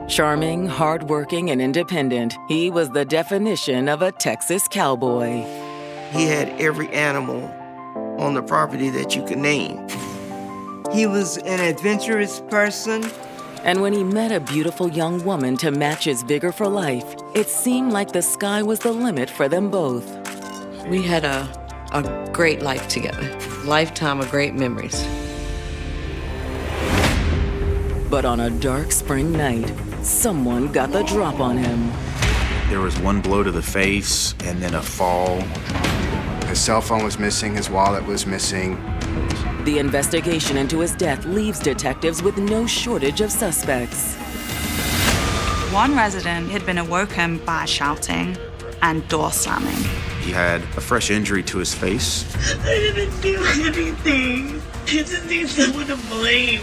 Charming, hardworking, and independent, he was the definition of a Texas cowboy. He had every animal on the property that you could name. He was an adventurous person. And when he met a beautiful young woman to match his vigor for life, it seemed like the sky was the limit for them both. We had a great life together, lifetime of great memories. But on a dark spring night, someone got the drop on him. There was one blow to the face and then a fall. His cell phone was missing, his wallet was missing. The investigation into his death leaves detectives with no shortage of suspects. One resident had been awoken by shouting and door slamming. He had a fresh injury to his face. I didn't do anything. Isn't there someone to blame?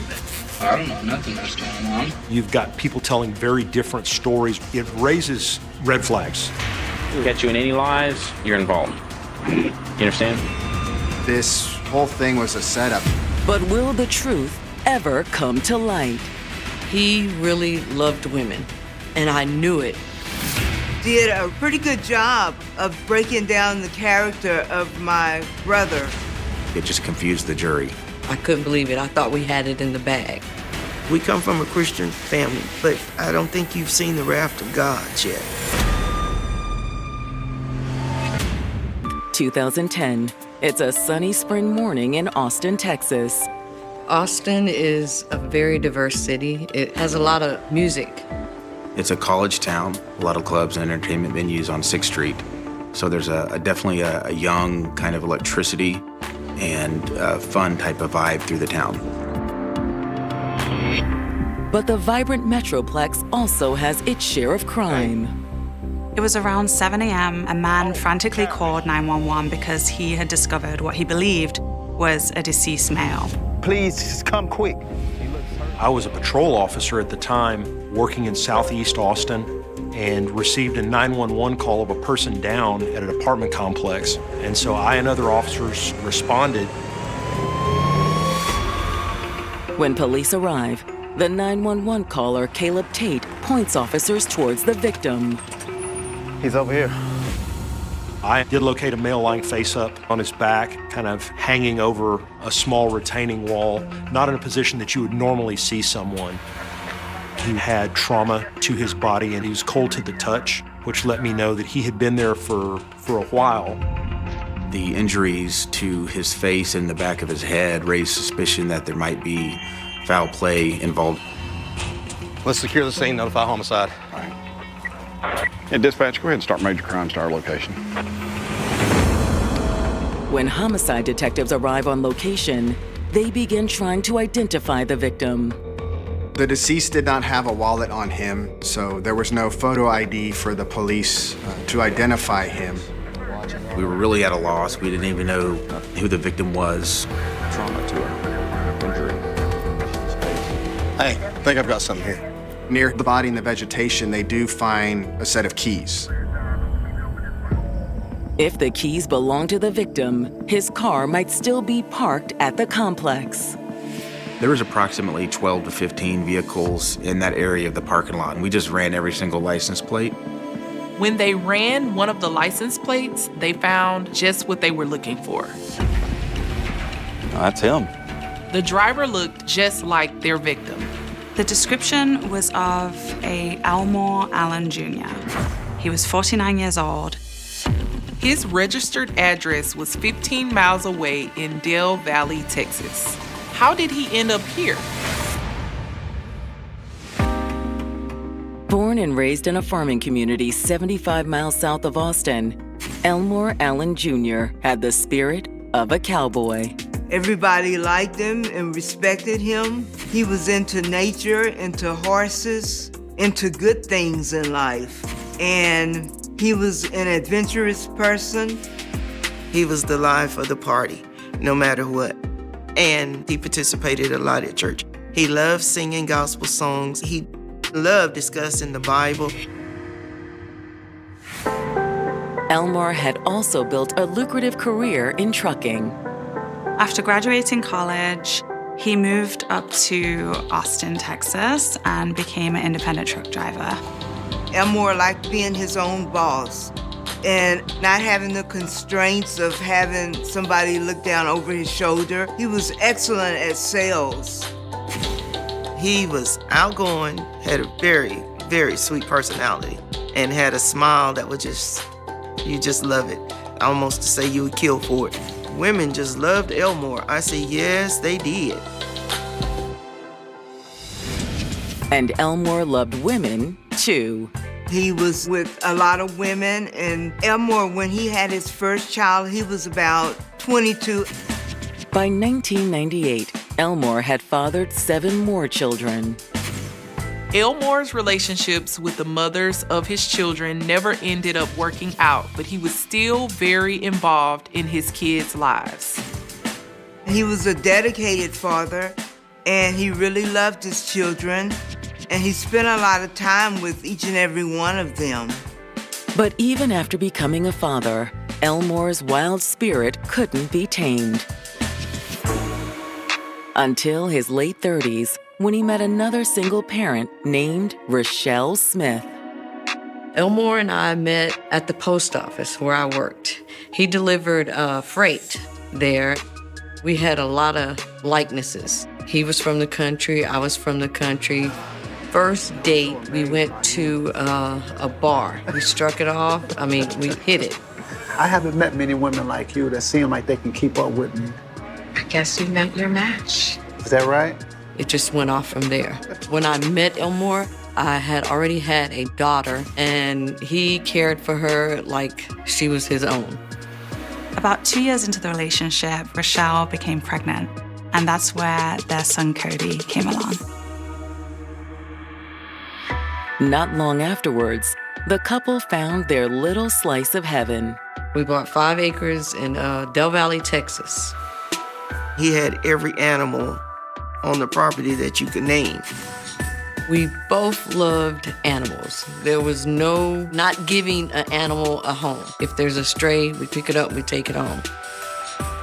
I don't know nothing that's going on. You've got people telling very different stories. It raises red flags. Get you in any lies, you're involved. You understand? This whole thing was a setup. But will the truth ever come to light? He really loved women, and I knew it. Did a pretty good job of breaking down the character of my brother. It just confused the jury. I couldn't believe it. I thought we had it in the bag. We come from a Christian family, but I don't think you've seen the wrath of God yet. 2010. It's a sunny spring morning in Austin, Texas. Austin is a very diverse city. It has a lot of music. It's a college town, a lot of clubs and entertainment venues on 6th Street. So there's definitely a young kind of electricity and fun type of vibe through the town. But the vibrant Metroplex also has its share of crime. It was around 7 a.m. A man frantically called 911 because he had discovered what he believed was a deceased male. Please, just come quick. I was a patrol officer at the time working in Southeast Austin and received a 911 call of a person down at an apartment complex. And so I and other officers responded. When police arrive, the 911 caller, Caleb Tate, points officers towards the victim. He's over here. I did locate a male lying face up on his back, kind of hanging over a small retaining wall, not in a position that you would normally see someone. He had trauma to his body and he was cold to the touch, which let me know that he had been there for a while. The injuries to his face and the back of his head raised suspicion that there might be foul play involved. Let's secure the scene, notify homicide. All right. And dispatch, go ahead and start major crimes to our location. When homicide detectives arrive on location, they begin trying to identify the victim. The deceased did not have a wallet on him, so there was no photo ID for the police to identify him. We were really at a loss. We didn't even know who the victim was. Trauma to her injury. Hey, I think I've got something here. Near the body and the vegetation, they do find a set of keys. If the keys belong to the victim, his car might still be parked at the complex. There was approximately 12 to 15 vehicles in that area of the parking lot, and we just ran every single license plate. When they ran one of the license plates, they found just what they were looking for. That's him. The driver looked just like their victim. The description was of a Elmore Allen Jr. He was 49 years old. His registered address was 15 miles away in Del Valley, Texas. How did he end up here? Born and raised in a farming community 75 miles south of Austin, Elmore Allen Jr. had the spirit of a cowboy. Everybody liked him and respected him. He was into nature, into horses, into good things in life. And he was an adventurous person. He was the life of the party, no matter what. And he participated a lot at church. He loved singing gospel songs. He loved discussing the Bible. Elmore had also built a lucrative career in trucking. After graduating college, He moved up to Austin, Texas, and became an independent truck driver. Elmore liked being his own boss and not having the constraints of having somebody look down over his shoulder. He was excellent at sales. He was outgoing, had a very, very sweet personality, and had a smile that would you just love it. Almost to say you would kill for it. Women just loved Elmore. I say, yes, they did. And Elmore loved women, too. He was with a lot of women, and Elmore, when he had his first child, he was about 22. By 1998, Elmore had fathered 7 more children. Elmore's relationships with the mothers of his children never ended up working out, but he was still very involved in his kids' lives. He was a dedicated father, and he really loved his children, and he spent a lot of time with each and every one of them. But even after becoming a father, Elmore's wild spirit couldn't be tamed. Until his late 30s, when he met another single parent named Rochelle Smith. Elmore and I met at the post office where I worked. He delivered freight there. We had a lot of likenesses. He was from the country, I was from the country. First date, we went to a bar. We struck it off. I mean, we hit it. I haven't met many women like you that seem like they can keep up with me. I guess you met your match. Is that right? It just went off from there. When I met Elmore, I had already had a daughter, and he cared for her like she was his own. About 2 years into the relationship, Rochelle became pregnant, and that's where their son Cody came along. Not long afterwards, the couple found their little slice of heaven. We bought 5 acres in Del Valley, Texas. He had every animal on the property that you could name. We both loved animals. There was no not giving an animal a home. If there's a stray, we pick it up, we take it home.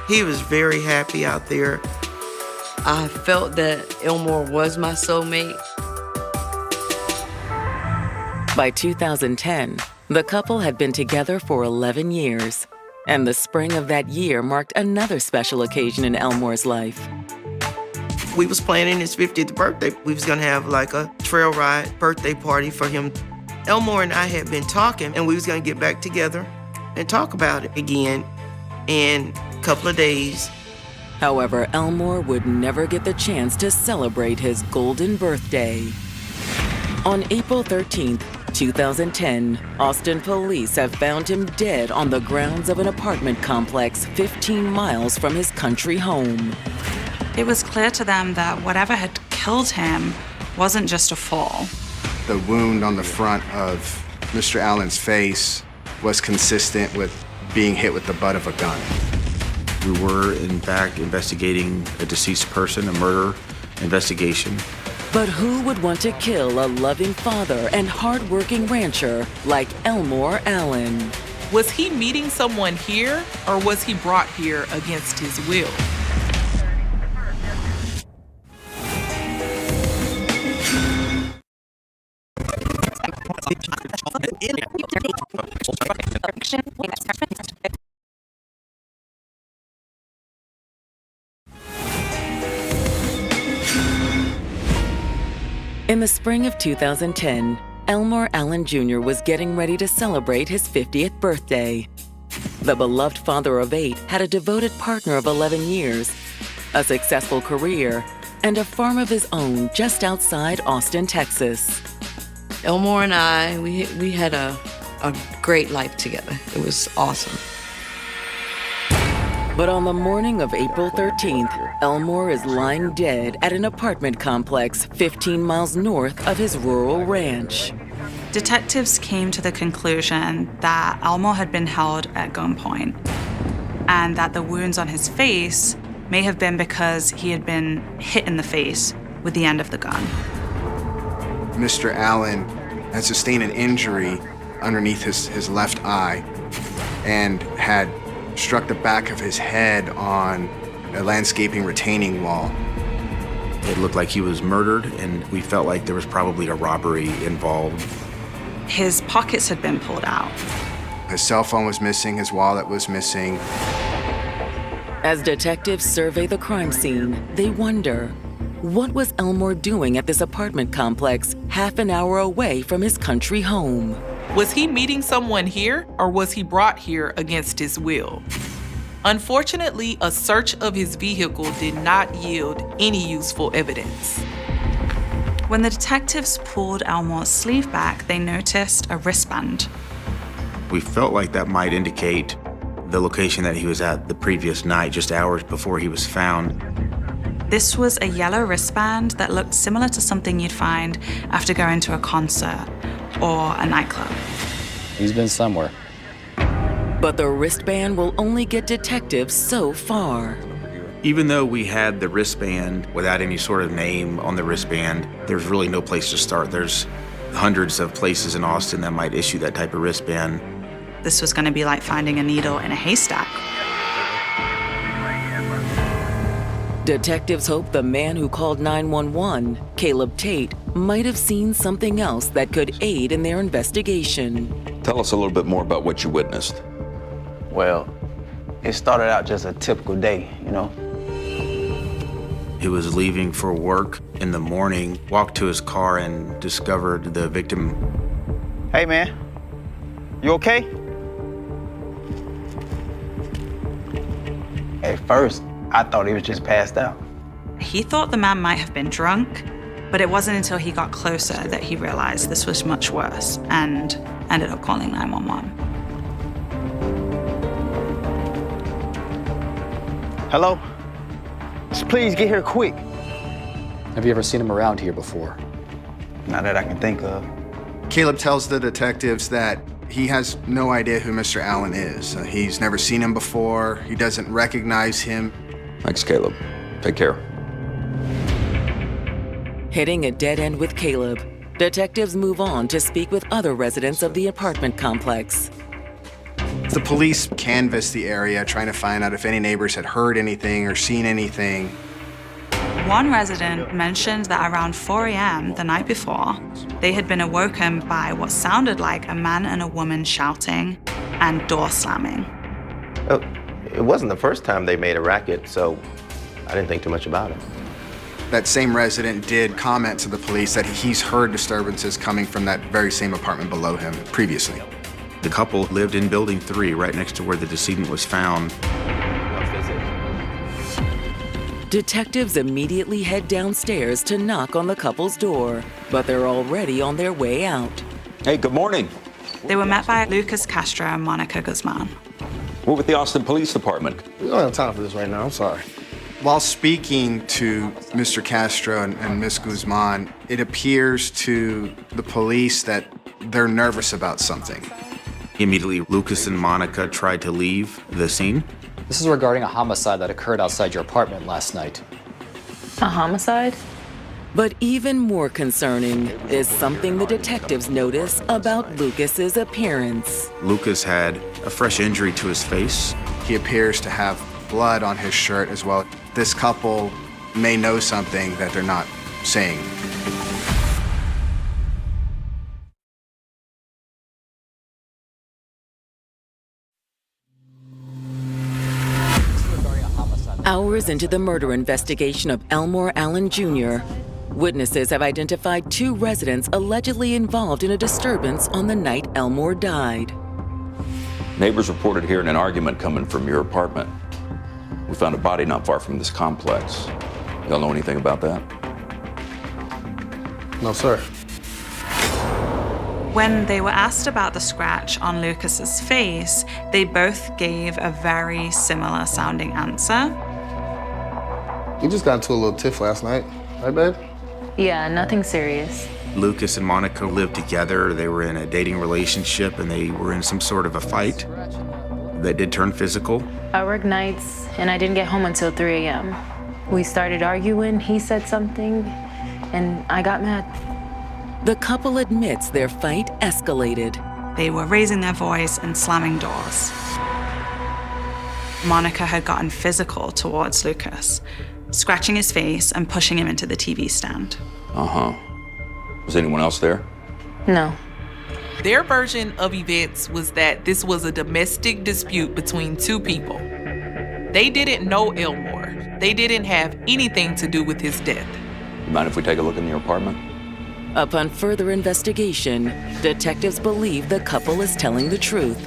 He was very happy out there. I felt that Elmore was my soulmate. By 2010, the couple had been together for 11 years, and the spring of that year marked another special occasion in Elmore's life. We was planning his 50th birthday. We was gonna have like a trail ride birthday party for him. Elmore and I had been talking, and we was gonna get back together and talk about it again in a couple of days. However, Elmore would never get the chance to celebrate his golden birthday. On April 13th, 2010, Austin police have found him dead on the grounds of an apartment complex 15 miles from his country home. It was clear to them that whatever had killed him wasn't just a fall. The wound on the front of Mr. Allen's face was consistent with being hit with the butt of a gun. We were, in fact, investigating a deceased person, a murder investigation. But who would want to kill a loving father and hard-working rancher like Elmore Allen? Was he meeting someone here, or was he brought here against his will? In the spring of 2010, Elmore Allen Jr. was getting ready to celebrate his 50th birthday. The beloved father of 8 had a devoted partner of 11 years, a successful career, and a farm of his own just outside Austin, Texas. Elmore and I, we had a great life together. It was awesome. But on the morning of April 13th, Elmore is lying dead at an apartment complex 15 miles north of his rural ranch. Detectives came to the conclusion that Elmore had been held at gunpoint and that the wounds on his face may have been because he had been hit in the face with the end of the gun. Mr. Allen had sustained an injury underneath his left eye and had struck the back of his head on a landscaping retaining wall. It looked like he was murdered, and we felt like there was probably a robbery involved. His pockets had been pulled out. His cell phone was missing, his wallet was missing. As detectives survey the crime scene, they wonder, what was Elmore doing at this apartment complex half an hour away from his country home? Was he meeting someone here, or was he brought here against his will? Unfortunately, a search of his vehicle did not yield any useful evidence. When the detectives pulled Elmore's sleeve back, they noticed a wristband. We felt like that might indicate the location that he was at the previous night, just hours before he was found. This was a yellow wristband that looked similar to something you'd find after going to a concert or a nightclub. He's been somewhere. But the wristband will only get detectives so far. Even though we had the wristband without any sort of name on the wristband, there's really no place to start. There's hundreds of places in Austin that might issue that type of wristband. This was going to be like finding a needle in a haystack. Detectives hope the man who called 911, Caleb Tate, might have seen something else that could aid in their investigation. Tell us a little bit more about what you witnessed. Well, it started out just a typical day, you know. He was leaving for work in the morning, walked to his car and discovered the victim. Hey, man, you okay? At first, I thought he was just passed out. He thought the man might have been drunk, but it wasn't until he got closer that he realized this was much worse and ended up calling 911. Hello? Just please get here quick. Have you ever seen him around here before? Not that I can think of. Caleb tells the detectives that he has no idea who Mr. Allen is. He's never seen him before. He doesn't recognize him. Thanks, Caleb. Take care. Hitting a dead end with Caleb, detectives move on to speak with other residents of the apartment complex. The police canvassed the area, trying to find out if any neighbors had heard anything or seen anything. One resident mentioned that around 4 a.m. the night before, they had been awoken by what sounded like a man and a woman shouting and door slamming. It wasn't the first time they made a racket, so I didn't think too much about it. That same resident did comment to the police that he's heard disturbances coming from that very same apartment below him previously. The couple lived in Building 3, right next to where the decedent was found. Detectives immediately head downstairs to knock on the couple's door, but they're already on their way out. Hey, good morning. They were met by Lucas Castro and Monica Guzman. We're with the Austin Police Department. We don't have time for this right now, I'm sorry. While speaking to Mr. Castro and Ms. Guzman, it appears to the police that they're nervous about something. Immediately, Lucas and Monica tried to leave the scene. This is regarding a homicide that occurred outside your apartment last night. A homicide? But even more concerning is something the detectives notice about Lucas's appearance. Lucas had a fresh injury to his face. He appears to have blood on his shirt as well. This couple may know something that they're not saying. Hours into the murder investigation of Elmore Allen Jr., witnesses have identified 2 residents allegedly involved in a disturbance on the night Elmore died. Neighbors reported hearing an argument coming from your apartment. We found a body not far from this complex. Y'all know anything about that? No, sir. When they were asked about the scratch on Lucas's face, they both gave a very similar sounding answer. We just got into a little tiff last night, right, babe? Yeah, nothing serious. Lucas and Monica lived together. They were in a dating relationship, and they were in some sort of a fight that did turn physical. I work nights, and I didn't get home until 3 a.m. We started arguing, he said something, and I got mad. The couple admits their fight escalated. They were raising their voice and slamming doors. Monica had gotten physical towards Lucas. scratching his face and pushing him into the TV stand. Uh-huh. Was anyone else there? No. Their version of events was that this was a domestic dispute between two people. They didn't know Elmore. They didn't have anything to do with his death. You mind if we take a look in your apartment? Upon further investigation, detectives believe the couple is telling the truth.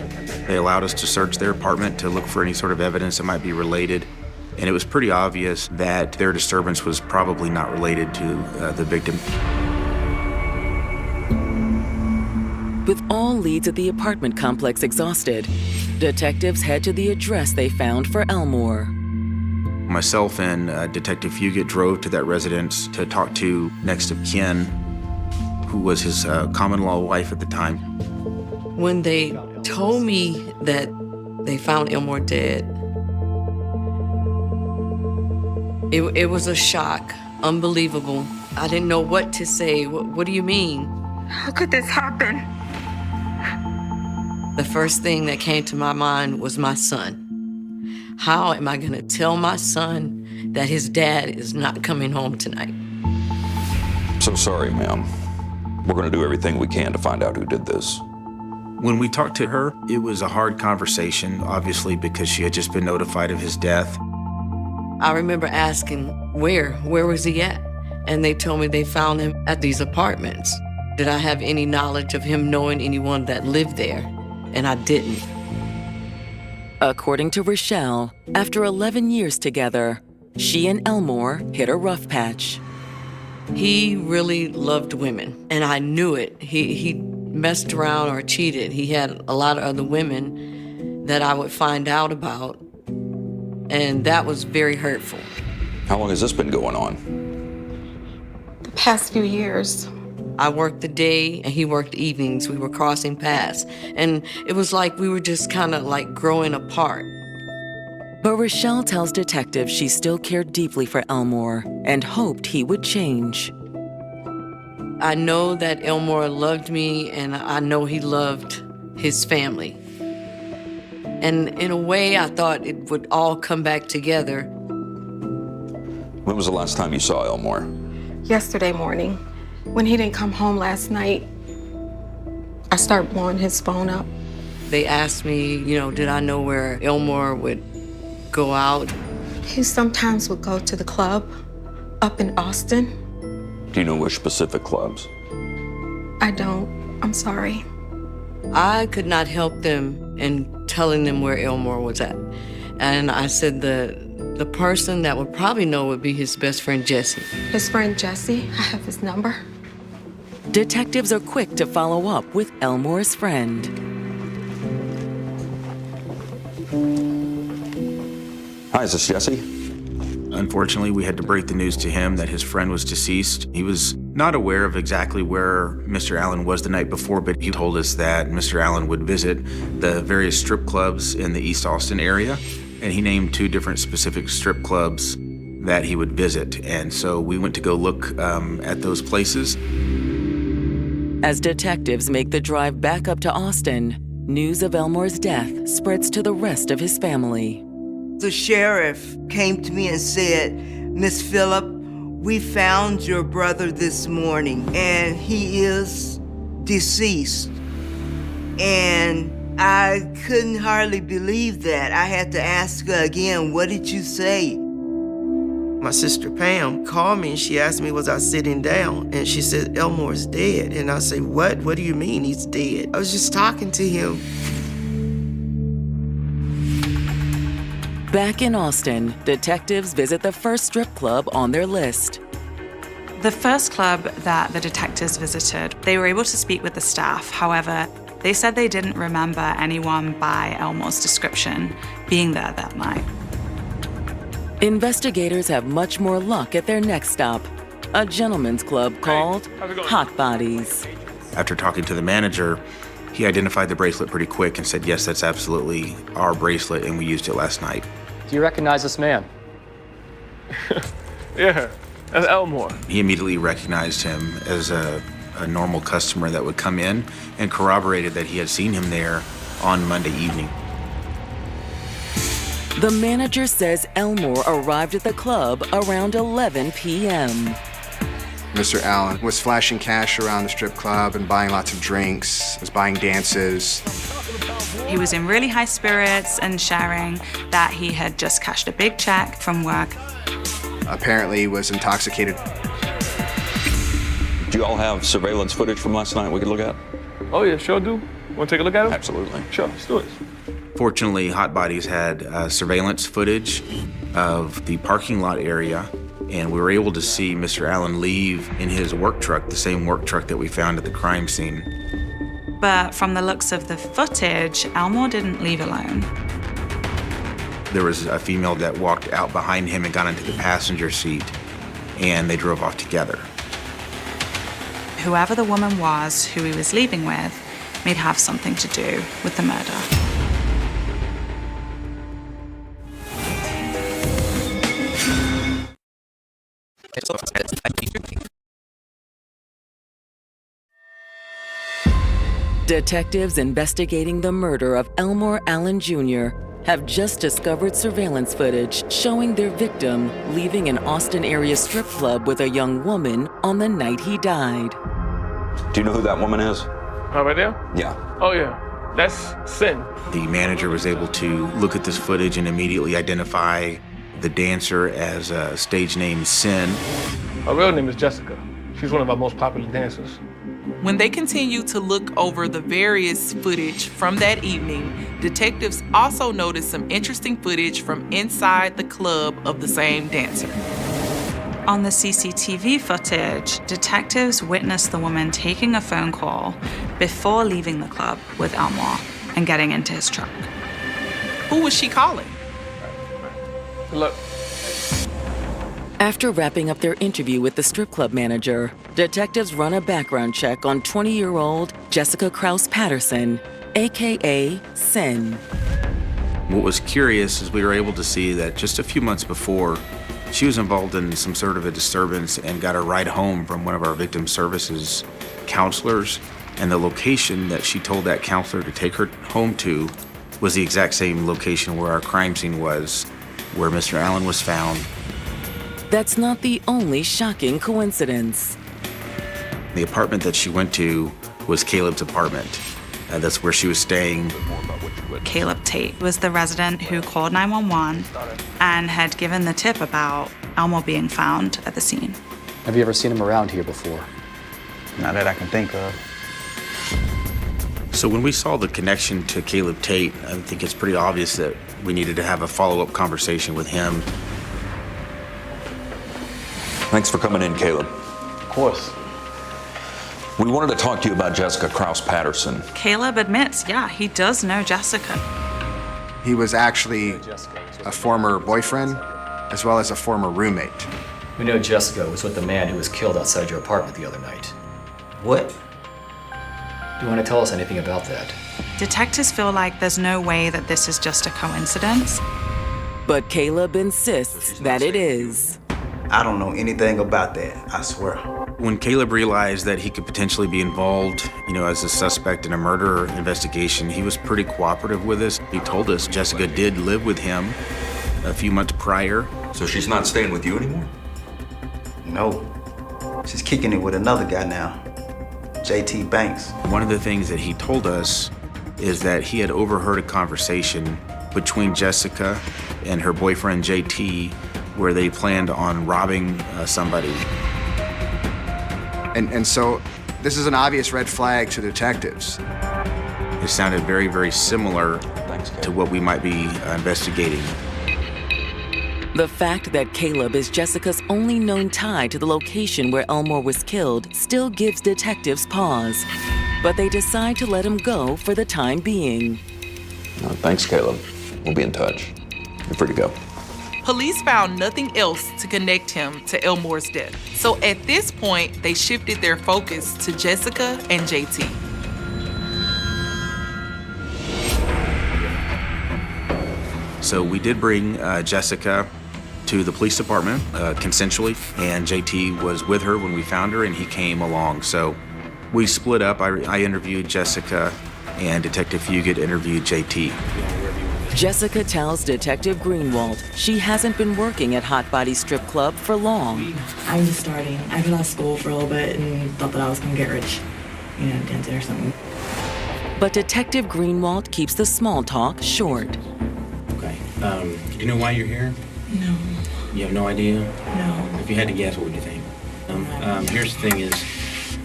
They allowed us to search their apartment to look for any sort of evidence that might be related, and it was pretty obvious that their disturbance was probably not related to the victim. With all leads at the apartment complex exhausted, detectives head to the address they found for Elmore. Myself and Detective Fugit drove to that residence to talk to next of kin, who was his common-law wife at the time. When they told me that they found Elmore dead, it was a shock, unbelievable. I didn't know what to say. What do you mean? How could this happen? The first thing that came to my mind was my son. How am I gonna tell my son that his dad is not coming home tonight? So sorry, ma'am. We're gonna do everything we can to find out who did this. When we talked to her, it was a hard conversation, obviously, because she had just been notified of his death. I remember asking, where was he at? And they told me they found him at these apartments. Did I have any knowledge of him knowing anyone that lived there? And I didn't. According to Rochelle, after 11 years together, she and Elmore hit a rough patch. He really loved women, and I knew it. He messed around or cheated. He had a lot of other women that I would find out about, and that was very hurtful. How long has this been going on? The past few years. I worked the day and he worked evenings. We were crossing paths, and it was like we were just kind of like growing apart. But Rochelle tells detectives she still cared deeply for Elmore and hoped he would change. I know that Elmore loved me, and I know he loved his family. And in a way, I thought it would all come back together. When was the last time you saw Elmore? Yesterday morning. When he didn't come home last night, I started blowing his phone up. They asked me, did I know where Elmore would go out? He sometimes would go to the club up in Austin. Do you know which specific clubs? I don't. I'm sorry. I could not help them in telling them where Elmore was at. And I said the person that would probably know would be his best friend, Jesse. His friend Jesse? I have his number. Detectives are quick to follow up with Elmore's friend. Hi, is this Jesse? Unfortunately, we had to break the news to him that his friend was deceased. He was not aware of exactly where Mr. Allen was the night before, but he told us that Mr. Allen would visit the various strip clubs in the East Austin area, and he named 2 different specific strip clubs that he would visit. And so we went to go look at those places. As detectives make the drive back up to Austin, news of Elmore's death spreads to the rest of his family. The sheriff came to me and said, "Miss Phillip, we found your brother this morning, and he is deceased." And I couldn't hardly believe that. I had to ask her again, "What did you say?" My sister Pam called me and she asked me, was I sitting down? And she said, "Elmore's dead." And I said, "What? What do you mean he's dead?" I was just talking to him. Back in Austin, detectives visit the first strip club on their list. The first club that the detectives visited, they were able to speak with the staff. However, they said they didn't remember anyone by Elmore's description being there that night. Investigators have much more luck at their next stop, a gentleman's club called Hot Bodies. After talking to the manager, he identified the bracelet pretty quick and said, "Yes, that's absolutely our bracelet, and we used it last night." Do you recognize this man? Yeah, that's Elmore. He immediately recognized him as a normal customer that would come in and corroborated that he had seen him there on Monday evening. The manager says Elmore arrived at the club around 11 p.m. Mr. Allen was flashing cash around the strip club and buying lots of drinks, was buying dances. He was in really high spirits and sharing that he had just cashed a big check from work. Apparently he was intoxicated. Do you all have surveillance footage from last night we could look at? Oh, yeah, sure do. Want to take a look at it? Absolutely. Sure, let's do it. Fortunately, Hot Bodies had surveillance footage of the parking lot area, and we were able to see Mr. Allen leave in his work truck, the same work truck that we found at the crime scene. But from the looks of the footage, Elmore didn't leave alone. There was a female that walked out behind him and got into the passenger seat, and they drove off together. Whoever the woman was who he was leaving with may have something to do with the murder. Detectives investigating the murder of Elmore Allen Jr. have just discovered surveillance footage showing their victim leaving an Austin area strip club with a young woman on the night he died. Do you know who that woman is? Right there? Yeah. Oh, yeah. That's Sin. The manager was able to look at this footage and immediately identify the dancer as a stage name Sin. Her real name is Jessica. She's one of our most popular dancers. When they continued to look over the various footage from that evening, detectives also noticed some interesting footage from inside the club of the same dancer. On the CCTV footage, detectives witnessed the woman taking a phone call before leaving the club with Elmore and getting into his truck. Who was she calling? Look. After wrapping up their interview with the strip club manager, detectives run a background check on 20-year-old Jessica Krause Patterson, aka Sin. What was curious is we were able to see that just a few months before, she was involved in some sort of a disturbance and got a ride home from one of our victim services counselors, and the location that she told that counselor to take her home to was the exact same location where our crime scene was, where Mr. Allen was found. That's not the only shocking coincidence. The apartment that she went to was Caleb's apartment. That's where she was staying. Caleb Tate was the resident who called 911 and had given the tip about Elmore being found at the scene. Have you ever seen him around here before? Not that I can think of. So when we saw the connection to Caleb Tate, I think it's pretty obvious that we needed to have a follow-up conversation with him. Thanks for coming in, Caleb. Of course. We wanted to talk to you about Jessica Krause Patterson. Caleb admits, yeah, he does know Jessica. He was actually a former boyfriend as well as a former roommate. We know Jessica was with the man who was killed outside your apartment the other night. What? Do you want to tell us anything about that? Detectives feel like there's no way that this is just a coincidence. But Caleb insists that it is. I don't know anything about that, I swear. When Caleb realized that he could potentially be involved, as a suspect in a murder investigation, he was pretty cooperative with us. He told us Jessica did live with him a few months prior. So she's not staying with you anymore? No. She's kicking it with another guy now, JT Banks. One of the things that he told us is that he had overheard a conversation between Jessica and her boyfriend JT where they planned on robbing somebody. And so this is an obvious red flag to detectives. It sounded very, very similar to what we might be investigating. The fact that Caleb is Jessica's only known tie to the location where Elmore was killed still gives detectives pause, but they decide to let him go for the time being. Thanks, Caleb. We'll be in touch. You're free to go. Police found nothing else to connect him to Elmore's death. So at this point, they shifted their focus to Jessica and JT. So we did bring Jessica to the police department consensually, and JT was with her when we found her, and he came along. So we split up. I interviewed Jessica, and Detective Fugit interviewed JT. Jessica tells Detective Greenwald she hasn't been working at Hot Body Strip Club for long. I'm just starting. I got out of school for a little bit and thought that I was gonna get rich, dancing or something. But Detective Greenwald keeps the small talk short. Okay. Do you know why you're here? No. You have no idea? No. If you had to guess, what would you think? Here's the thing is,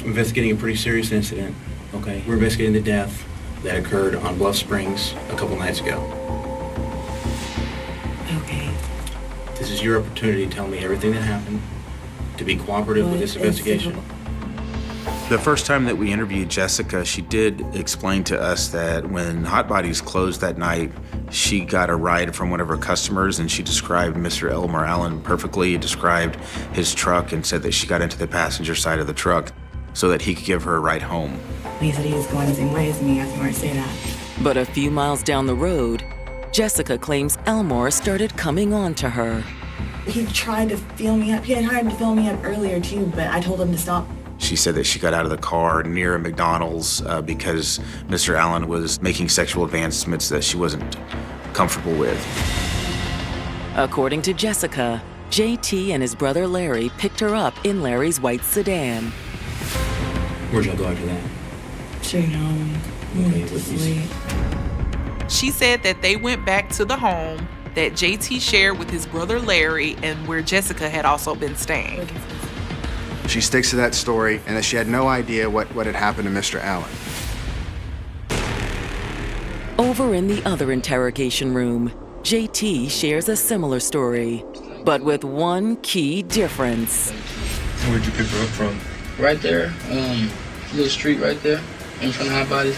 we're investigating a pretty serious incident, okay? We're investigating the death that occurred on Bluff Springs a couple nights ago. Okay. This is your opportunity to tell me everything that happened, to be cooperative with this investigation. The first time that we interviewed Jessica, she did explain to us that when Hot Bodies closed that night, she got a ride from one of her customers, and she described Mr. Elmer Allen perfectly, described his truck, and said that she got into the passenger side of the truck so that he could give her a ride home. He said he was going the same way as me. I can't say that. But a few miles down the road, Jessica claims Elmore started coming on to her. He tried to feel me up. He had tried to feel me up earlier too, but I told him to stop. She said that she got out of the car near a McDonald's because Mr. Allen was making sexual advancements that she wasn't comfortable with. According to Jessica, JT and his brother Larry picked her up in Larry's white sedan. Where'd y'all go after that? Straight home. We went to sleep. She said that they went back to the home that JT shared with his brother Larry and where Jessica had also been staying. She sticks to that story and that she had no idea what had happened to Mr. Allen. Over in the other interrogation room, JT shares a similar story, but with one key difference. Where'd you pick her up from? Right there, little street right there, in front of Hot Bodies.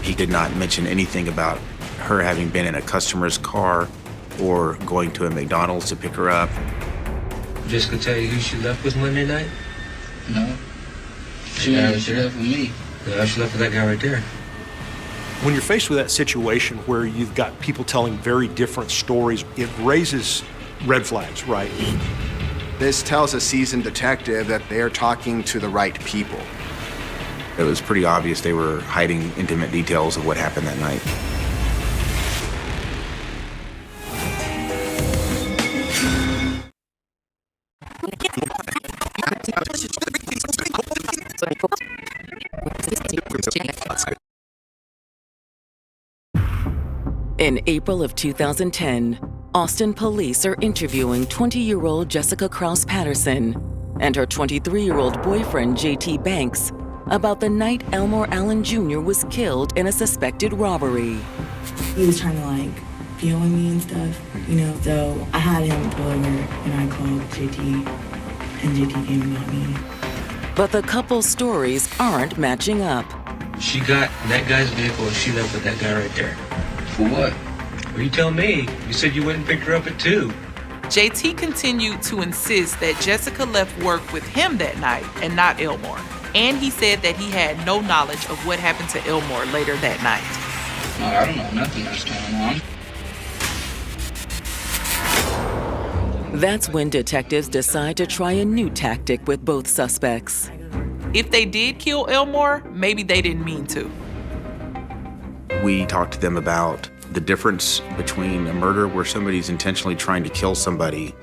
He did not mention anything about her having been in a customer's car or going to a McDonald's to pick her up. Jessica tell you who she left with Monday night? No. She left with me. No, she left with that guy right there. When you're faced with that situation where you've got people telling very different stories, it raises red flags, right? This tells a seasoned detective that they are talking to the right people. It was pretty obvious they were hiding intimate details of what happened that night. In April of 2010, Austin police are interviewing 20-year-old Jessica Krause Patterson and her 23-year-old boyfriend, JT Banks, about the night Elmore Allen Jr. was killed in a suspected robbery. He was trying to feel in me and stuff, so I had him pull over and I called JT, and JT came and got me. But the couple's stories aren't matching up. She got that guy's vehicle and she left with that guy right there. For what? Well, you tell me. You said you went and picked her up at 2. JT continued to insist that Jessica left work with him that night and not Elmore. And he said that he had no knowledge of what happened to Elmore later that night. No, I don't know nothing that's going on. That's when detectives decide to try a new tactic with both suspects. If they did kill Elmore, maybe they didn't mean to. We talked to them about the difference between a murder where somebody's intentionally trying to kill somebody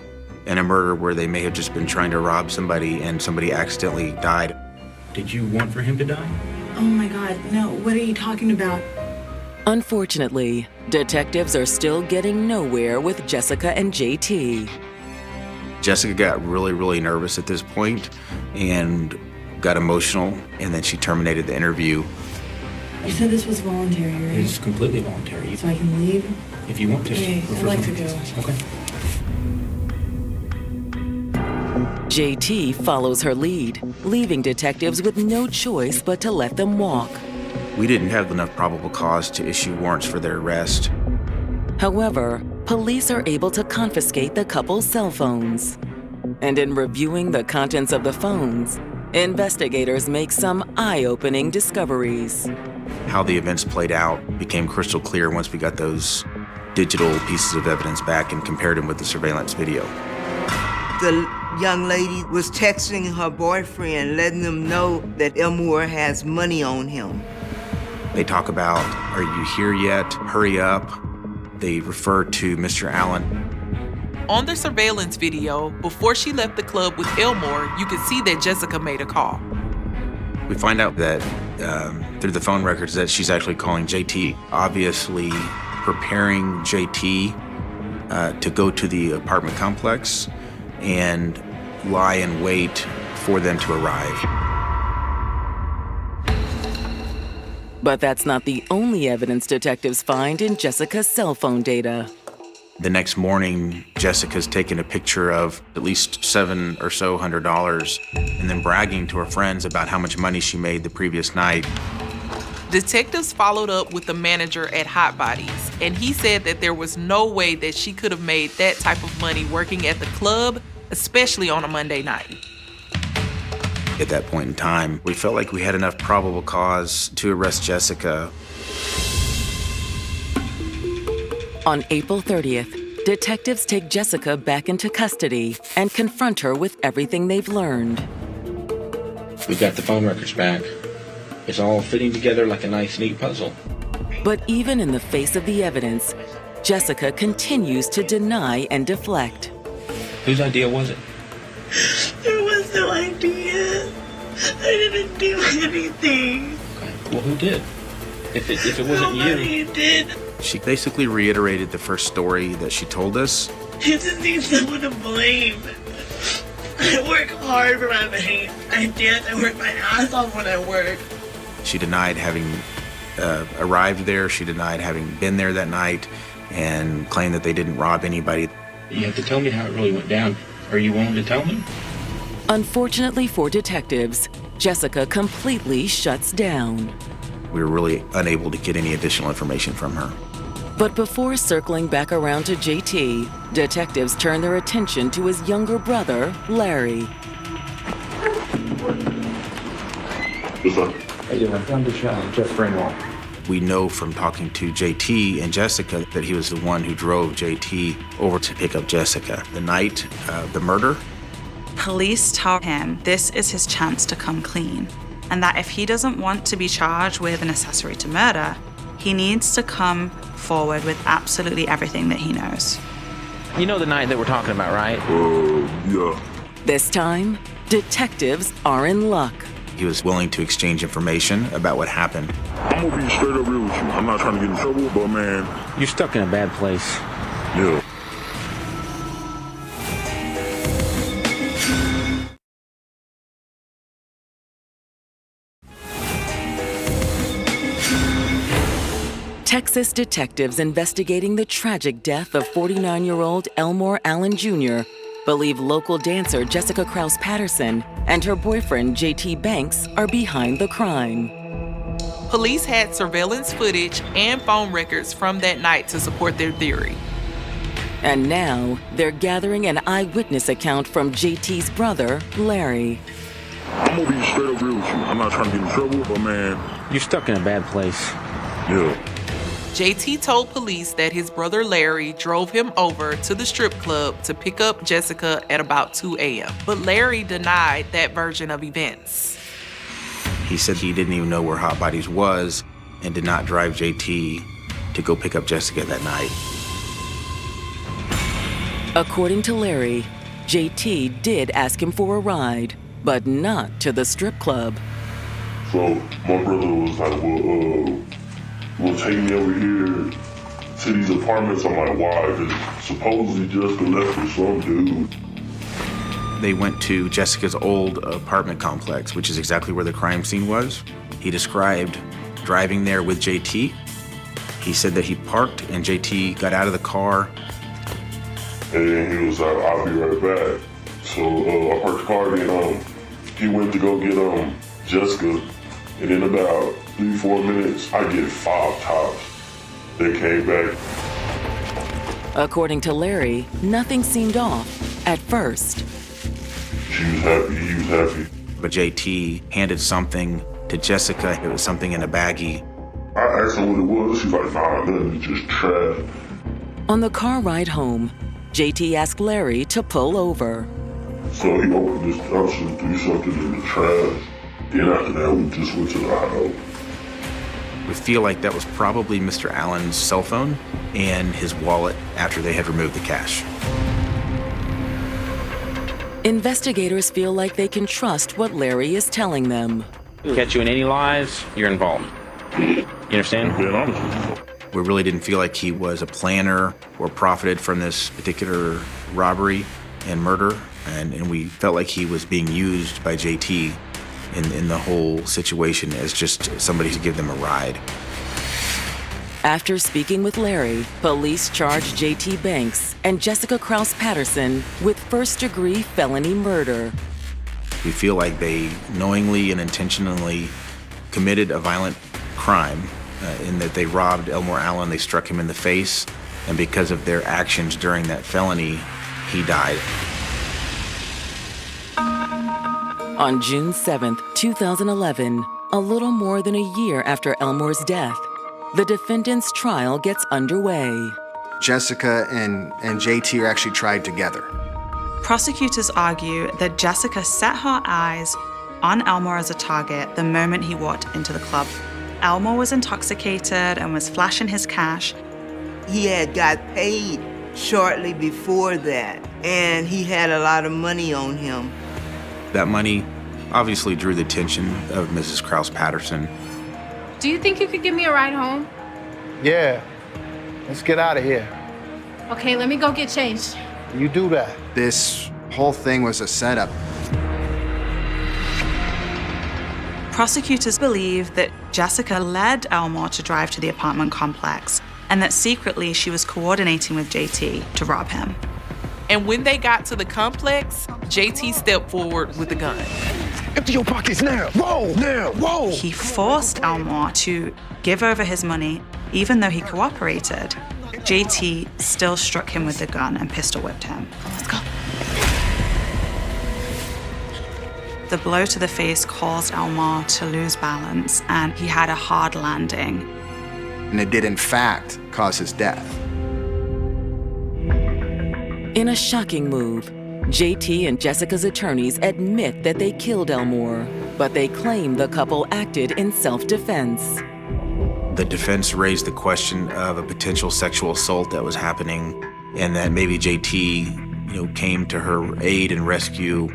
and a murder where they may have just been trying to rob somebody and somebody accidentally died. Did you want for him to die? Oh my God, no, what are you talking about? Unfortunately, detectives are still getting nowhere with Jessica and JT. Jessica got really, really nervous at this point and got emotional, and then she terminated the interview. You said this was voluntary, right? It's completely voluntary. So I can leave? If you want to. Okay, I'd like to go. Okay. JT follows her lead, leaving detectives with no choice but to let them walk. We didn't have enough probable cause to issue warrants for their arrest. However, police are able to confiscate the couple's cell phones. And in reviewing the contents of the phones, investigators make some eye-opening discoveries. How the events played out became crystal clear once we got those digital pieces of evidence back and compared them with the surveillance video. The young lady was texting her boyfriend, letting them know that Elmore has money on him. They talk about, "Are you here yet? Hurry up." They refer to Mr. Allen. On the surveillance video, before she left the club with Elmore, you could see that Jessica made a call. We find out that through the phone records that she's actually calling JT, obviously preparing JT to go to the apartment complex and lie in wait for them to arrive. But that's not the only evidence detectives find in Jessica's cell phone data. The next morning, Jessica's taken a picture of at least $700 or so and then bragging to her friends about how much money she made the previous night. Detectives followed up with the manager at Hot Bodies, and he said that there was no way that she could have made that type of money working at the club, especially on a Monday night. At that point in time, we felt like we had enough probable cause to arrest Jessica. On April 30th, detectives take Jessica back into custody and confront her with everything they've learned. We got the phone records back. It's all fitting together like a nice, neat puzzle. But even in the face of the evidence, Jessica continues to deny and deflect. Whose idea was it? There was no idea. I didn't do anything. Well, who did? If it wasn't Nobody did. She basically reiterated the first story that she told us. You just need someone to blame. I work hard for my money. I dance. I work my ass off when I work. She denied having arrived there. She denied having been there that night and claimed that they didn't rob anybody. You have to tell me how it really went down. Are you willing to tell me? Unfortunately for detectives, Jessica completely shuts down. We were really unable to get any additional information from her. But before circling back around to JT, detectives turn their attention to his younger brother, Larry. How you doing? I'm Jeff Greenwald. We know from talking to JT and Jessica that he was the one who drove JT over to pick up Jessica. The night of the murder, Police tell him this is his chance to come clean, and that if he doesn't want to be charged with an accessory to murder, he needs to come forward with absolutely everything that he knows. You know the night that we're talking about, right? Yeah. This time, detectives are in luck. He was willing to exchange information about what happened. I'm gonna be straight up real with you. I'm not trying to get in trouble, but man, You're stuck in a bad place. yeah. Texas detectives investigating the tragic death of 49-year-old Elmore Allen Jr. believe local dancer Jessica Krause Patterson and her boyfriend JT Banks are behind the crime. Police had surveillance footage and phone records from that night to support their theory. And now they're gathering an eyewitness account from JT's brother, Larry. I'm gonna be straight up real with you. I'm not trying to get in trouble, but man, You're stuck in a bad place. yeah. JT told police that his brother Larry drove him over to the strip club to pick up Jessica at about 2 a.m. But Larry denied that version of events. He said he didn't even know where Hot Bodies was and did not drive JT to go pick up Jessica that night. According to Larry, JT did ask him for a ride, but not to the strip club. So my brother was like, well, take me over here to these apartments. I'm like, why? Because supposedly Jessica left with some dude. They went to Jessica's old apartment complex, which is exactly where the crime scene was. He described driving there with JT. He said that he parked and JT got out of the car. And he was like, I'll be right back. So I parked the car and he went to go get Jessica. And in about 3-4 minutes, I get 5 tops. They came back. According to Larry, nothing seemed off at first. She was happy, he was happy. But JT handed something to Jessica. It was something in a baggie. I asked her what it was. She's like, nah, nothing, it's just trash. On the car ride home, JT asked Larry to pull over. So he opened this dumpster and threw something in the trash. Then after that, we just went to the house. We feel like that was probably Mr. Allen's cell phone and his wallet after they had removed the cash. Investigators feel like they can trust what Larry is telling them. Catch you in any lies, you're involved. You understand? Being honest with you. We really didn't feel like he was a planner or profited from this particular robbery and murder, and we felt like he was being used by JT in the whole situation as just somebody to give them a ride. After speaking with Larry, police charged JT Banks and Jessica Krause Patterson with first-degree felony murder. We feel like they knowingly and intentionally committed a violent crime in that they robbed Elmore Allen, they struck him in the face, and because of their actions during that felony, he died. On June 7th, 2011, a little more than a year after Elmore's death, the defendant's trial gets underway. Jessica and JT are actually tried together. Prosecutors argue that Jessica set her eyes on Elmore as a target the moment he walked into the club. Elmore was intoxicated and was flashing his cash. He had got paid shortly before that, and he had a lot of money on him. That money obviously drew the attention of Mrs. Krause Patterson. Do you think you could give me a ride home? Yeah. Let's get out of here. Okay, let me go get changed. You do that. This whole thing was a setup. Prosecutors believe that Jessica led Elmore to drive to the apartment complex and that secretly she was coordinating with JT to rob him. And when they got to the complex, JT stepped forward with a gun. Empty your pockets now. Roll now. Roll. He forced Elmore to give over his money, even though he cooperated. JT still struck him with the gun and pistol whipped him. Let's go. The blow to the face caused Elmore to lose balance, and he had a hard landing. And it did, in fact, cause his death. In a shocking move, JT and Jessica's attorneys admit that they killed Elmore, but they claim the couple acted in self-defense. The defense raised the question of a potential sexual assault that was happening and that maybe JT, came to her aid and rescue,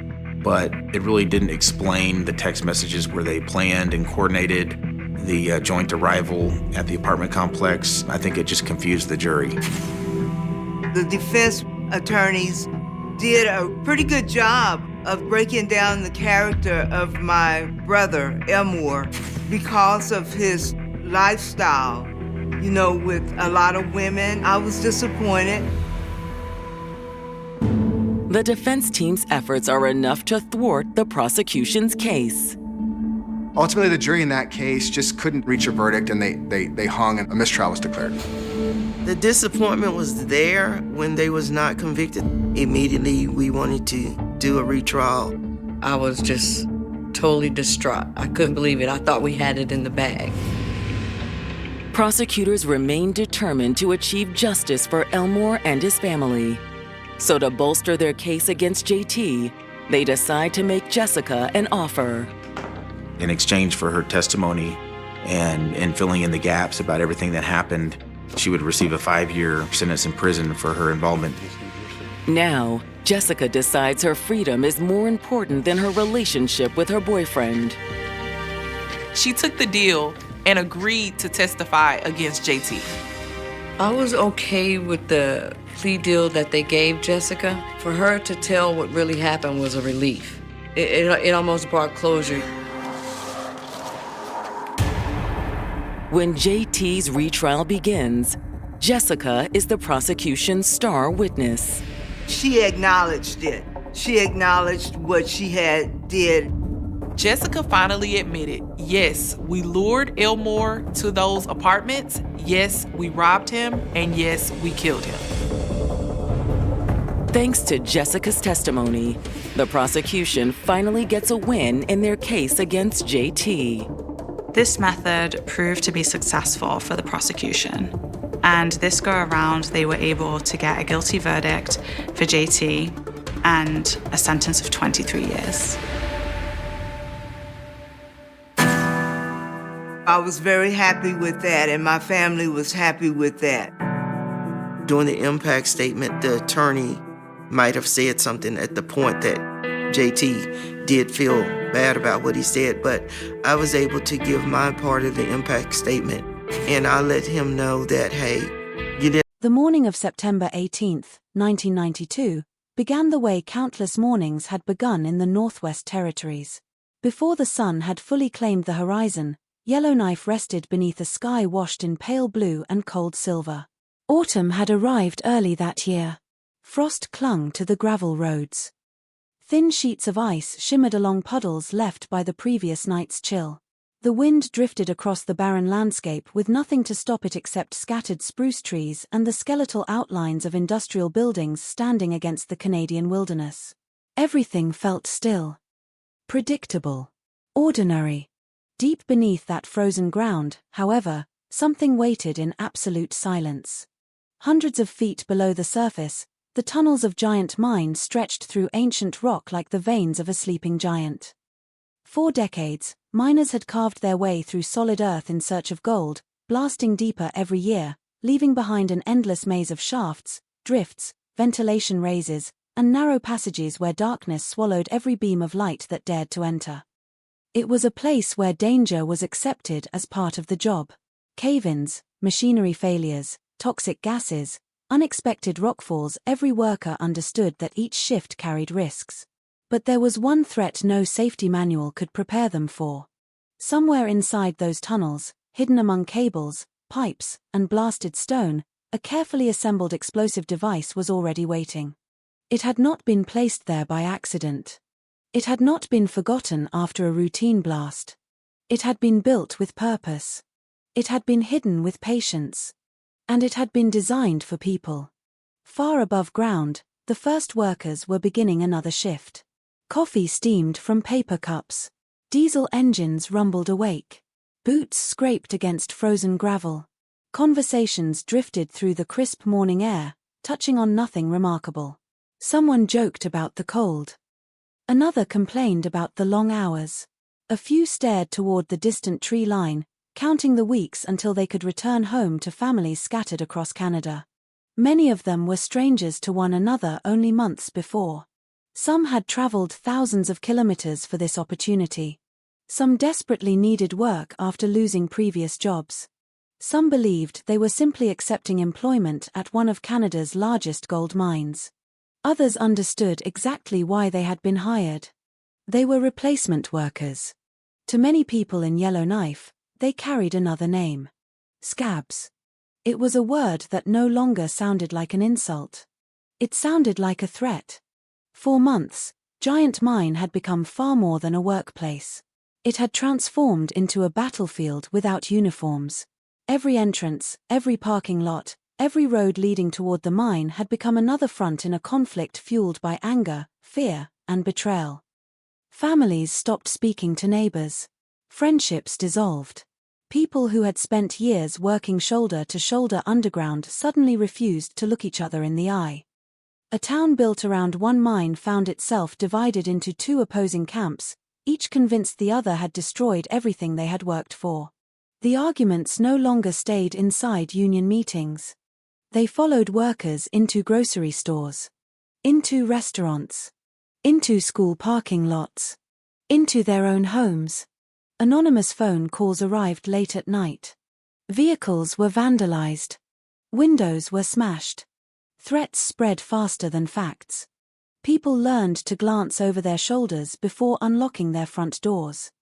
but it really didn't explain the text messages where they planned and coordinated the joint arrival at the apartment complex. I think it just confused the jury. The defense attorneys did a pretty good job of breaking down the character of my brother, Elmore, because of his lifestyle, with a lot of women. I was disappointed. The defense team's efforts are enough to thwart the prosecution's case. Ultimately, the jury in that case just couldn't reach a verdict, and they hung, and a mistrial was declared. The disappointment was there when they was not convicted. Immediately, we wanted to do a retrial. I was just totally distraught. I couldn't believe it. I thought we had it in the bag. Prosecutors remain determined to achieve justice for Elmore and his family. So to bolster their case against JT, they decide to make Jessica an offer. In exchange for her testimony and filling in the gaps about everything that happened, she would receive a 5-year sentence in prison for her involvement. Now, Jessica decides her freedom is more important than her relationship with her boyfriend. She took the deal and agreed to testify against JT. I was okay with the plea deal that they gave Jessica. For her to tell what really happened was a relief. It almost brought closure. When JT's retrial begins, Jessica is the prosecution's star witness. She acknowledged it. She acknowledged what she had did. Jessica finally admitted, yes, we lured Elmore to those apartments, yes, we robbed him, and yes, we killed him. Thanks to Jessica's testimony, the prosecution finally gets a win in their case against JT. This method proved to be successful for the prosecution. And this go around, they were able to get a guilty verdict for JT and a sentence of 23 years. I I was very happy with that, and my family was happy with that. During the impact statement, the attorney might have said something at the point that JT did feel bad about what he said, but I was able to give my part of the impact statement, and I let him know that, hey, you didn't. The morning of September 18, 1992, began the way countless mornings had begun in the Northwest Territories. Before the sun had fully claimed the horizon, Yellowknife rested beneath a sky washed in pale blue and cold silver. Autumn had arrived early that year. Frost clung to the gravel roads. Thin sheets of ice shimmered along puddles left by the previous night's chill. The wind drifted across the barren landscape with nothing to stop it except scattered spruce trees and the skeletal outlines of industrial buildings standing against the Canadian wilderness. Everything felt still. Predictable. Ordinary. Deep beneath that frozen ground, however, something waited in absolute silence. Hundreds of feet below the surface, the tunnels of Giant Mine stretched through ancient rock like the veins of a sleeping giant. For decades, miners had carved their way through solid earth in search of gold, blasting deeper every year, leaving behind an endless maze of shafts, drifts, ventilation raises, and narrow passages where darkness swallowed every beam of light that dared to enter. It was a place where danger was accepted as part of the job. Cave-ins, machinery failures, toxic gases, unexpected rockfalls, every worker understood that each shift carried risks. But there was one threat no safety manual could prepare them for. Somewhere inside those tunnels, hidden among cables, pipes, and blasted stone, a carefully assembled explosive device was already waiting. It had not been placed there by accident. It had not been forgotten after a routine blast. It had been built with purpose. It had been hidden with patience. And it had been designed for people. Far above ground, the first workers were beginning another shift. Coffee steamed from paper cups. Diesel engines rumbled awake. Boots scraped against frozen gravel. Conversations drifted through the crisp morning air, touching on nothing remarkable. Someone joked about the cold. Another complained about the long hours. A few stared toward the distant tree line, counting the weeks until they could return home to families scattered across Canada. Many of them were strangers to one another only months before. Some had traveled thousands of kilometers for this opportunity. Some desperately needed work after losing previous jobs. Some believed they were simply accepting employment at one of Canada's largest gold mines. Others understood exactly why they had been hired. They were replacement workers. To many people in Yellowknife, they carried another name. Scabs. It was a word that no longer sounded like an insult. It sounded like a threat. For months, Giant Mine had become far more than a workplace. It had transformed into a battlefield without uniforms. Every entrance, every parking lot, every road leading toward the mine had become another front in a conflict fueled by anger, fear, and betrayal. Families stopped speaking to neighbors. Friendships dissolved. People who had spent years working shoulder to shoulder underground suddenly refused to look each other in the eye. A town built around one mine found itself divided into two opposing camps, each convinced the other had destroyed everything they had worked for. The arguments no longer stayed inside union meetings. They followed workers into grocery stores, into restaurants, into school parking lots, into their own homes. Anonymous phone calls arrived late at night. Vehicles were vandalized. Windows were smashed. Threats spread faster than facts. People learned to glance over their shoulders before unlocking their front doors.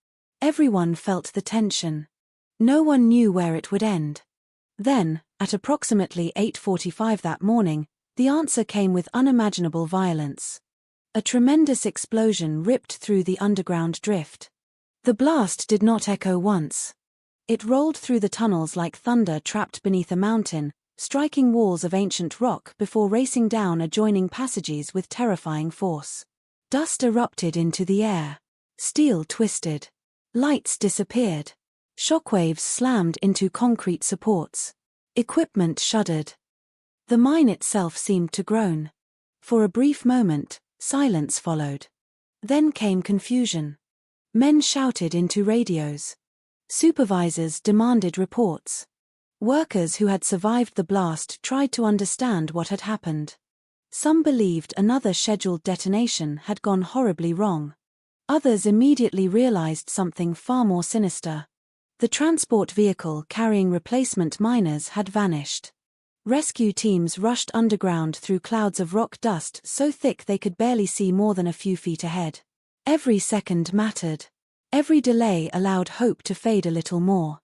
Everyone felt the tension. No one knew where it would end. Then, at approximately 8:45 that morning, the answer came with unimaginable violence. A tremendous explosion ripped through the underground drift. The blast did not echo once. It rolled through the tunnels like thunder trapped beneath a mountain, striking walls of ancient rock before racing down adjoining passages with terrifying force. Dust erupted into the air. Steel twisted. Lights disappeared. Shockwaves slammed into concrete supports. Equipment shuddered. The mine itself seemed to groan. For a brief moment, silence followed. Then came confusion. Men shouted into radios. Supervisors demanded reports. Workers who had survived the blast tried to understand what had happened. Some believed another scheduled detonation had gone horribly wrong. Others immediately realized something far more sinister. The transport vehicle carrying replacement miners had vanished. Rescue teams rushed underground through clouds of rock dust so thick they could barely see more than a few feet ahead. Every second mattered. Every delay allowed hope to fade a little more.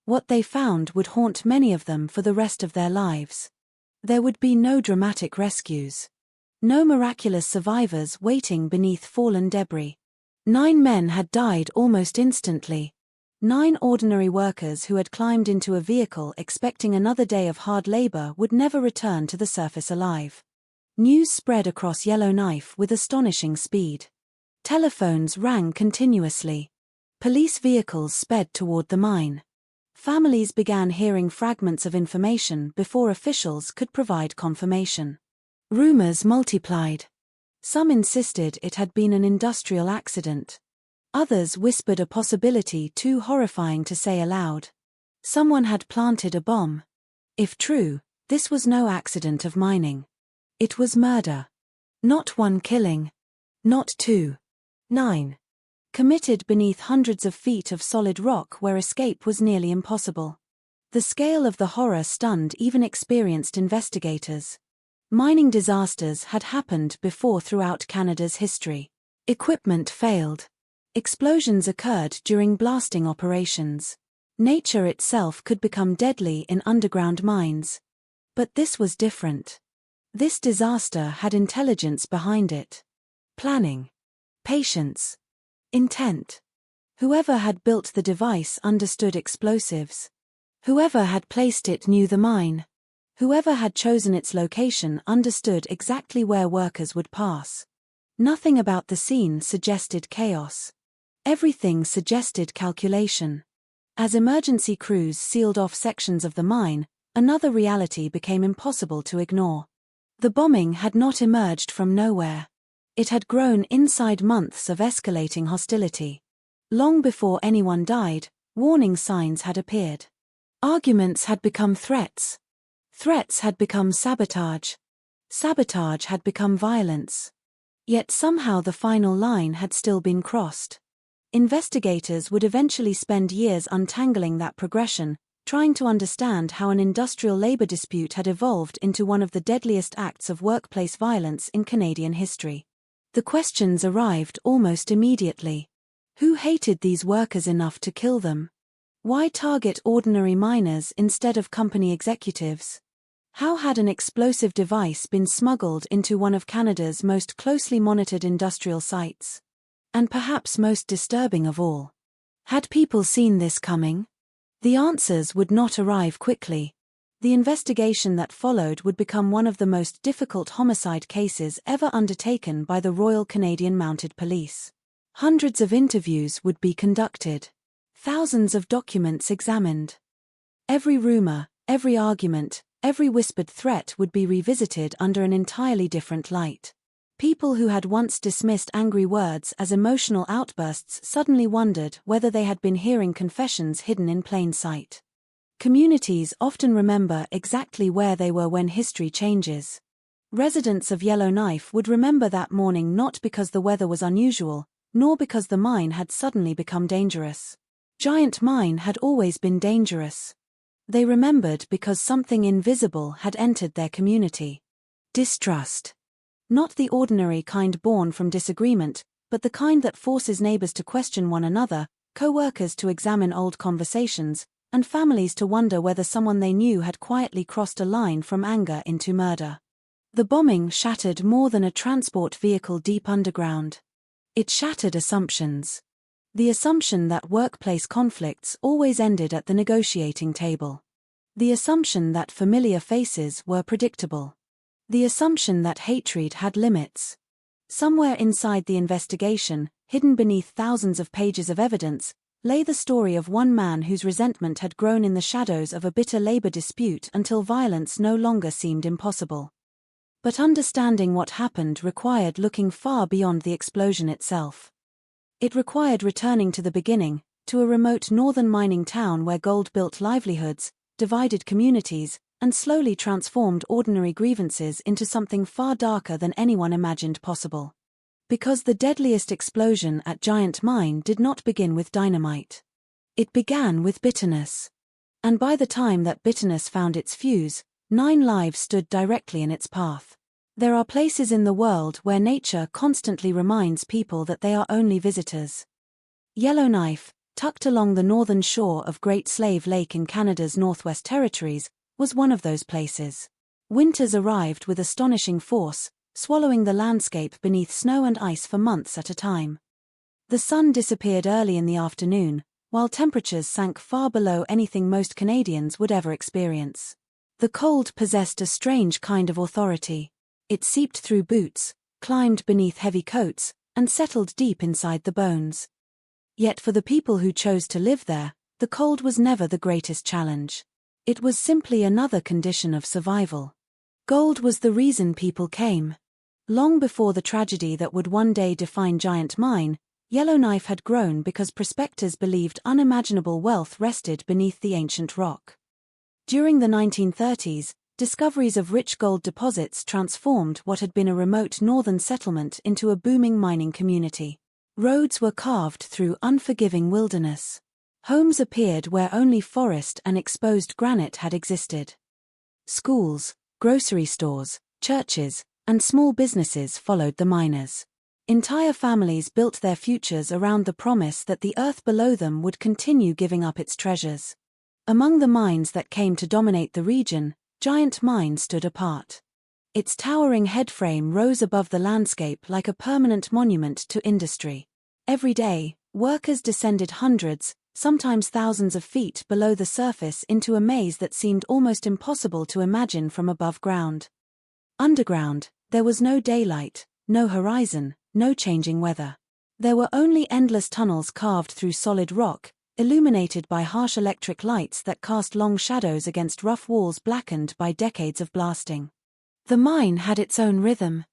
What they found would haunt many of them for the rest of their lives. There would be no dramatic rescues. No miraculous survivors waiting beneath fallen debris. 9 men had died almost instantly. 9 ordinary workers who had climbed into a vehicle expecting another day of hard labor would never return to the surface alive. News spread across Yellowknife with astonishing speed. Telephones rang continuously. Police vehicles sped toward the mine. Families began hearing fragments of information before officials could provide confirmation. Rumors multiplied. Some insisted it had been an industrial accident. Others whispered a possibility too horrifying to say aloud. Someone had planted a bomb. If true, this was no accident of mining. It was murder. Not 1 killing. Not 2. 9. Committed beneath hundreds of feet of solid rock where escape was nearly impossible. The scale of the horror stunned even experienced investigators. Mining disasters had happened before throughout Canada's history. Equipment failed. Explosions occurred during blasting operations. Nature itself could become deadly in underground mines. But this was different. This disaster had intelligence behind it. Planning. Patience. Intent. Whoever had built the device understood explosives. Whoever had placed it knew the mine. Whoever had chosen its location understood exactly where workers would pass. Nothing about the scene suggested chaos. Everything suggested calculation. As emergency crews sealed off sections of the mine, another reality became impossible to ignore. The bombing had not emerged from nowhere. It had grown inside months of escalating hostility. Long before anyone died, warning signs had appeared. Arguments had become threats. Threats had become sabotage. Sabotage had become violence. Yet somehow the final line had still been crossed. Investigators would eventually spend years untangling that progression, trying to understand how an industrial labor dispute had evolved into one of the deadliest acts of workplace violence in Canadian history. The questions arrived almost immediately. Who hated these workers enough to kill them? Why target ordinary miners instead of company executives? How had an explosive device been smuggled into one of Canada's most closely monitored industrial sites? And perhaps most disturbing of all, had people seen this coming? The answers would not arrive quickly. The investigation that followed would become one of the most difficult homicide cases ever undertaken by the Royal Canadian Mounted Police. Hundreds of interviews would be conducted. Thousands of documents examined. Every rumor, every argument, every whispered threat would be revisited under an entirely different light. People who had once dismissed angry words as emotional outbursts suddenly wondered whether they had been hearing confessions hidden in plain sight. Communities often remember exactly where they were when history changes. Residents of Yellowknife would remember that morning not because the weather was unusual, nor because the mine had suddenly become dangerous. Giant Mine had always been dangerous. They remembered because something invisible had entered their community. Distrust. Not the ordinary kind born from disagreement, but the kind that forces neighbors to question one another, co-workers to examine old conversations, and families to wonder whether someone they knew had quietly crossed a line from anger into murder. The bombing shattered more than a transport vehicle deep underground. It shattered assumptions. The assumption that workplace conflicts always ended at the negotiating table. The assumption that familiar faces were predictable. The assumption that hatred had limits. Somewhere inside the investigation, hidden beneath thousands of pages of evidence, lay the story of one man whose resentment had grown in the shadows of a bitter labor dispute until violence no longer seemed impossible. But understanding what happened required looking far beyond the explosion itself. It required returning to the beginning, to a remote northern mining town where gold built livelihoods, divided communities, and slowly transformed ordinary grievances into something far darker than anyone imagined possible. Because the deadliest explosion at Giant Mine did not begin with dynamite. It began with bitterness. And by the time that bitterness found its fuse, 9 lives stood directly in its path. There are places in the world where nature constantly reminds people that they are only visitors. Yellowknife, tucked along the northern shore of Great Slave Lake in Canada's Northwest Territories, was one of those places. Winters arrived with astonishing force, swallowing the landscape beneath snow and ice for months at a time. The sun disappeared early in the afternoon, while temperatures sank far below anything most Canadians would ever experience. The cold possessed a strange kind of authority. It seeped through boots, climbed beneath heavy coats, and settled deep inside the bones. Yet for the people who chose to live there, the cold was never the greatest challenge. It was simply another condition of survival. Gold was the reason people came. Long before the tragedy that would one day define Giant Mine, Yellowknife had grown because prospectors believed unimaginable wealth rested beneath the ancient rock. During the 1930s, discoveries of rich gold deposits transformed what had been a remote northern settlement into a booming mining community. Roads were carved through unforgiving wilderness. Homes appeared where only forest and exposed granite had existed. Schools, grocery stores, churches, and small businesses followed the miners. Entire families built their futures around the promise that the earth below them would continue giving up its treasures. Among the mines that came to dominate the region, Giant Mine stood apart. Its towering headframe rose above the landscape like a permanent monument to industry. Every day, workers descended hundreds, sometimes thousands of feet below the surface into a maze that seemed almost impossible to imagine from above ground. Underground, there was no daylight, no horizon, no changing weather. There were only endless tunnels carved through solid rock, illuminated by harsh electric lights that cast long shadows against rough walls blackened by decades of blasting. The mine had its own rhythm.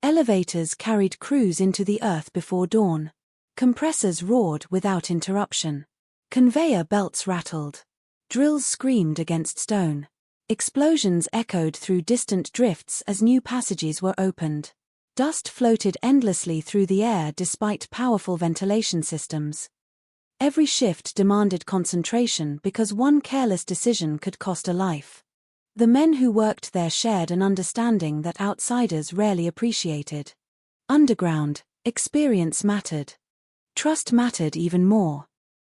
Elevators carried crews into the earth before dawn. Compressors roared without interruption. Conveyor belts rattled. Drills screamed against stone. Explosions echoed through distant drifts as new passages were opened. Dust floated endlessly through the air despite powerful ventilation systems. Every shift demanded concentration because one careless decision could cost a life. The men who worked there shared an understanding that outsiders rarely appreciated. Underground, experience mattered. Trust mattered even more.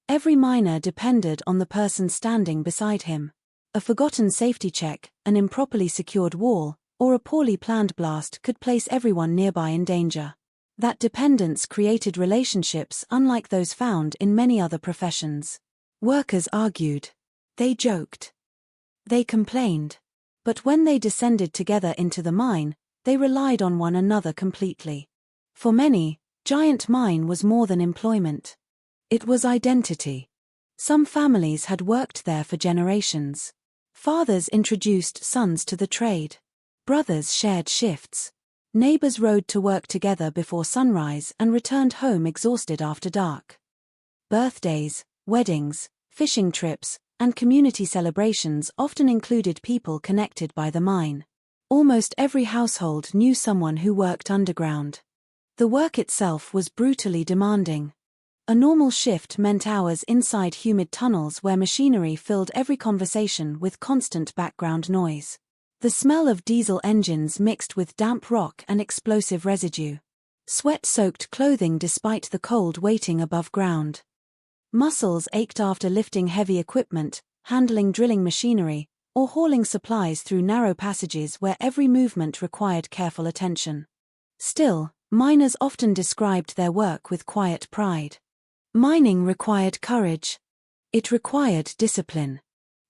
Every miner depended on the person standing beside him. A forgotten safety check, an improperly secured wall, or a poorly planned blast could place everyone nearby in danger. That dependence created relationships unlike those found in many other professions. Workers argued. They joked. They complained. But when they descended together into the mine, they relied on one another completely. For many, Giant Mine was more than employment. It was identity. Some families had worked there for generations. Fathers introduced sons to the trade. Brothers shared shifts. Neighbors rode to work together before sunrise and returned home exhausted after dark. Birthdays, weddings, fishing trips, and community celebrations often included people connected by the mine. Almost every household knew someone who worked underground. The work itself was brutally demanding. A normal shift meant hours inside humid tunnels where machinery filled every conversation with constant background noise. The smell of diesel engines mixed with damp rock and explosive residue. Sweat-soaked clothing despite the cold waiting above ground. Muscles ached after lifting heavy equipment, handling drilling machinery, or hauling supplies through narrow passages where every movement required careful attention. Still, miners often described their work with quiet pride. Mining required courage. It required discipline.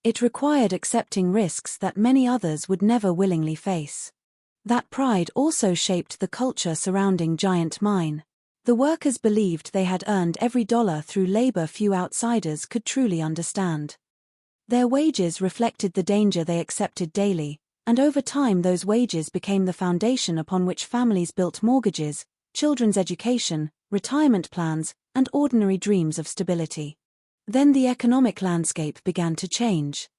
It required accepting risks that many others would never willingly face. That pride also shaped the culture surrounding Giant Mine. The workers believed they had earned every dollar through labor few outsiders could truly understand. Their wages reflected the danger they accepted daily, and over time those wages became the foundation upon which families built mortgages, children's education, retirement plans, and ordinary dreams of stability. Then the economic landscape began to change.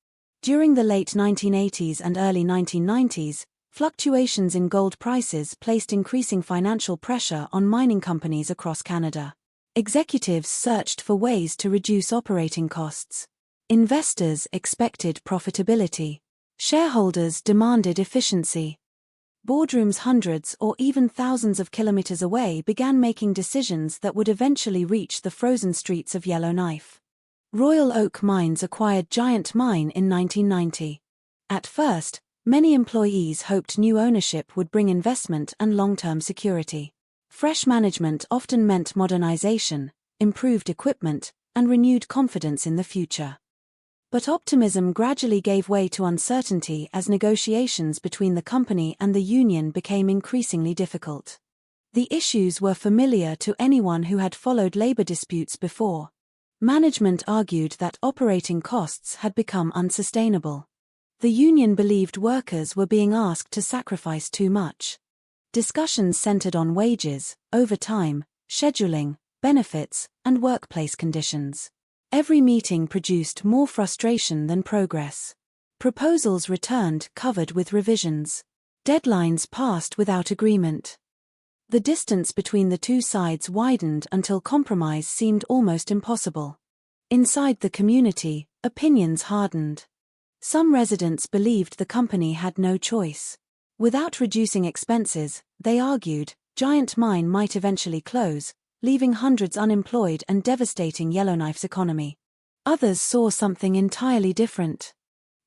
During the late 1980s and early 1990s, fluctuations in gold prices placed increasing financial pressure on mining companies across Canada. Executives searched for ways to reduce operating costs. Investors expected profitability. Shareholders demanded efficiency. Boardrooms hundreds or even thousands of kilometers away began making decisions that would eventually reach the frozen streets of Yellowknife. Royal Oak Mines acquired Giant Mine in 1990. At first, many employees hoped new ownership would bring investment and long-term security. Fresh management often meant modernization, improved equipment, and renewed confidence in the future. But optimism gradually gave way to uncertainty as negotiations between the company and the union became increasingly difficult. The issues were familiar to anyone who had followed labor disputes before. Management argued that operating costs had become unsustainable. The union believed workers were being asked to sacrifice too much. Discussions centered on wages, overtime, scheduling, benefits, and workplace conditions. Every meeting produced more frustration than progress. Proposals returned covered with revisions. Deadlines passed without agreement. The distance between the two sides widened until compromise seemed almost impossible. Inside the community, opinions hardened. Some residents believed the company had no choice. Without reducing expenses, they argued, Giant Mine might eventually close, leaving hundreds unemployed and devastating Yellowknife's economy. Others saw something entirely different.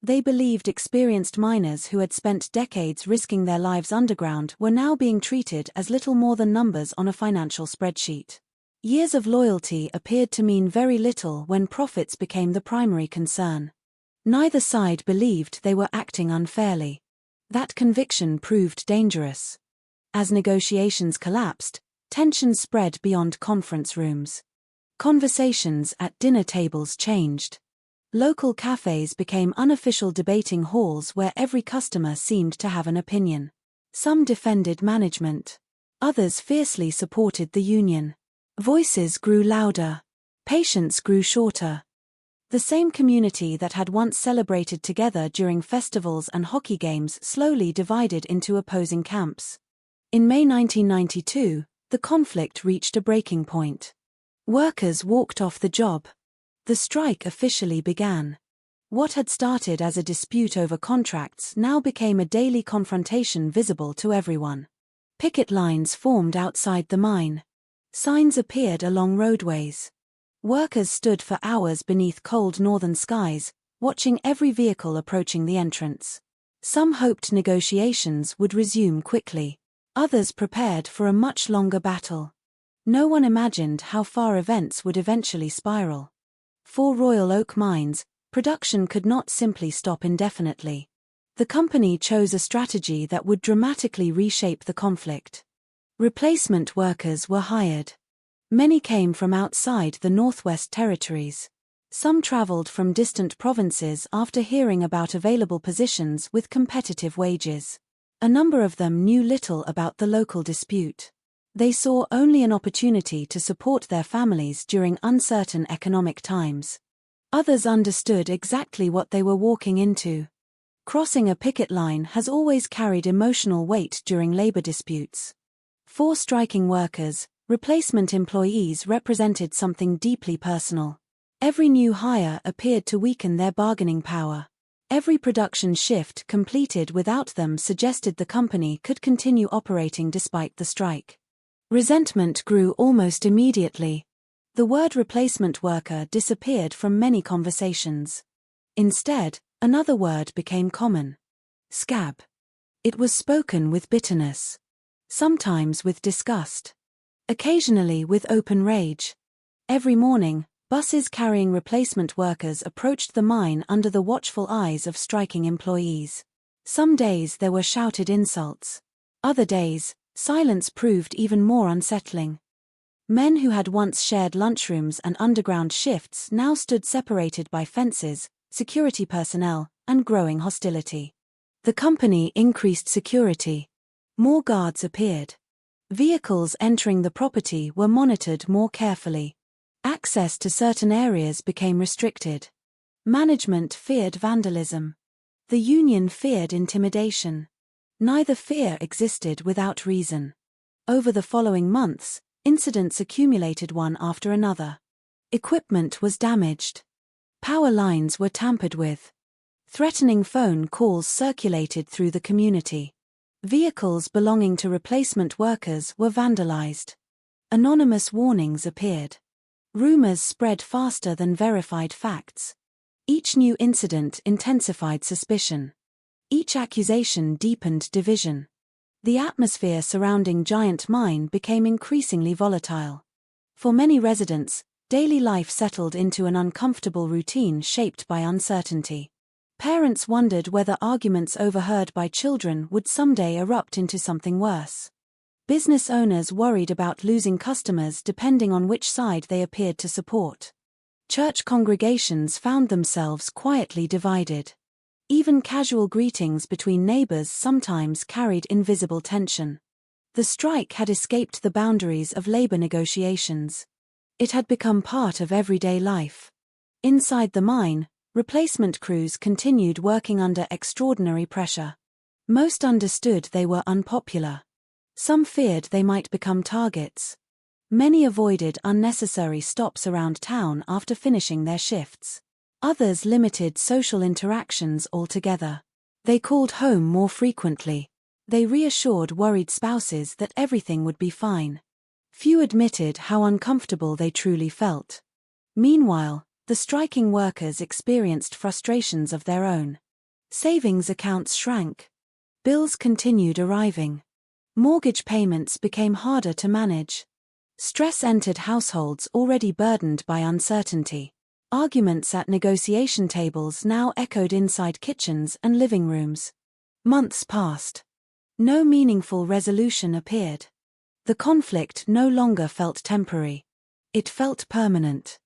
They believed experienced miners who had spent decades risking their lives underground were now being treated as little more than numbers on a financial spreadsheet. Years of loyalty appeared to mean very little when profits became the primary concern. Neither side believed they were acting unfairly. That conviction proved dangerous. As negotiations collapsed, tensions spread beyond conference rooms. Conversations at dinner tables changed. Local cafes became unofficial debating halls where every customer seemed to have an opinion. Some defended management. Others fiercely supported the union. Voices grew louder. Patience grew shorter. The same community that had once celebrated together during festivals and hockey games slowly divided into opposing camps. In May 1992, the conflict reached a breaking point. Workers walked off the job. The strike officially began. What had started as a dispute over contracts now became a daily confrontation visible to everyone. Picket lines formed outside the mine. Signs appeared along roadways. Workers stood for hours beneath cold northern skies, watching every vehicle approaching the entrance. Some hoped negotiations would resume quickly. Others prepared for a much longer battle. No one imagined how far events would eventually spiral. For Royal Oak Mines, production could not simply stop indefinitely. The company chose a strategy that would dramatically reshape the conflict. Replacement workers were hired. Many came from outside the Northwest Territories. Some traveled from distant provinces after hearing about available positions with competitive wages. A number of them knew little about the local dispute. They saw only an opportunity to support their families during uncertain economic times. Others understood exactly what they were walking into. Crossing a picket line has always carried emotional weight during labor disputes. For striking workers, replacement employees represented something deeply personal. Every new hire appeared to weaken their bargaining power. Every production shift completed without them suggested the company could continue operating despite the strike. Resentment grew almost immediately. The word replacement worker disappeared from many conversations. Instead, another word became common. Scab. It was spoken with bitterness. Sometimes with disgust. Occasionally with open rage. Every morning, buses carrying replacement workers approached the mine under the watchful eyes of striking employees. Some days there were shouted insults. Other days, silence proved even more unsettling. Men who had once shared lunchrooms and underground shifts now stood separated by fences, security personnel, and growing hostility. The company increased security. More guards appeared. Vehicles entering the property were monitored more carefully. Access to certain areas became restricted. Management feared vandalism. The union feared intimidation. Neither fear existed without reason. Over the following months, incidents accumulated one after another. Equipment was damaged. Power lines were tampered with. Threatening phone calls circulated through the community. Vehicles belonging to replacement workers were vandalized. Anonymous warnings appeared. Rumors spread faster than verified facts. Each new incident intensified suspicion. Each accusation deepened division. The atmosphere surrounding Giant Mine became increasingly volatile. For many residents, daily life settled into an uncomfortable routine shaped by uncertainty. Parents wondered whether arguments overheard by children would someday erupt into something worse. Business owners worried about losing customers depending on which side they appeared to support. Church congregations found themselves quietly divided. Even casual greetings between neighbors sometimes carried invisible tension. The strike had escaped the boundaries of labor negotiations. It had become part of everyday life. Inside the mine, replacement crews continued working under extraordinary pressure. Most understood they were unpopular. Some feared they might become targets. Many avoided unnecessary stops around town after finishing their shifts. Others limited social interactions altogether. They called home more frequently. They reassured worried spouses that everything would be fine. Few admitted how uncomfortable they truly felt. Meanwhile, the striking workers experienced frustrations of their own. Savings accounts shrank. Bills continued arriving. Mortgage payments became harder to manage. Stress entered households already burdened by uncertainty. Arguments at negotiation tables now echoed inside kitchens and living rooms. Months passed. No meaningful resolution appeared. The conflict no longer felt temporary. It felt permanent.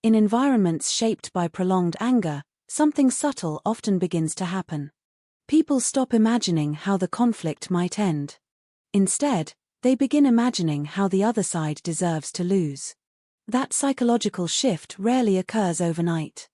In environments shaped by prolonged anger, something subtle often begins to happen. People stop imagining how the conflict might end. Instead, they begin imagining how the other side deserves to lose. That psychological shift rarely occurs overnight.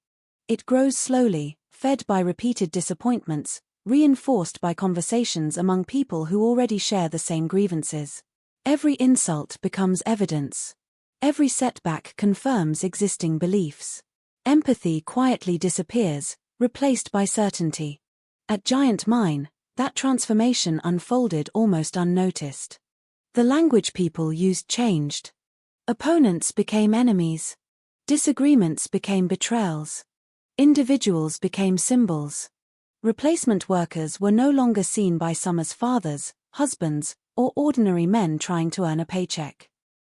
It grows slowly, fed by repeated disappointments, reinforced by conversations among people who already share the same grievances. Every insult becomes evidence. Every setback confirms existing beliefs. Empathy quietly disappears, replaced by certainty. At Giant Mine, that transformation unfolded almost unnoticed. The language people used changed. Opponents became enemies. Disagreements became betrayals. Individuals became symbols. Replacement workers were no longer seen by some as fathers, husbands, or ordinary men trying to earn a paycheck.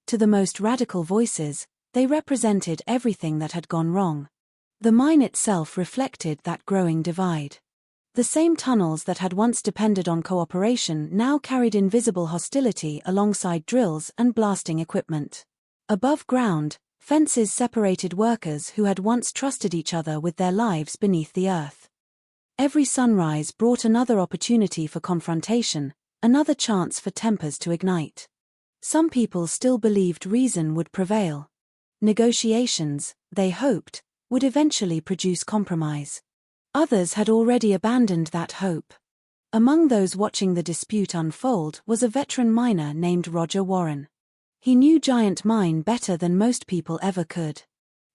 To the most radical voices, they represented everything that had gone wrong. The mine itself reflected that growing divide. The same tunnels that had once depended on cooperation now carried invisible hostility alongside drills and blasting equipment. Above ground, fences separated workers who had once trusted each other with their lives beneath the earth. Every sunrise brought another opportunity for confrontation, another chance for tempers to ignite. Some people still believed reason would prevail. Negotiations, they hoped, would eventually produce compromise. Others had already abandoned that hope. Among those watching the dispute unfold was a veteran miner named Roger Warren. He knew Giant Mine better than most people ever could.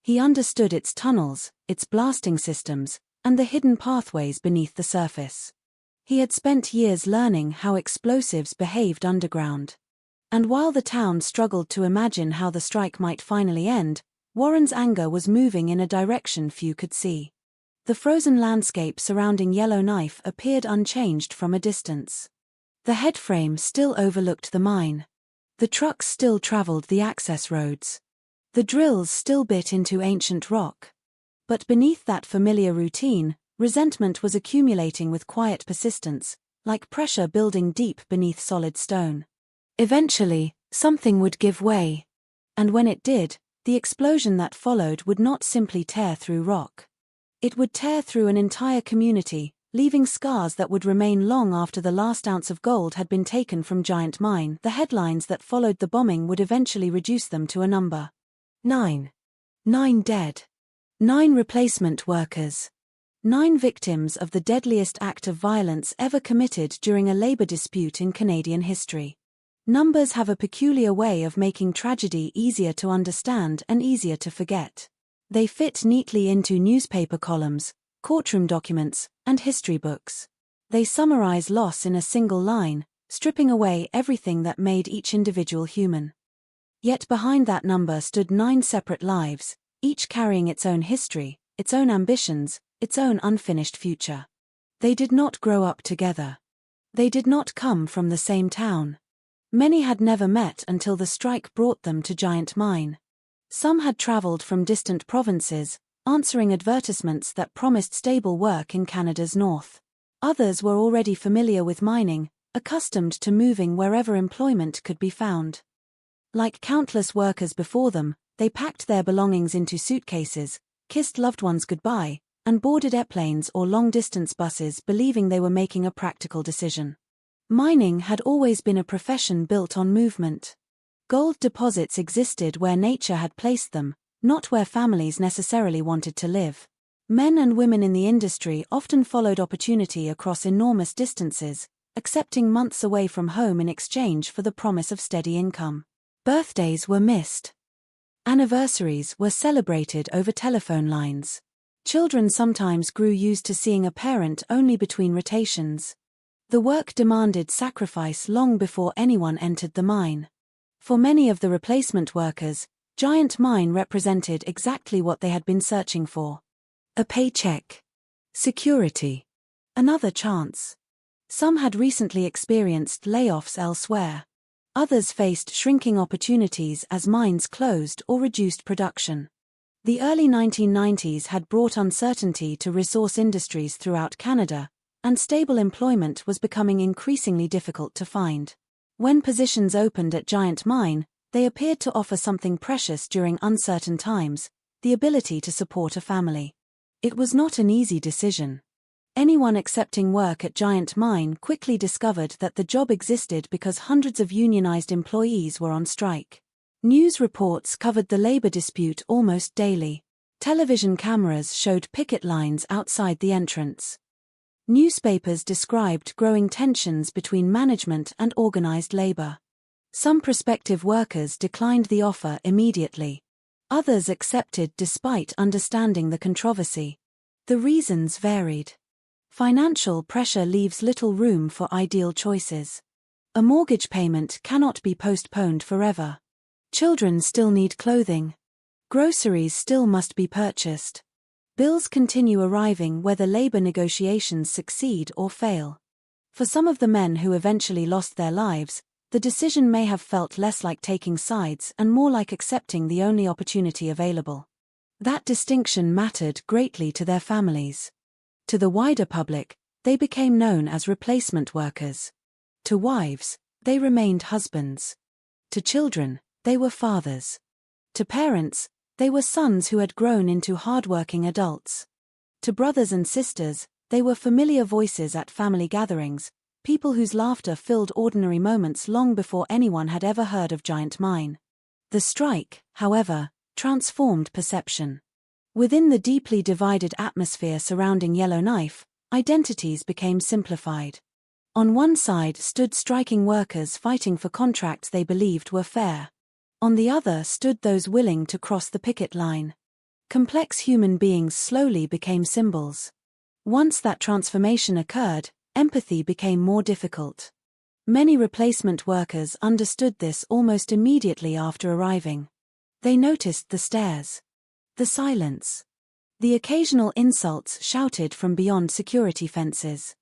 He understood its tunnels, its blasting systems, and the hidden pathways beneath the surface. He had spent years learning how explosives behaved underground. And while the town struggled to imagine how the strike might finally end, Warren's anger was moving in a direction few could see. The frozen landscape surrounding Yellowknife appeared unchanged from a distance. The headframe still overlooked the mine. The trucks still traveled the access roads. The drills still bit into ancient rock. But beneath that familiar routine, resentment was accumulating with quiet persistence, like pressure building deep beneath solid stone. Eventually, something would give way. And when it did, the explosion that followed would not simply tear through rock. It would tear through an entire community, leaving scars that would remain long after the last ounce of gold had been taken from Giant Mine. The headlines that followed the bombing would eventually reduce them to a number. 9. 9 dead. 9 replacement workers. 9 victims of the deadliest act of violence ever committed during a labor dispute in Canadian history. Numbers have a peculiar way of making tragedy easier to understand and easier to forget. They fit neatly into newspaper columns, courtroom documents, and history books. They summarize loss in a single line, stripping away everything that made each individual human. Yet behind that number stood 9 separate lives, each carrying its own history, its own ambitions, its own unfinished future. They did not grow up together. They did not come from the same town. Many had never met until the strike brought them to Giant Mine. Some had traveled from distant provinces, answering advertisements that promised stable work in Canada's north. Others were already familiar with mining, accustomed to moving wherever employment could be found. Like countless workers before them, they packed their belongings into suitcases, kissed loved ones goodbye, and boarded airplanes or long-distance buses believing they were making a practical decision. Mining had always been a profession built on movement. Gold deposits existed where nature had placed them, not where families necessarily wanted to live. Men and women in the industry often followed opportunity across enormous distances, accepting months away from home in exchange for the promise of steady income. Birthdays were missed. Anniversaries were celebrated over telephone lines. Children sometimes grew used to seeing a parent only between rotations. The work demanded sacrifice long before anyone entered the mine. For many of the replacement workers, Giant Mine represented exactly what they had been searching for. A paycheck. Security. Another chance. Some had recently experienced layoffs elsewhere. Others faced shrinking opportunities as mines closed or reduced production. The early 1990s had brought uncertainty to resource industries throughout Canada, and stable employment was becoming increasingly difficult to find. When positions opened at Giant Mine, they appeared to offer something precious during uncertain times: the ability to support a family. It was not an easy decision. Anyone accepting work at Giant Mine quickly discovered that the job existed because hundreds of unionized employees were on strike. News reports covered the labor dispute almost daily. Television cameras showed picket lines outside the entrance. Newspapers described growing tensions between management and organized labor. Some prospective workers declined the offer immediately. Others accepted despite understanding the controversy. The reasons varied. Financial pressure leaves little room for ideal choices. A mortgage payment cannot be postponed forever. Children still need clothing. Groceries still must be purchased. Bills continue arriving whether labor negotiations succeed or fail. For some of the men who eventually lost their lives, the decision may have felt less like taking sides and more like accepting the only opportunity available. That distinction mattered greatly to their families. To the wider public, they became known as replacement workers. To wives, they remained husbands. To children, they were fathers. To parents, they were sons who had grown into hard-working adults. To brothers and sisters, they were familiar voices at family gatherings, people whose laughter filled ordinary moments long before anyone had ever heard of Giant Mine. The strike, however, transformed perception. Within the deeply divided atmosphere surrounding Yellowknife, identities became simplified. On one side stood striking workers fighting for contracts they believed were fair. On the other stood those willing to cross the picket line. Complex human beings slowly became symbols. Once that transformation occurred, empathy became more difficult. Many replacement workers understood this almost immediately after arriving. They noticed the stares, the silence, the occasional insults shouted from beyond security fences.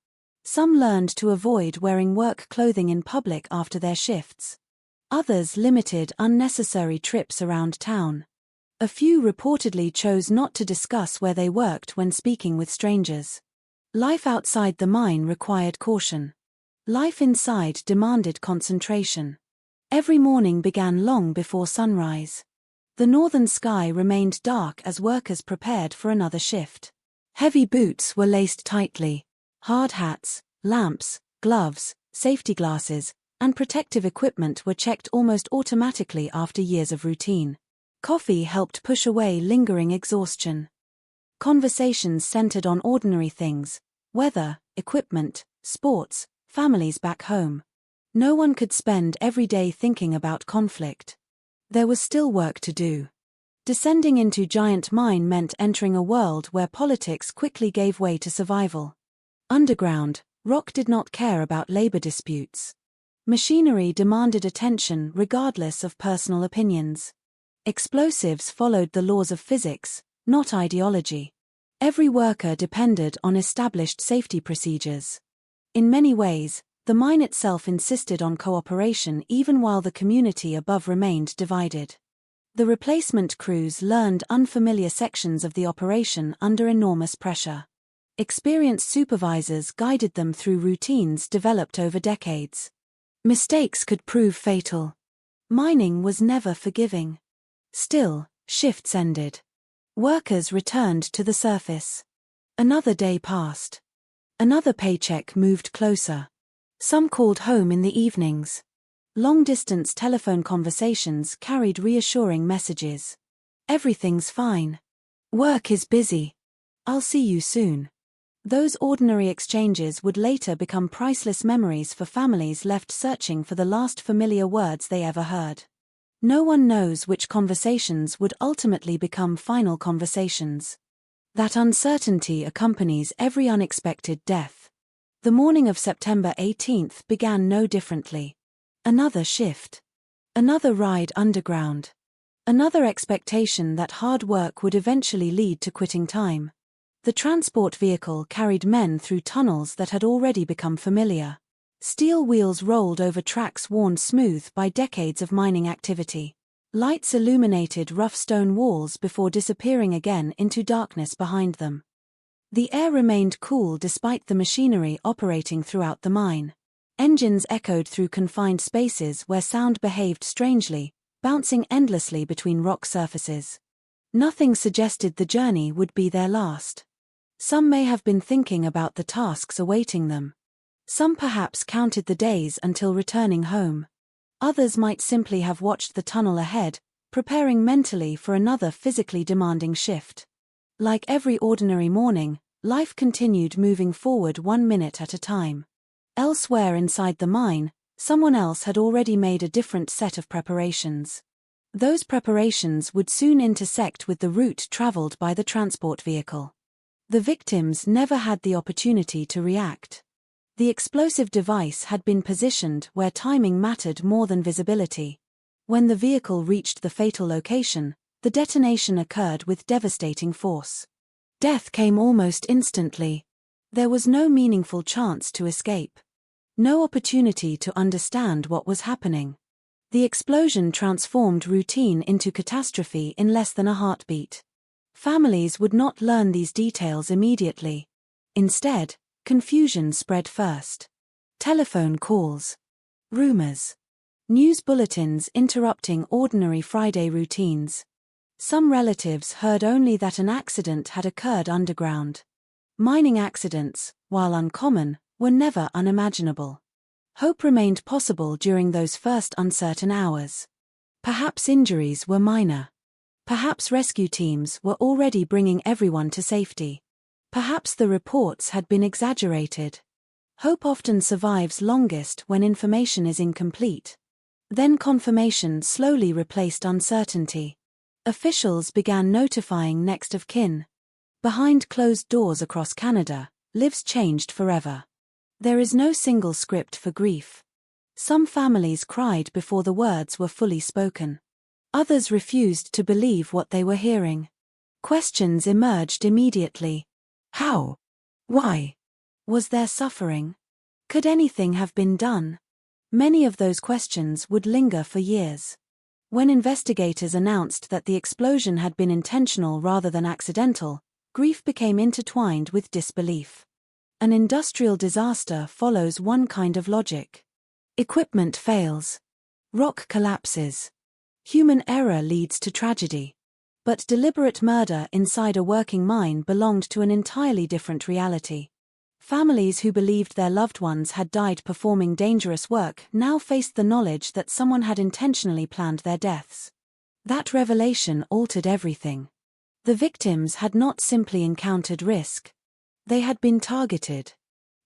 Some learned to avoid wearing work clothing in public after their shifts. Others limited unnecessary trips around town. A few reportedly chose not to discuss where they worked when speaking with strangers. Life outside the mine required caution. Life inside demanded concentration. Every morning began long before sunrise. The northern sky remained dark as workers prepared for another shift. Heavy boots were laced tightly. Hard hats, lamps, gloves, safety glasses, and protective equipment were checked almost automatically after years of routine. Coffee helped push away lingering exhaustion. Conversations centered on ordinary things: weather, equipment, sports, families back home. No one could spend every day thinking about conflict. There was still work to do. Descending into Giant Mine meant entering a world where politics quickly gave way to survival. Underground, rock did not care about labor disputes. Machinery demanded attention regardless of personal opinions. Explosives followed the laws of physics, not ideology. Every worker depended on established safety procedures. In many ways, the mine itself insisted on cooperation even while the community above remained divided. The replacement crews learned unfamiliar sections of the operation under enormous pressure. Experienced supervisors guided them through routines developed over decades. Mistakes could prove fatal. Mining was never forgiving. Still, shifts ended. Workers returned to the surface. Another day passed. Another paycheck moved closer. Some called home in the evenings. Long-distance telephone conversations carried reassuring messages. "Everything's fine. Work is busy. I'll see you soon." Those ordinary exchanges would later become priceless memories for families left searching for the last familiar words they ever heard. No one knows which conversations would ultimately become final conversations. That uncertainty accompanies every unexpected death. The morning of September 18th began no differently. Another shift. Another ride underground. Another expectation that hard work would eventually lead to quitting time. The transport vehicle carried men through tunnels that had already become familiar. Steel wheels rolled over tracks worn smooth by decades of mining activity. Lights illuminated rough stone walls before disappearing again into darkness behind them. The air remained cool despite the machinery operating throughout the mine. Engines echoed through confined spaces where sound behaved strangely, bouncing endlessly between rock surfaces. Nothing suggested the journey would be their last. Some may have been thinking about the tasks awaiting them. Some perhaps counted the days until returning home. Others might simply have watched the tunnel ahead, preparing mentally for another physically demanding shift. Like every ordinary morning, life continued moving forward 1 minute at a time. Elsewhere inside the mine, someone else had already made a different set of preparations. Those preparations would soon intersect with the route traveled by the transport vehicle. The victims never had the opportunity to react. The explosive device had been positioned where timing mattered more than visibility. When the vehicle reached the fatal location, the detonation occurred with devastating force. Death came almost instantly. There was no meaningful chance to escape. No opportunity to understand what was happening. The explosion transformed routine into catastrophe in less than a heartbeat. Families would not learn these details immediately. Instead, confusion spread first. Telephone calls. Rumors. News bulletins interrupting ordinary Friday routines. Some relatives heard only that an accident had occurred underground. Mining accidents, while uncommon, were never unimaginable. Hope remained possible during those first uncertain hours. Perhaps injuries were minor. Perhaps rescue teams were already bringing everyone to safety. Perhaps the reports had been exaggerated. Hope often survives longest when information is incomplete. Then confirmation slowly replaced uncertainty. Officials began notifying next of kin. Behind closed doors across Canada, lives changed forever. There is no single script for grief. Some families cried before the words were fully spoken. Others refused to believe what they were hearing. Questions emerged immediately. How? Why? Was there suffering? Could anything have been done? Many of those questions would linger for years. When investigators announced that the explosion had been intentional rather than accidental, grief became intertwined with disbelief. An industrial disaster follows one kind of logic. Equipment fails. Rock collapses. Human error leads to tragedy. But deliberate murder inside a working mine belonged to an entirely different reality. Families who believed their loved ones had died performing dangerous work now faced the knowledge that someone had intentionally planned their deaths. That revelation altered everything. The victims had not simply encountered risk. They had been targeted.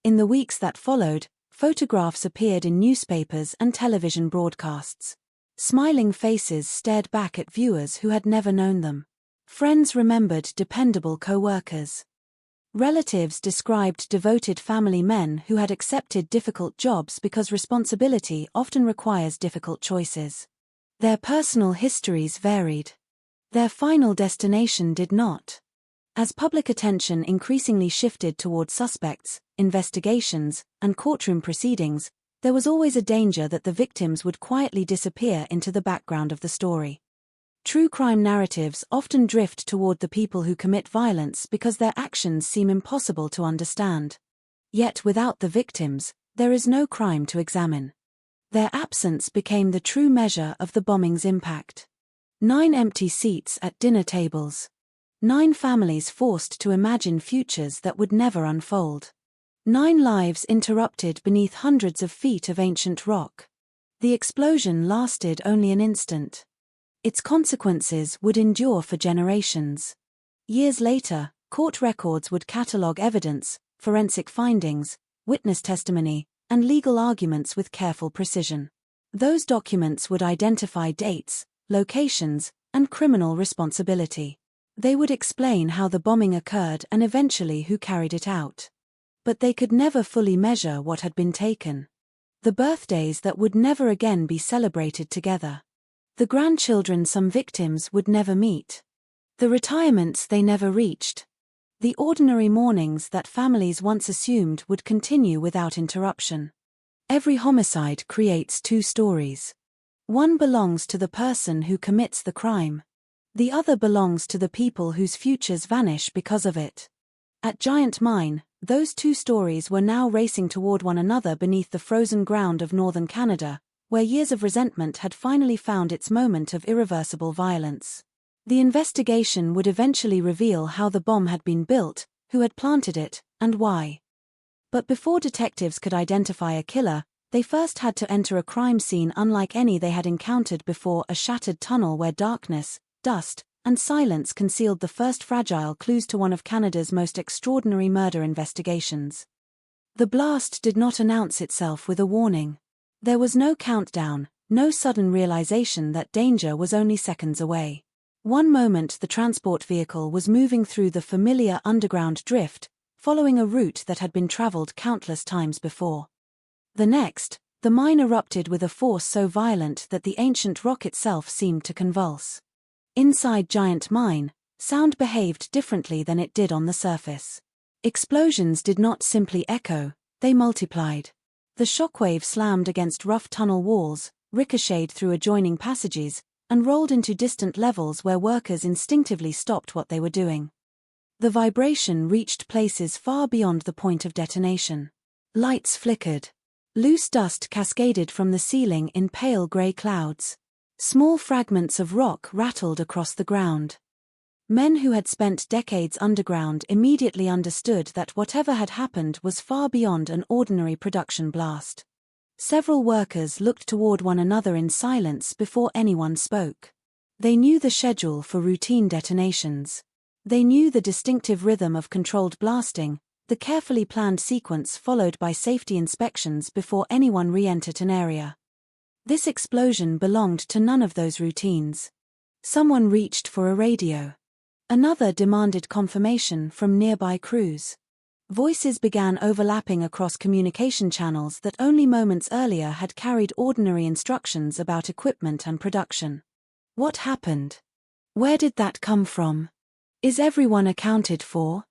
In the weeks that followed, photographs appeared in newspapers and television broadcasts. Smiling faces stared back at viewers who had never known them. Friends remembered dependable co-workers. Relatives described devoted family men who had accepted difficult jobs because responsibility often requires difficult choices. Their personal histories varied. Their final destination did not. As public attention increasingly shifted toward suspects, investigations, and courtroom proceedings, there was always a danger that the victims would quietly disappear into the background of the story. True crime narratives often drift toward the people who commit violence because their actions seem impossible to understand. Yet without the victims, there is no crime to examine. Their absence became the true measure of the bombing's impact. 9 empty seats at dinner tables. 9 families forced to imagine futures that would never unfold. 9 lives interrupted beneath hundreds of feet of ancient rock. The explosion lasted only an instant. Its consequences would endure for generations. Years later, court records would catalogue evidence, forensic findings, witness testimony, and legal arguments with careful precision. Those documents would identify dates, locations, and criminal responsibility. They would explain how the bombing occurred and eventually who carried it out. But they could never fully measure what had been taken. The birthdays that would never again be celebrated together. The grandchildren some victims would never meet. The retirements they never reached. The ordinary mornings that families once assumed would continue without interruption. Every homicide creates 2 stories. One belongs to the person who commits the crime. The other belongs to the people whose futures vanish because of it. At Giant Mine, those 2 stories were now racing toward one another beneath the frozen ground of northern Canada, where years of resentment had finally found its moment of irreversible violence. The investigation would eventually reveal how the bomb had been built, who had planted it, and why. But before detectives could identify a killer, they first had to enter a crime scene unlike any they had encountered before, a shattered tunnel where darkness, dust, and silence concealed the first fragile clues to one of Canada's most extraordinary murder investigations. The blast did not announce itself with a warning. There was no countdown, no sudden realization that danger was only seconds away. One moment the transport vehicle was moving through the familiar underground drift, following a route that had been traveled countless times before. The next, the mine erupted with a force so violent that the ancient rock itself seemed to convulse. Inside Giant Mine, sound behaved differently than it did on the surface. Explosions did not simply echo, they multiplied. The shockwave slammed against rough tunnel walls, ricocheted through adjoining passages, and rolled into distant levels where workers instinctively stopped what they were doing. The vibration reached places far beyond the point of detonation. Lights flickered. Loose dust cascaded from the ceiling in pale gray clouds. Small fragments of rock rattled across the ground. Men who had spent decades underground immediately understood that whatever had happened was far beyond an ordinary production blast. Several workers looked toward one another in silence before anyone spoke. They knew the schedule for routine detonations. They knew the distinctive rhythm of controlled blasting, the carefully planned sequence followed by safety inspections before anyone re-entered an area. This explosion belonged to none of those routines. Someone reached for a radio. Another demanded confirmation from nearby crews. Voices began overlapping across communication channels that only moments earlier had carried ordinary instructions about equipment and production. What happened? Where did that come from? Is everyone accounted for?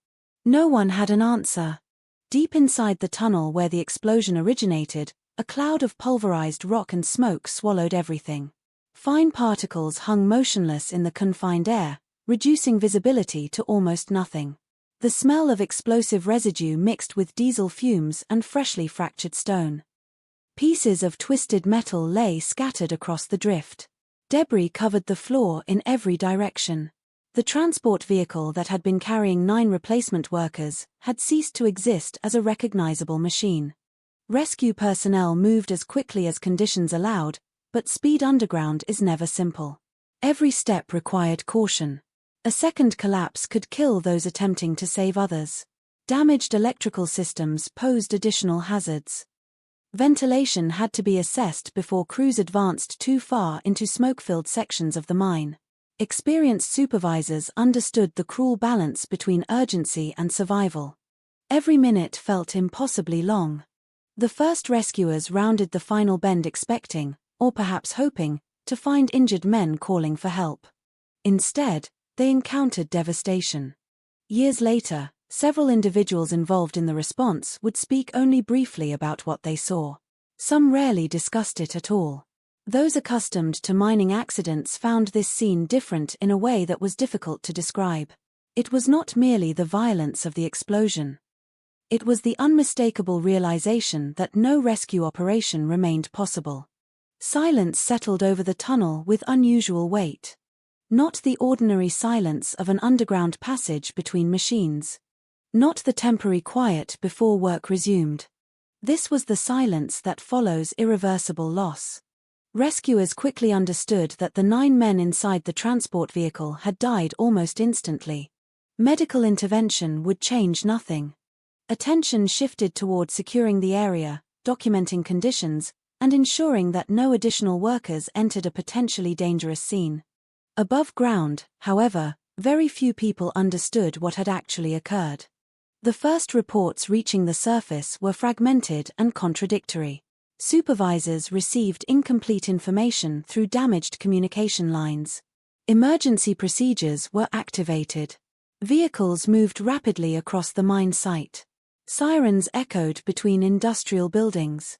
No one had an answer. Deep inside the tunnel where the explosion originated, a cloud of pulverized rock and smoke swallowed everything. Fine particles hung motionless in the confined air, reducing visibility to almost nothing. The smell of explosive residue mixed with diesel fumes and freshly fractured stone. Pieces of twisted metal lay scattered across the drift. Debris covered the floor in every direction. The transport vehicle that had been carrying 9 replacement workers had ceased to exist as a recognizable machine. Rescue personnel moved as quickly as conditions allowed, but speed underground is never simple. Every step required caution. A second collapse could kill those attempting to save others. Damaged electrical systems posed additional hazards. Ventilation had to be assessed before crews advanced too far into smoke-filled sections of the mine. Experienced supervisors understood the cruel balance between urgency and survival. Every minute felt impossibly long. The first rescuers rounded the final bend expecting, or perhaps hoping, to find injured men calling for help. Instead, they encountered devastation. Years later, several individuals involved in the response would speak only briefly about what they saw. Some rarely discussed it at all. Those accustomed to mining accidents found this scene different in a way that was difficult to describe. It was not merely the violence of the explosion. It was the unmistakable realization that no rescue operation remained possible. Silence settled over the tunnel with unusual weight. Not the ordinary silence of an underground passage between machines. Not the temporary quiet before work resumed. This was the silence that follows irreversible loss. Rescuers quickly understood that the 9 men inside the transport vehicle had died almost instantly. Medical intervention would change nothing. Attention shifted toward securing the area, documenting conditions, and ensuring that no additional workers entered a potentially dangerous scene. Above ground, however, very few people understood what had actually occurred. The first reports reaching the surface were fragmented and contradictory. Supervisors received incomplete information through damaged communication lines. Emergency procedures were activated. Vehicles moved rapidly across the mine site. Sirens echoed between industrial buildings.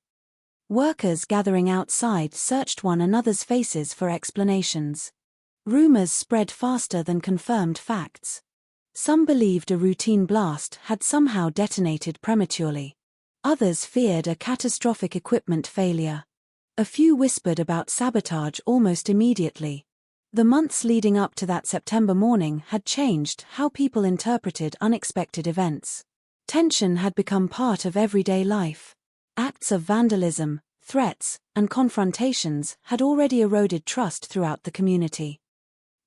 Workers gathering outside searched one another's faces for explanations. Rumors spread faster than confirmed facts. Some believed a routine blast had somehow detonated prematurely. Others feared a catastrophic equipment failure. A few whispered about sabotage almost immediately. The months leading up to that September morning had changed how people interpreted unexpected events. Tension had become part of everyday life. Acts of vandalism, threats, and confrontations had already eroded trust throughout the community.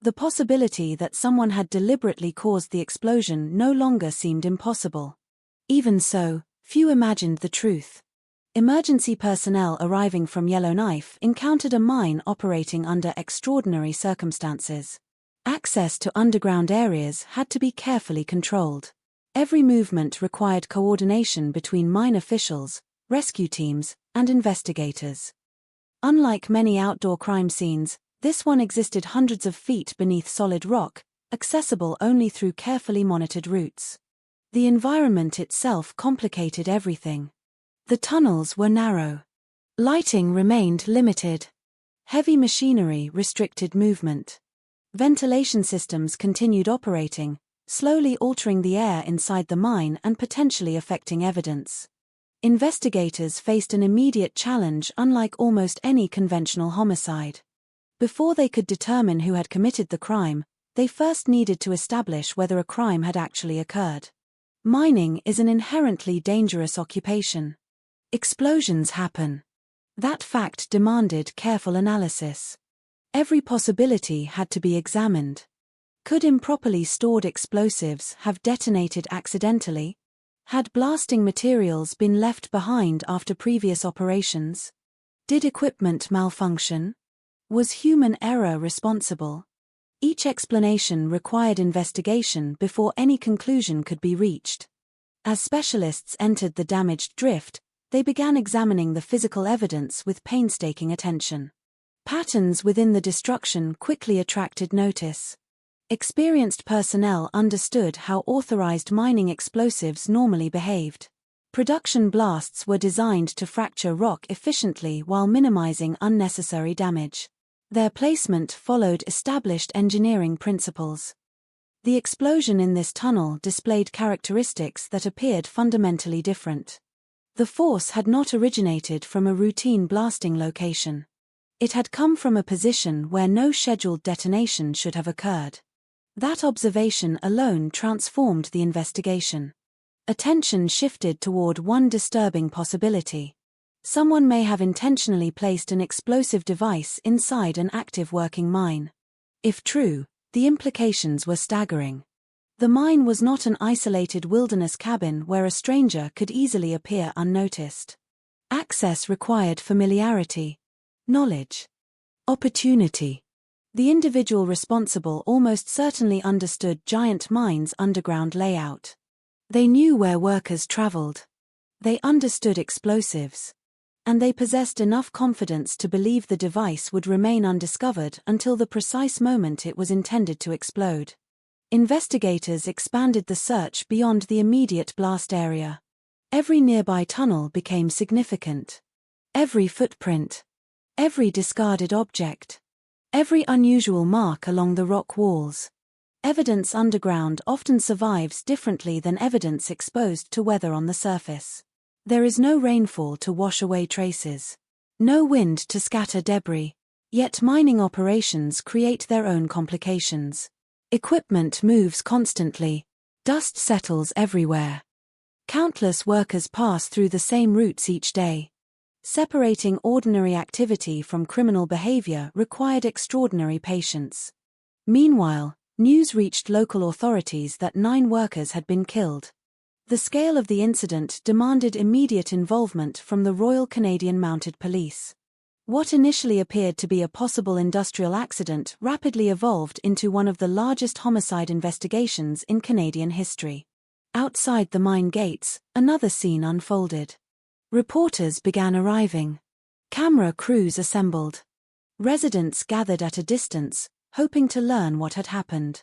The possibility that someone had deliberately caused the explosion no longer seemed impossible. Even so, few imagined the truth. Emergency personnel arriving from Yellowknife encountered a mine operating under extraordinary circumstances. Access to underground areas had to be carefully controlled. Every movement required coordination between mine officials, rescue teams, and investigators. Unlike many outdoor crime scenes, this one existed hundreds of feet beneath solid rock, accessible only through carefully monitored routes. The environment itself complicated everything. The tunnels were narrow. Lighting remained limited. Heavy machinery restricted movement. Ventilation systems continued operating, slowly altering the air inside the mine and potentially affecting evidence. Investigators faced an immediate challenge unlike almost any conventional homicide. Before they could determine who had committed the crime, they first needed to establish whether a crime had actually occurred. Mining is an inherently dangerous occupation. Explosions happen. That fact demanded careful analysis. Every possibility had to be examined. Could improperly stored explosives have detonated accidentally? Had blasting materials been left behind after previous operations? Did equipment malfunction? Was human error responsible? Each explanation required investigation before any conclusion could be reached. As specialists entered the damaged drift, they began examining the physical evidence with painstaking attention. Patterns within the destruction quickly attracted notice. Experienced personnel understood how authorized mining explosives normally behaved. Production blasts were designed to fracture rock efficiently while minimizing unnecessary damage. Their placement followed established engineering principles. The explosion in this tunnel displayed characteristics that appeared fundamentally different. The force had not originated from a routine blasting location. It had come from a position where no scheduled detonation should have occurred. That observation alone transformed the investigation. Attention shifted toward one disturbing possibility. Someone may have intentionally placed an explosive device inside an active working mine. If true, the implications were staggering. The mine was not an isolated wilderness cabin where a stranger could easily appear unnoticed. Access required familiarity, knowledge, opportunity. The individual responsible almost certainly understood giant mines' underground layout. They knew where workers traveled. They understood explosives. And they possessed enough confidence to believe the device would remain undiscovered until the precise moment it was intended to explode. Investigators expanded the search beyond the immediate blast area. Every nearby tunnel became significant. Every footprint. Every discarded object. Every unusual mark along the rock walls. Evidence underground often survives differently than evidence exposed to weather on the surface. There is no rainfall to wash away traces. No wind to scatter debris. Yet mining operations create their own complications. Equipment moves constantly. Dust settles everywhere. Countless workers pass through the same routes each day. Separating ordinary activity from criminal behavior required extraordinary patience. Meanwhile, news reached local authorities that 9 workers had been killed. The scale of the incident demanded immediate involvement from the Royal Canadian Mounted Police. What initially appeared to be a possible industrial accident rapidly evolved into one of the largest homicide investigations in Canadian history. Outside the mine gates, another scene unfolded. Reporters began arriving. Camera crews assembled. Residents gathered at a distance, hoping to learn what had happened.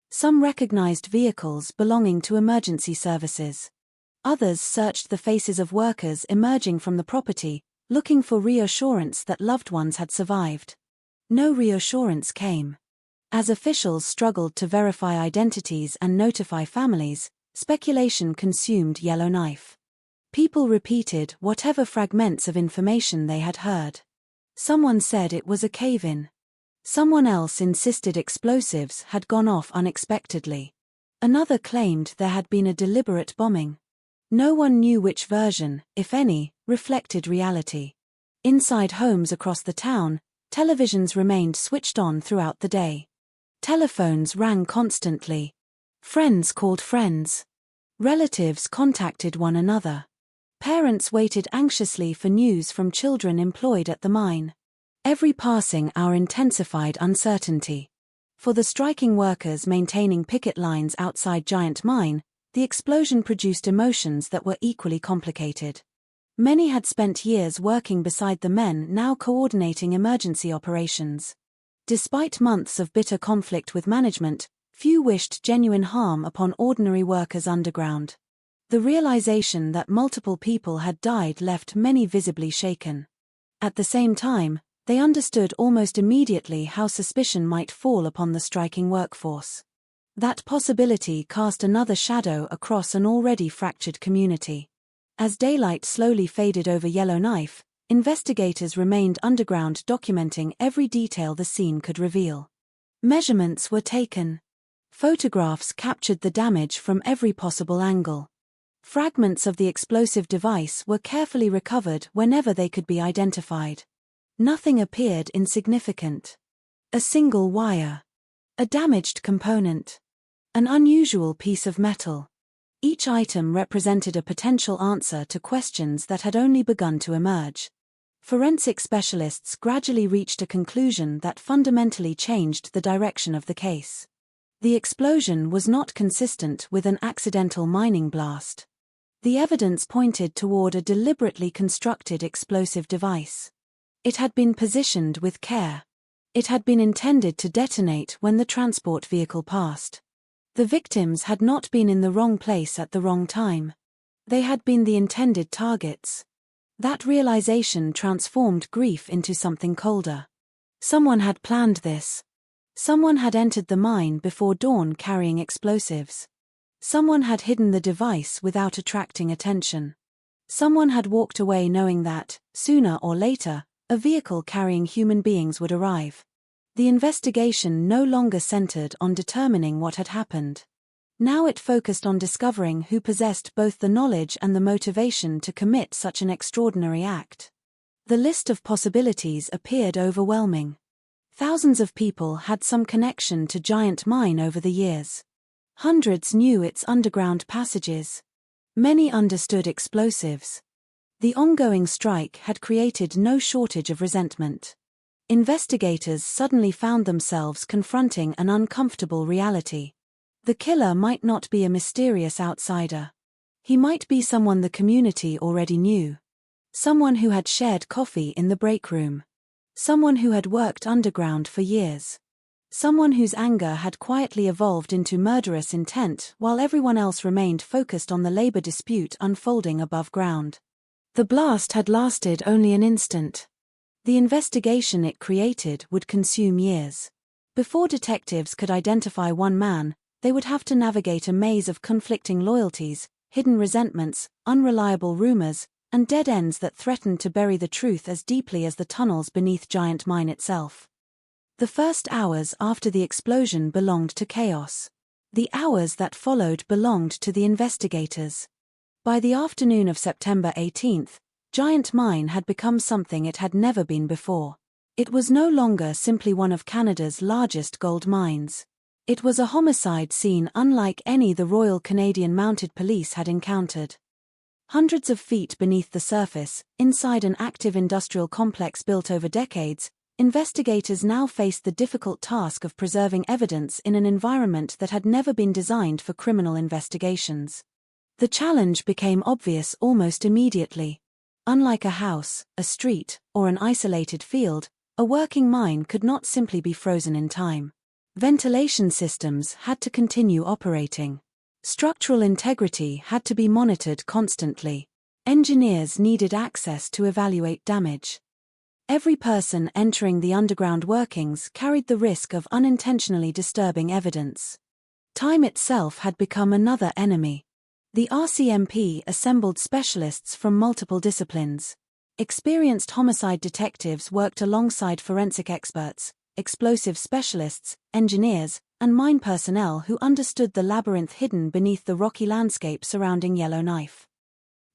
Some recognized vehicles belonging to emergency services. Others searched the faces of workers emerging from the property, looking for reassurance that loved ones had survived. No reassurance came. As officials struggled to verify identities and notify families, speculation consumed Yellowknife. People repeated whatever fragments of information they had heard. Someone said it was a cave-in. Someone else insisted explosives had gone off unexpectedly. Another claimed there had been a deliberate bombing. No one knew which version, if any, reflected reality. Inside homes across the town, televisions remained switched on throughout the day. Telephones rang constantly. Friends called friends. Relatives contacted one another. Parents waited anxiously for news from children employed at the mine. Every passing hour intensified uncertainty. For the striking workers maintaining picket lines outside Giant Mine, the explosion produced emotions that were equally complicated. Many had spent years working beside the men now coordinating emergency operations. Despite months of bitter conflict with management, few wished genuine harm upon ordinary workers underground. The realization that multiple people had died left many visibly shaken. At the same time, they understood almost immediately how suspicion might fall upon the striking workforce. That possibility cast another shadow across an already fractured community. As daylight slowly faded over Yellowknife, investigators remained underground documenting every detail the scene could reveal. Measurements were taken. Photographs captured the damage from every possible angle. Fragments of the explosive device were carefully recovered whenever they could be identified. Nothing appeared insignificant. A single wire. A damaged component. An unusual piece of metal. Each item represented a potential answer to questions that had only begun to emerge. Forensic specialists gradually reached a conclusion that fundamentally changed the direction of the case. The explosion was not consistent with an accidental mining blast. The evidence pointed toward a deliberately constructed explosive device. It had been positioned with care. It had been intended to detonate when the transport vehicle passed. The victims had not been in the wrong place at the wrong time. They had been the intended targets. That realization transformed grief into something colder. Someone had planned this. Someone had entered the mine before dawn carrying explosives. Someone had hidden the device without attracting attention. Someone had walked away knowing that, sooner or later, a vehicle carrying human beings would arrive. The investigation no longer centered on determining what had happened. Now it focused on discovering who possessed both the knowledge and the motivation to commit such an extraordinary act. The list of possibilities appeared overwhelming. Thousands of people had some connection to Giant Mine over the years. Hundreds knew its underground passages. Many understood explosives. The ongoing strike had created no shortage of resentment. Investigators suddenly found themselves confronting an uncomfortable reality. The killer might not be a mysterious outsider. He might be someone the community already knew. Someone who had shared coffee in the break room. Someone who had worked underground for years. Someone whose anger had quietly evolved into murderous intent while everyone else remained focused on the labor dispute unfolding above ground. The blast had lasted only an instant. The investigation it created would consume years. Before detectives could identify one man, they would have to navigate a maze of conflicting loyalties, hidden resentments, unreliable rumors, and dead ends that threatened to bury the truth as deeply as the tunnels beneath Giant Mine itself. The first hours after the explosion belonged to chaos. The hours that followed belonged to the investigators. By the afternoon of September 18th, Giant Mine had become something it had never been before. It was no longer simply one of Canada's largest gold mines. It was a homicide scene unlike any the Royal Canadian Mounted Police had encountered. Hundreds of feet beneath the surface, inside an active industrial complex built over decades, investigators now faced the difficult task of preserving evidence in an environment that had never been designed for criminal investigations. The challenge became obvious almost immediately. Unlike a house, a street, or an isolated field, a working mine could not simply be frozen in time. Ventilation systems had to continue operating. Structural integrity had to be monitored constantly. Engineers needed access to evaluate damage. Every person entering the underground workings carried the risk of unintentionally disturbing evidence. Time itself had become another enemy. The RCMP assembled specialists from multiple disciplines. Experienced homicide detectives worked alongside forensic experts, explosive specialists, engineers, and mine personnel who understood the labyrinth hidden beneath the rocky landscape surrounding Yellowknife.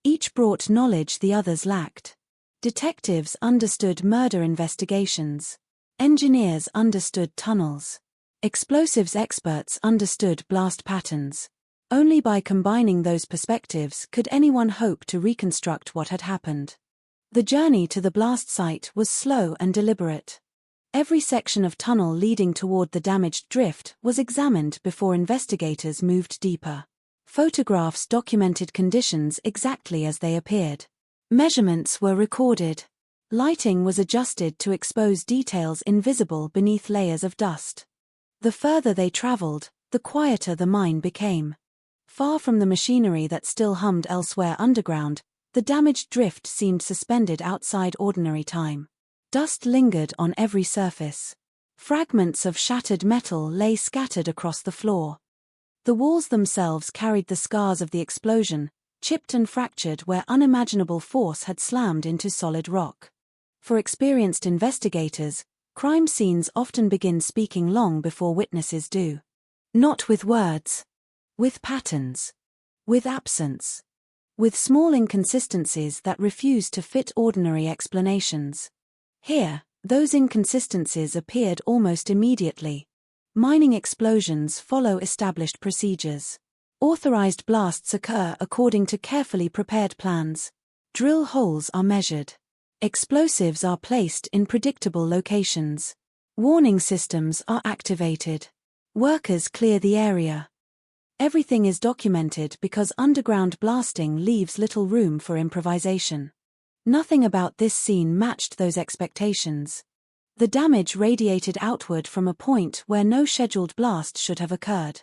Each brought knowledge the others lacked. Detectives understood murder investigations. Engineers understood tunnels. Explosives experts understood blast patterns. Only by combining those perspectives could anyone hope to reconstruct what had happened. The journey to the blast site was slow and deliberate. Every section of tunnel leading toward the damaged drift was examined before investigators moved deeper. Photographs documented conditions exactly as they appeared. Measurements were recorded. Lighting was adjusted to expose details invisible beneath layers of dust. The further they traveled, the quieter the mine became. Far from the machinery that still hummed elsewhere underground, the damaged drift seemed suspended outside ordinary time. Dust lingered on every surface. Fragments of shattered metal lay scattered across the floor. The walls themselves carried the scars of the explosion, chipped and fractured where unimaginable force had slammed into solid rock. For experienced investigators, crime scenes often begin speaking long before witnesses do. Not with words. With patterns. With absence. With small inconsistencies that refuse to fit ordinary explanations. Here, those inconsistencies appeared almost immediately. Mining explosions follow established procedures. Authorized blasts occur according to carefully prepared plans. Drill holes are measured. Explosives are placed in predictable locations. Warning systems are activated. Workers clear the area. Everything is documented because underground blasting leaves little room for improvisation. Nothing about this scene matched those expectations. The damage radiated outward from a point where no scheduled blast should have occurred.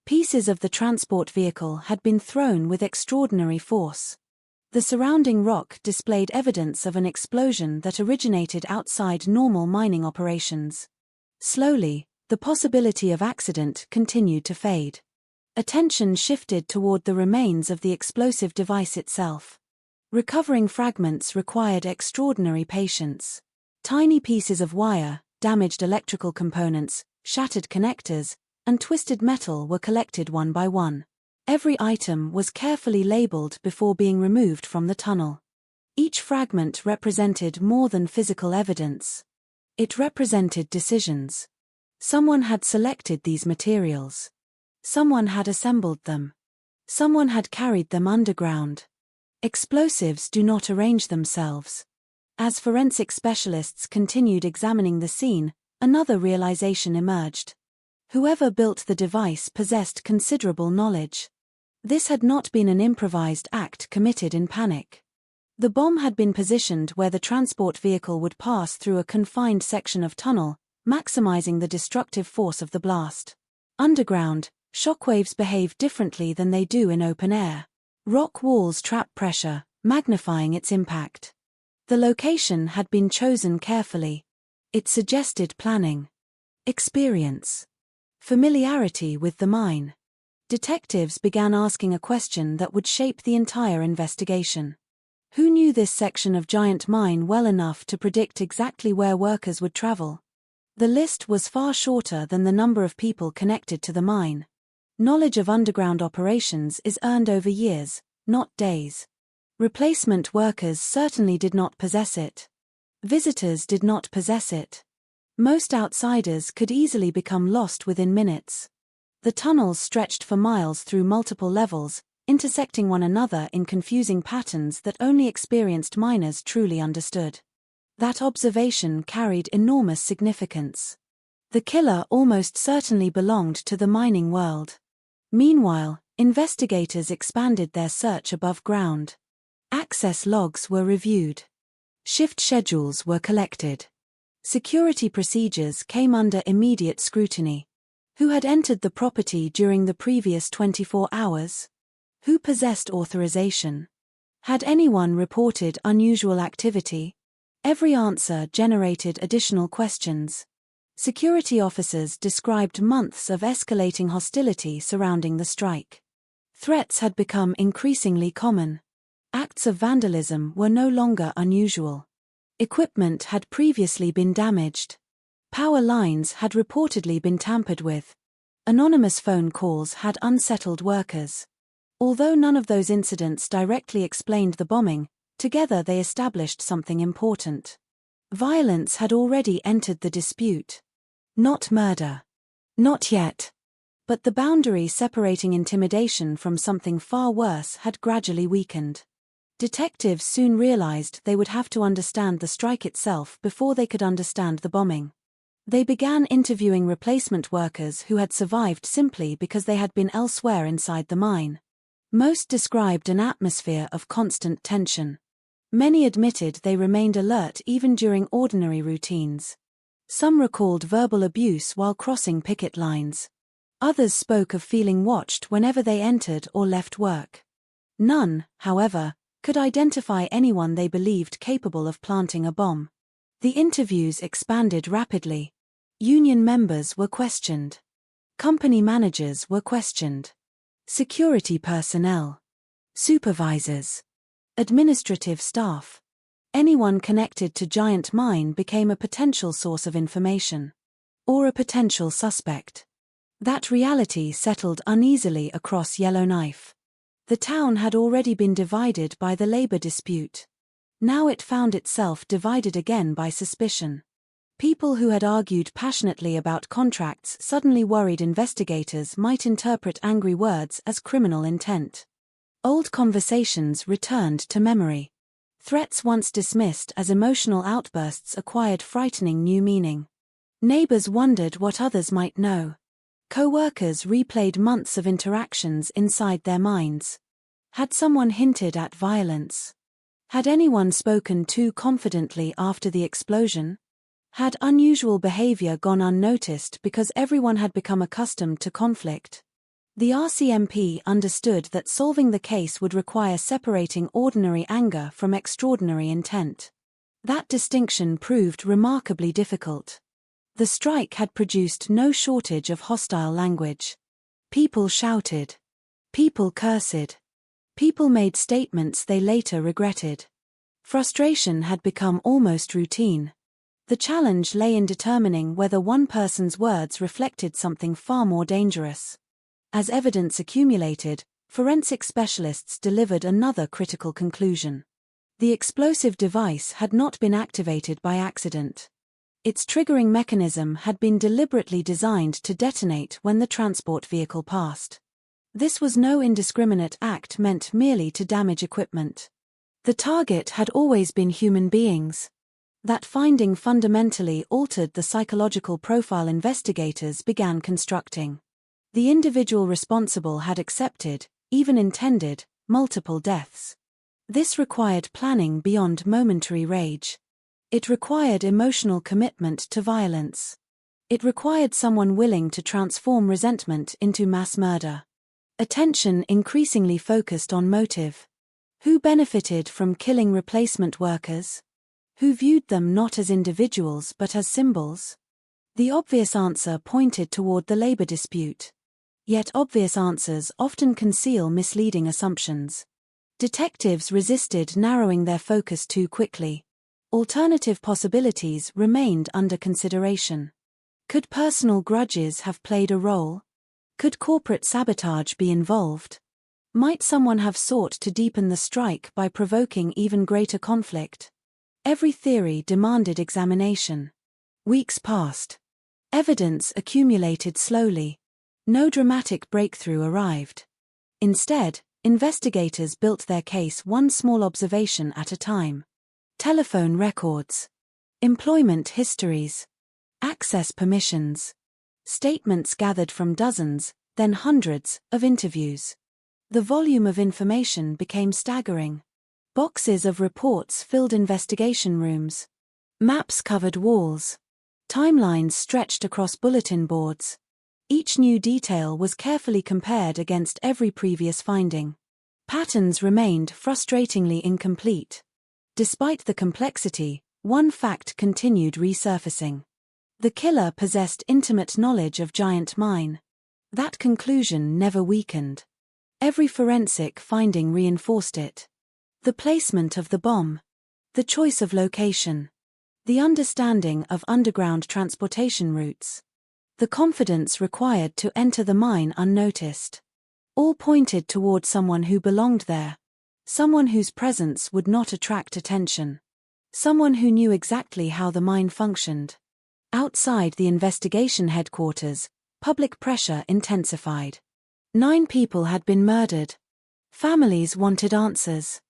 Pieces of the transport vehicle had been thrown with extraordinary force. The surrounding rock displayed evidence of an explosion that originated outside normal mining operations. Slowly, the possibility of accident continued to fade. Attention shifted toward the remains of the explosive device itself. Recovering fragments required extraordinary patience. Tiny pieces of wire, damaged electrical components, shattered connectors, and twisted metal were collected one by one. Every item was carefully labeled before being removed from the tunnel. Each fragment represented more than physical evidence. It represented decisions. Someone had selected these materials. Someone had assembled them. Someone had carried them underground. Explosives do not arrange themselves. As forensic specialists continued examining the scene, another realization emerged. Whoever built the device possessed considerable knowledge. This had not been an improvised act committed in panic. The bomb had been positioned where the transport vehicle would pass through a confined section of tunnel, maximizing the destructive force of the blast. Underground, shockwaves behave differently than they do in open air. Rock walls trap pressure, magnifying its impact. The location had been chosen carefully. It suggested planning, experience, familiarity with the mine. Detectives began asking a question that would shape the entire investigation. Who knew this section of giant mine well enough to predict exactly where workers would travel? The list was far shorter than the number of people connected to the mine. Knowledge of underground operations is earned over years, not days. Replacement workers certainly did not possess it. Visitors did not possess it. Most outsiders could easily become lost within minutes. The tunnels stretched for miles through multiple levels, intersecting one another in confusing patterns that only experienced miners truly understood. That observation carried enormous significance. The killer almost certainly belonged to the mining world. Meanwhile, investigators expanded their search above ground. Access logs were reviewed. Shift schedules were collected. Security procedures came under immediate scrutiny. Who had entered the property during the previous 24 hours? Who possessed authorization? Had anyone reported unusual activity? Every answer generated additional questions. Security officers described months of escalating hostility surrounding the strike. Threats had become increasingly common. Acts of vandalism were no longer unusual. Equipment had previously been damaged. Power lines had reportedly been tampered with. Anonymous phone calls had unsettled workers. Although none of those incidents directly explained the bombing, together they established something important. Violence had already entered the dispute. Not murder. Not yet. But the boundary separating intimidation from something far worse had gradually weakened. Detectives soon realized they would have to understand the strike itself before they could understand the bombing. They began interviewing replacement workers who had survived simply because they had been elsewhere inside the mine. Most described an atmosphere of constant tension. Many admitted they remained alert even during ordinary routines. Some recalled verbal abuse while crossing picket lines. Others spoke of feeling watched whenever they entered or left work. None, however, could identify anyone they believed capable of planting a bomb. The interviews expanded rapidly. Union members were questioned. Company managers were questioned. Security personnel. Supervisors. Administrative staff. Anyone connected to Giant Mine became a potential source of information. Or a potential suspect. That reality settled uneasily across Yellowknife. The town had already been divided by the labor dispute. Now it found itself divided again by suspicion. People who had argued passionately about contracts suddenly worried investigators might interpret angry words as criminal intent. Old conversations returned to memory. Threats once dismissed as emotional outbursts acquired frightening new meaning. Neighbors wondered what others might know. Co-workers replayed months of interactions inside their minds. Had someone hinted at violence? Had anyone spoken too confidently after the explosion? Had unusual behavior gone unnoticed because everyone had become accustomed to conflict? The RCMP understood that solving the case would require separating ordinary anger from extraordinary intent. That distinction proved remarkably difficult. The strike had produced no shortage of hostile language. People shouted. People cursed. People made statements they later regretted. Frustration had become almost routine. The challenge lay in determining whether one person's words reflected something far more dangerous. As evidence accumulated, forensic specialists delivered another critical conclusion. The explosive device had not been activated by accident. Its triggering mechanism had been deliberately designed to detonate when the transport vehicle passed. This was no indiscriminate act meant merely to damage equipment. The target had always been human beings. That finding fundamentally altered the psychological profile investigators began constructing. The individual responsible had accepted, even intended, multiple deaths. This required planning beyond momentary rage. It required emotional commitment to violence. It required someone willing to transform resentment into mass murder. Attention increasingly focused on motive. Who benefited from killing replacement workers? Who viewed them not as individuals but as symbols? The obvious answer pointed toward the labor dispute. Yet obvious answers often conceal misleading assumptions. Detectives resisted narrowing their focus too quickly. Alternative possibilities remained under consideration. Could personal grudges have played a role? Could corporate sabotage be involved? Might someone have sought to deepen the strike by provoking even greater conflict? Every theory demanded examination. Weeks passed. Evidence accumulated slowly. No dramatic breakthrough arrived. Instead, investigators built their case one small observation at a time. Telephone records. Employment histories. Access permissions. Statements gathered from dozens, then hundreds, of interviews. The volume of information became staggering. Boxes of reports filled investigation rooms. Maps covered walls. Timelines stretched across bulletin boards. Each new detail was carefully compared against every previous finding. Patterns remained frustratingly incomplete. Despite the complexity, one fact continued resurfacing. The killer possessed intimate knowledge of Giant Mine. That conclusion never weakened. Every forensic finding reinforced it. The placement of the bomb. The choice of location. The understanding of underground transportation routes. The confidence required to enter the mine unnoticed. All pointed toward someone who belonged there. Someone whose presence would not attract attention. Someone who knew exactly how the mine functioned. Outside the investigation headquarters, public pressure intensified. 9 people had been murdered. Families wanted answers.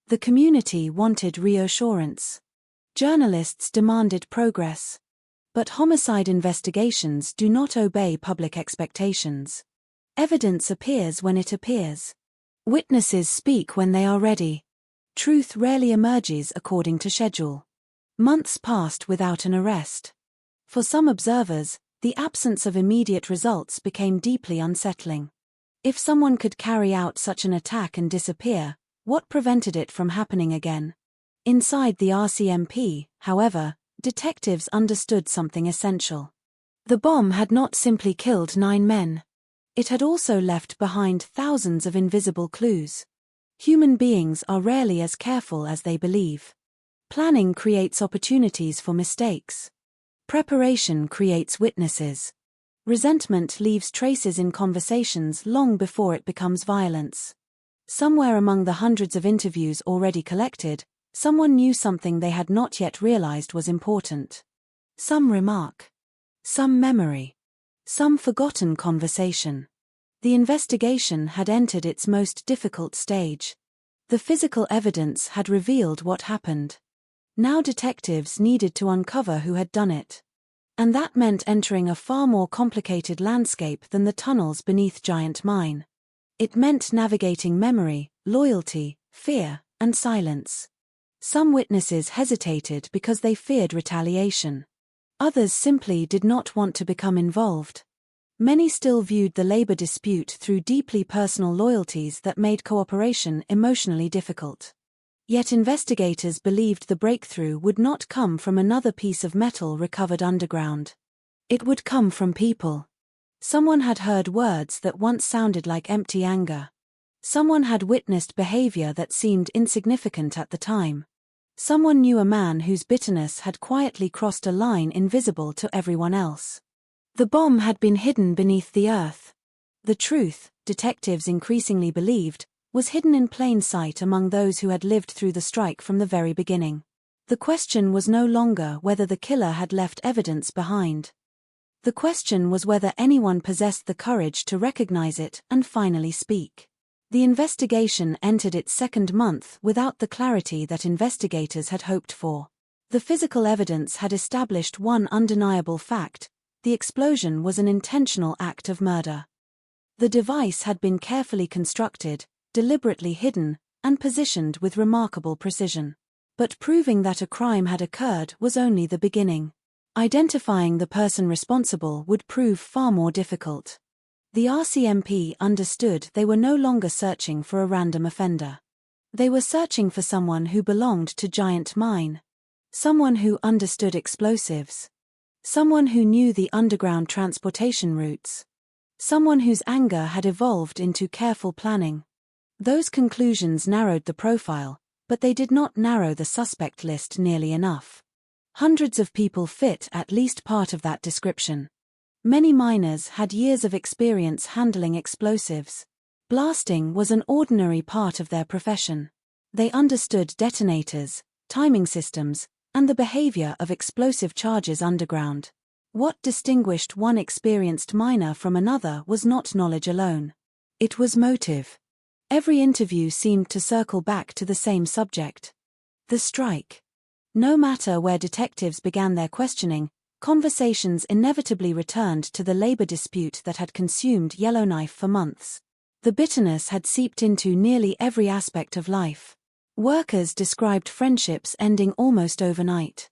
The community wanted reassurance. Journalists demanded progress. But homicide investigations do not obey public expectations. Evidence appears when it appears. Witnesses speak when they are ready. Truth rarely emerges according to schedule. Months passed without an arrest. For some observers, the absence of immediate results became deeply unsettling. If someone could carry out such an attack and disappear, what prevented it from happening again? Inside the RCMP, however, detectives understood something essential. The bomb had not simply killed 9 men. It had also left behind thousands of invisible clues. Human beings are rarely as careful as they believe. Planning creates opportunities for mistakes. Preparation creates witnesses. Resentment leaves traces in conversations long before it becomes violence. Somewhere among the hundreds of interviews already collected, someone knew something they had not yet realized was important. Some remark. Some memory. Some forgotten conversation. The investigation had entered its most difficult stage. The physical evidence had revealed what happened. Now detectives needed to uncover who had done it. And that meant entering a far more complicated landscape than the tunnels beneath Giant Mine. It meant navigating memory, loyalty, fear, and silence. Some witnesses hesitated because they feared retaliation. Others simply did not want to become involved. Many still viewed the labor dispute through deeply personal loyalties that made cooperation emotionally difficult. Yet investigators believed the breakthrough would not come from another piece of metal recovered underground. It would come from people. Someone had heard words that once sounded like empty anger. Someone had witnessed behavior that seemed insignificant at the time. Someone knew a man whose bitterness had quietly crossed a line invisible to everyone else. The bomb had been hidden beneath the earth. The truth, detectives increasingly believed, was hidden in plain sight among those who had lived through the strike from the very beginning. The question was no longer whether the killer had left evidence behind. The question was whether anyone possessed the courage to recognize it and finally speak. The investigation entered its second month without the clarity that investigators had hoped for. The physical evidence had established one undeniable fact: the explosion was an intentional act of murder. The device had been carefully constructed, deliberately hidden, and positioned with remarkable precision. But proving that a crime had occurred was only the beginning. Identifying the person responsible would prove far more difficult. The RCMP understood they were no longer searching for a random offender. They were searching for someone who belonged to Giant Mine. Someone who understood explosives. Someone who knew the underground transportation routes. Someone whose anger had evolved into careful planning. Those conclusions narrowed the profile, but they did not narrow the suspect list nearly enough. Hundreds of people fit at least part of that description. Many miners had years of experience handling explosives. Blasting was an ordinary part of their profession. They understood detonators, timing systems, and the behavior of explosive charges underground. What distinguished one experienced miner from another was not knowledge alone. It was motive. Every interview seemed to circle back to the same subject: the strike. No matter where detectives began their questioning, conversations inevitably returned to the labor dispute that had consumed Yellowknife for months. The bitterness had seeped into nearly every aspect of life. Workers described friendships ending almost overnight.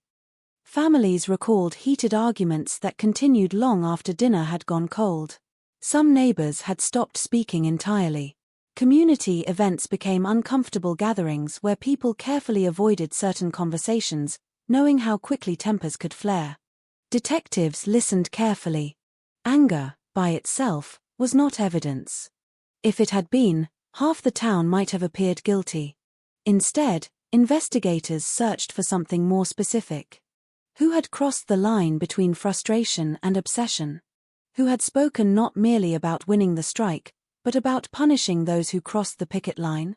Families recalled heated arguments that continued long after dinner had gone cold. Some neighbors had stopped speaking entirely. Community events became uncomfortable gatherings where people carefully avoided certain conversations, knowing how quickly tempers could flare. Detectives listened carefully. Anger, by itself, was not evidence. If it had been, half the town might have appeared guilty. Instead, investigators searched for something more specific. Who had crossed the line between frustration and obsession? Who had spoken not merely about winning the strike, but about punishing those who crossed the picket line?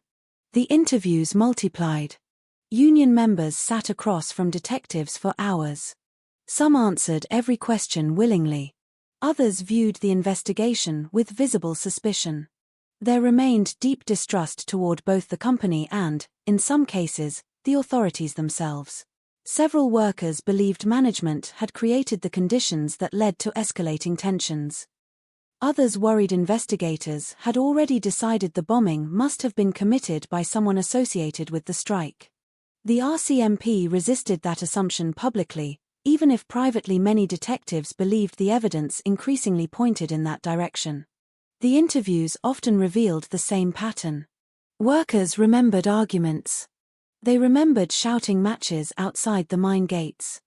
The interviews multiplied. Union members sat across from detectives for hours. Some answered every question willingly. Others viewed the investigation with visible suspicion. There remained deep distrust toward both the company and, in some cases, the authorities themselves. Several workers believed management had created the conditions that led to escalating tensions. Others worried investigators had already decided the bombing must have been committed by someone associated with the strike. The RCMP resisted that assumption publicly, even if privately many detectives believed the evidence increasingly pointed in that direction. The interviews often revealed the same pattern. Workers remembered arguments. They remembered shouting matches outside the mine gates.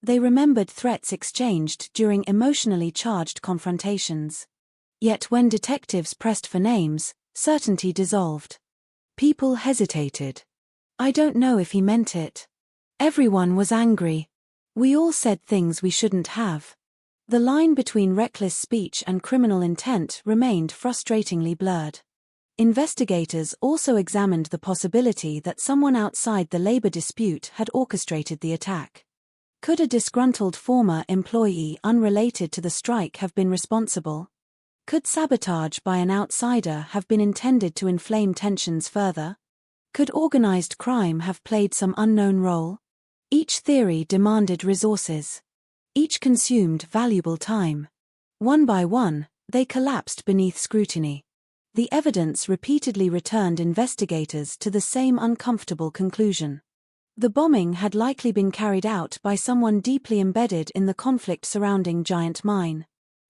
They remembered threats exchanged during emotionally charged confrontations. Yet when detectives pressed for names, certainty dissolved. People hesitated. I don't know if he meant it. Everyone was angry. We all said things we shouldn't have. The line between reckless speech and criminal intent remained frustratingly blurred. Investigators also examined the possibility that someone outside the labor dispute had orchestrated the attack. Could a disgruntled former employee unrelated to the strike have been responsible? Could sabotage by an outsider have been intended to inflame tensions further? Could organized crime have played some unknown role? Each theory demanded resources. Each consumed valuable time. One by one, they collapsed beneath scrutiny. The evidence repeatedly returned investigators to the same uncomfortable conclusion. The bombing had likely been carried out by someone deeply embedded in the conflict surrounding Giant Mine.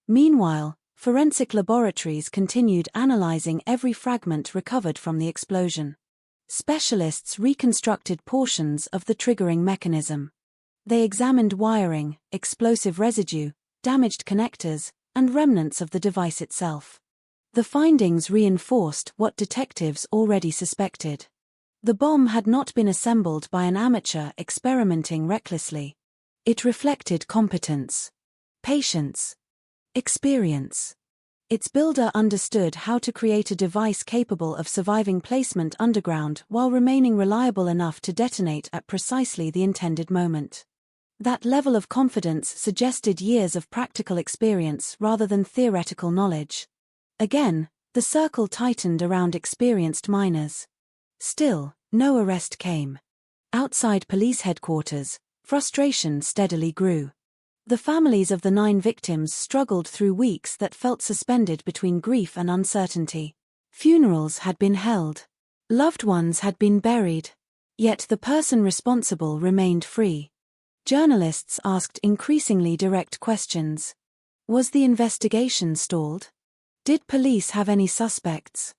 Meanwhile, forensic laboratories continued analyzing every fragment recovered from the explosion. Specialists reconstructed portions of the triggering mechanism. They examined wiring, explosive residue, damaged connectors, and remnants of the device itself. The findings reinforced what detectives already suspected. The bomb had not been assembled by an amateur experimenting recklessly. It reflected competence, patience, experience. Its builder understood how to create a device capable of surviving placement underground while remaining reliable enough to detonate at precisely the intended moment. That level of confidence suggested years of practical experience rather than theoretical knowledge. Again, the circle tightened around experienced miners. Still, no arrest came. Outside police headquarters, frustration steadily grew. The families of the 9 victims struggled through weeks that felt suspended between grief and uncertainty. Funerals had been held. Loved ones had been buried. Yet the person responsible remained free. Journalists asked increasingly direct questions. Was the investigation stalled? Did police have any suspects?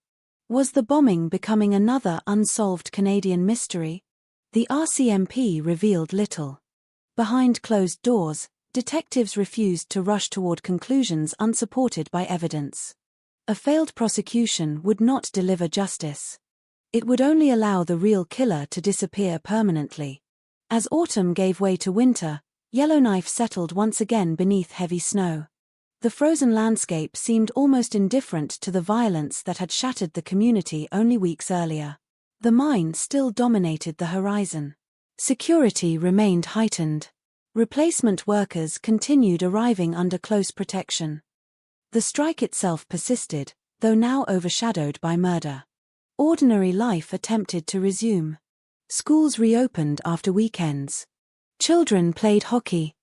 Was the bombing becoming another unsolved Canadian mystery? The RCMP revealed little. Behind closed doors, detectives refused to rush toward conclusions unsupported by evidence. A failed prosecution would not deliver justice. It would only allow the real killer to disappear permanently. As autumn gave way to winter, Yellowknife settled once again beneath heavy snow. The frozen landscape seemed almost indifferent to the violence that had shattered the community only weeks earlier. The mine still dominated the horizon. Security remained heightened. Replacement workers continued arriving under close protection. The strike itself persisted, though now overshadowed by murder. Ordinary life attempted to resume. Schools reopened after weekends. Children played hockey.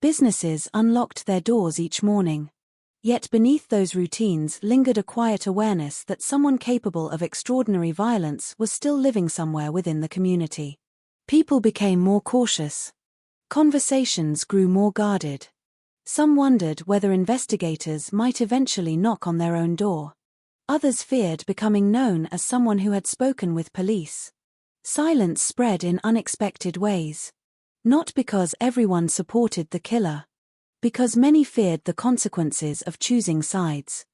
Businesses unlocked their doors each morning. Yet beneath those routines lingered a quiet awareness that someone capable of extraordinary violence was still living somewhere within the community. People became more cautious. Conversations grew more guarded. Some wondered whether investigators might eventually knock on their own door. Others feared becoming known as someone who had spoken with police. Silence spread in unexpected ways. Not because everyone supported the killer. Because many feared the consequences of choosing sides.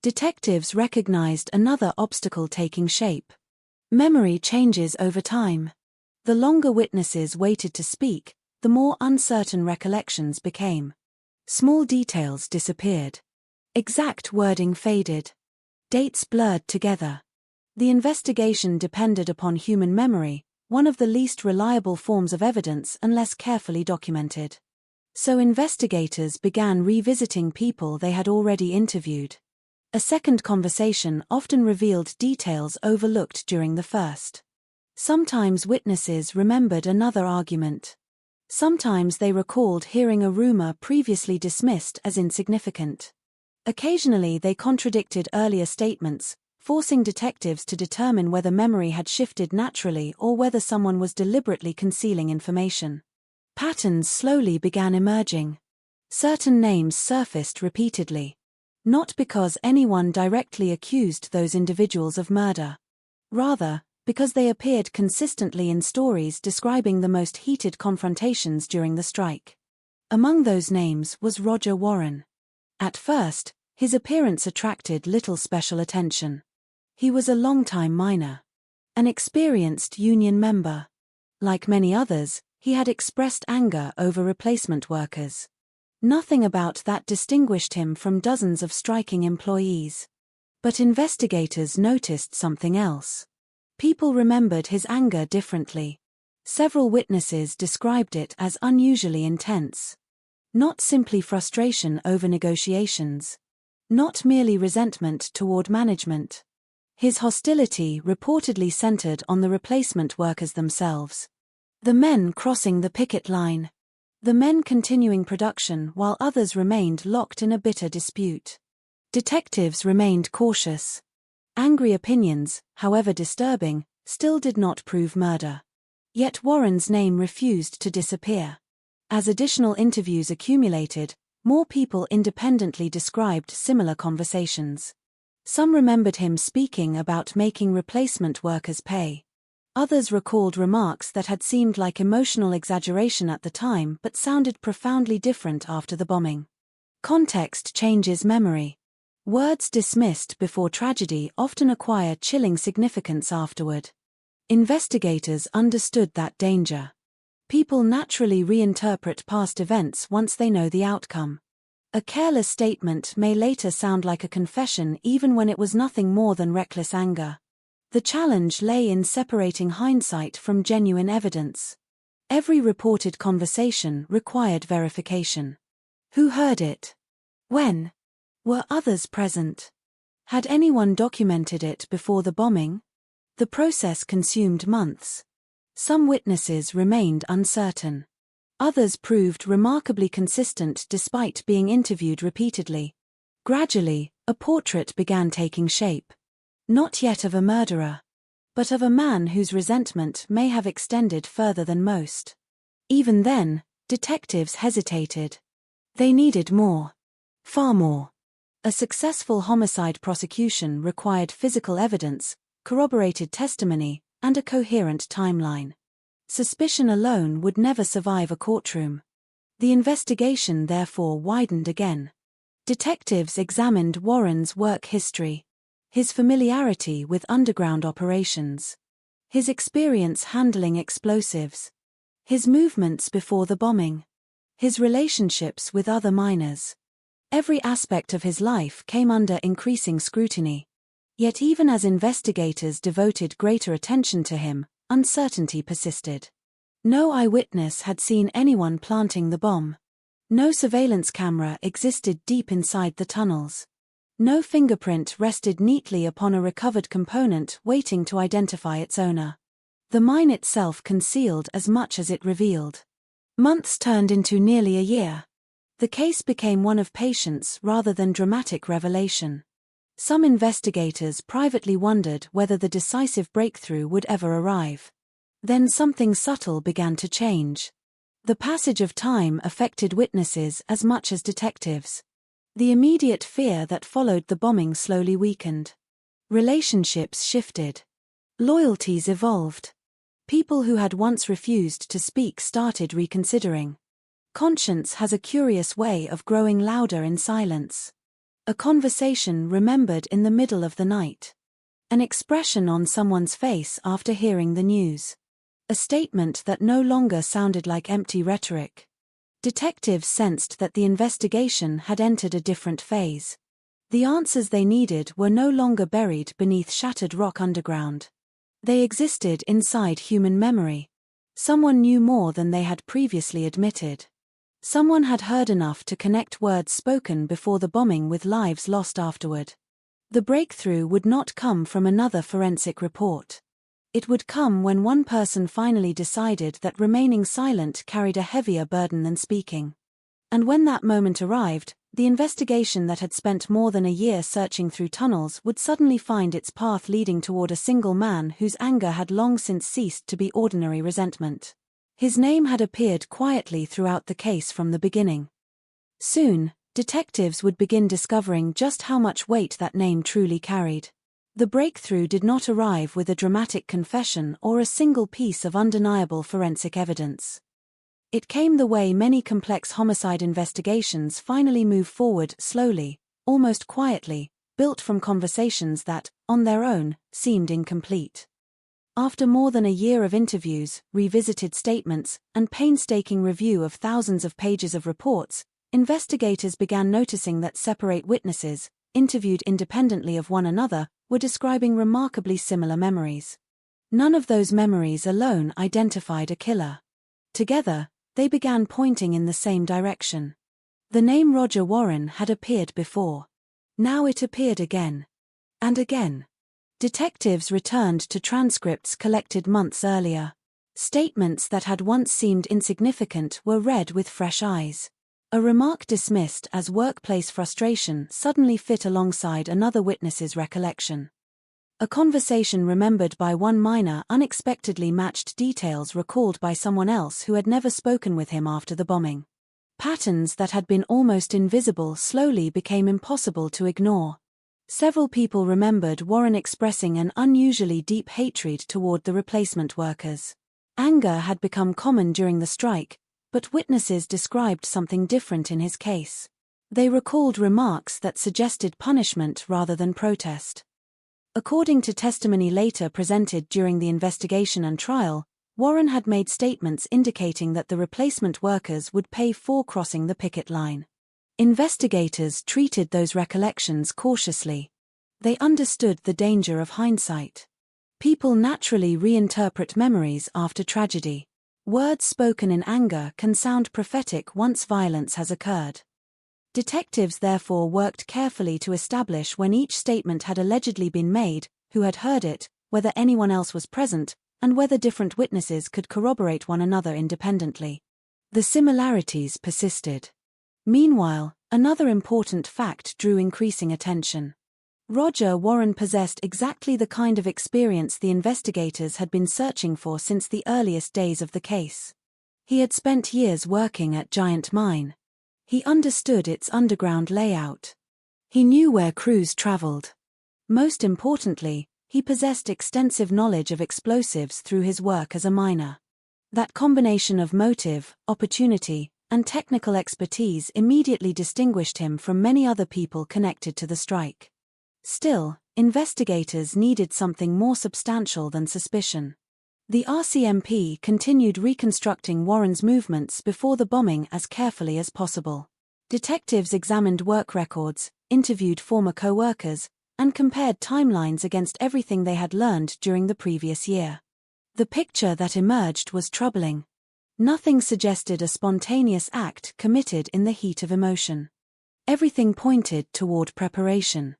Detectives recognized another obstacle taking shape. Memory changes over time. The longer witnesses waited to speak, the more uncertain recollections became. Small details disappeared. Exact wording faded. Dates blurred together. The investigation depended upon human memory, one of the least reliable forms of evidence unless carefully documented. So investigators began revisiting people they had already interviewed. A second conversation often revealed details overlooked during the first. Sometimes witnesses remembered another argument. Sometimes they recalled hearing a rumor previously dismissed as insignificant. Occasionally they contradicted earlier statements, forcing detectives to determine whether memory had shifted naturally or whether someone was deliberately concealing information. Patterns slowly began emerging. Certain names surfaced repeatedly. Not because anyone directly accused those individuals of murder. Rather, because they appeared consistently in stories describing the most heated confrontations during the strike. Among those names was Roger Warren. At first, his appearance attracted little special attention. He was a longtime miner. An experienced union member. Like many others, he had expressed anger over replacement workers. Nothing about that distinguished him from dozens of striking employees. But investigators noticed something else. People remembered his anger differently. Several witnesses described it as unusually intense. Not simply frustration over negotiations. Not merely resentment toward management. His hostility reportedly centered on the replacement workers themselves. The men crossing the picket line. The men continuing production while others remained locked in a bitter dispute. Detectives remained cautious. Angry opinions, however disturbing, still did not prove murder. Yet Warren's name refused to disappear. As additional interviews accumulated, more people independently described similar conversations. Some remembered him speaking about making replacement workers pay. Others recalled remarks that had seemed like emotional exaggeration at the time but sounded profoundly different after the bombing. Context changes memory. Words dismissed before tragedy often acquire chilling significance afterward. Investigators understood that danger. People naturally reinterpret past events once they know the outcome. A careless statement may later sound like a confession even when it was nothing more than reckless anger. The challenge lay in separating hindsight from genuine evidence. Every reported conversation required verification. Who heard it? When? Were others present? Had anyone documented it before the bombing? The process consumed months. Some witnesses remained uncertain. Others proved remarkably consistent despite being interviewed repeatedly. Gradually, a portrait began taking shape. Not yet of a murderer, but of a man whose resentment may have extended further than most. Even then, detectives hesitated. They needed more. Far more. A successful homicide prosecution required physical evidence, corroborated testimony, and a coherent timeline. Suspicion alone would never survive a courtroom. The investigation therefore widened again. Detectives examined Warren's work history, his familiarity with underground operations, his experience handling explosives, his movements before the bombing, his relationships with other minors. Every aspect of his life came under increasing scrutiny. Yet even as investigators devoted greater attention to him, uncertainty persisted. No eyewitness had seen anyone planting the bomb. No surveillance camera existed deep inside the tunnels. No fingerprint rested neatly upon a recovered component waiting to identify its owner. The mine itself concealed as much as it revealed. Months turned into nearly a year. The case became one of patience rather than dramatic revelation. Some investigators privately wondered whether the decisive breakthrough would ever arrive. Then something subtle began to change. The passage of time affected witnesses as much as detectives. The immediate fear that followed the bombing slowly weakened. Relationships shifted. Loyalties evolved. People who had once refused to speak started reconsidering. Conscience has a curious way of growing louder in silence. A conversation remembered in the middle of the night. An expression on someone's face after hearing the news. A statement that no longer sounded like empty rhetoric. Detectives sensed that the investigation had entered a different phase. The answers they needed were no longer buried beneath shattered rock underground. They existed inside human memory. Someone knew more than they had previously admitted. Someone had heard enough to connect words spoken before the bombing with lives lost afterward. The breakthrough would not come from another forensic report. It would come when one person finally decided that remaining silent carried a heavier burden than speaking. And when that moment arrived, the investigation that had spent more than a year searching through tunnels would suddenly find its path leading toward a single man whose anger had long since ceased to be ordinary resentment. His name had appeared quietly throughout the case from the beginning. Soon, detectives would begin discovering just how much weight that name truly carried. The breakthrough did not arrive with a dramatic confession or a single piece of undeniable forensic evidence. It came the way many complex homicide investigations finally move forward slowly, almost quietly, built from conversations that, on their own, seemed incomplete. After more than a year of interviews, revisited statements, and painstaking review of thousands of pages of reports, investigators began noticing that separate witnesses, interviewed independently of one another, were describing remarkably similar memories. None of those memories alone identified a killer. Together, they began pointing in the same direction. The name Roger Warren had appeared before. Now it appeared again. And again. Detectives returned to transcripts collected months earlier. Statements that had once seemed insignificant were read with fresh eyes. A remark dismissed as workplace frustration suddenly fit alongside another witness's recollection. A conversation remembered by one miner unexpectedly matched details recalled by someone else who had never spoken with him after the bombing. Patterns that had been almost invisible slowly became impossible to ignore. Several people remembered Warren expressing an unusually deep hatred toward the replacement workers. Anger had become common during the strike, but witnesses described something different in his case. They recalled remarks that suggested punishment rather than protest. According to testimony later presented during the investigation and trial, Warren had made statements indicating that the replacement workers would pay for crossing the picket line. Investigators treated those recollections cautiously. They understood the danger of hindsight. People naturally reinterpret memories after tragedy. Words spoken in anger can sound prophetic once violence has occurred. Detectives therefore worked carefully to establish when each statement had allegedly been made, who had heard it, whether anyone else was present, and whether different witnesses could corroborate one another independently. The similarities persisted. Meanwhile, another important fact drew increasing attention. Roger Warren possessed exactly the kind of experience the investigators had been searching for since the earliest days of the case. He had spent years working at Giant Mine. He understood its underground layout. He knew where crews traveled. Most importantly, he possessed extensive knowledge of explosives through his work as a miner. That combination of motive, opportunity, and technical expertise immediately distinguished him from many other people connected to the strike. Still, investigators needed something more substantial than suspicion. The RCMP continued reconstructing Warren's movements before the bombing as carefully as possible. Detectives examined work records, interviewed former co-workers, and compared timelines against everything they had learned during the previous year. The picture that emerged was troubling. Nothing suggested a spontaneous act committed in the heat of emotion. Everything pointed toward preparation.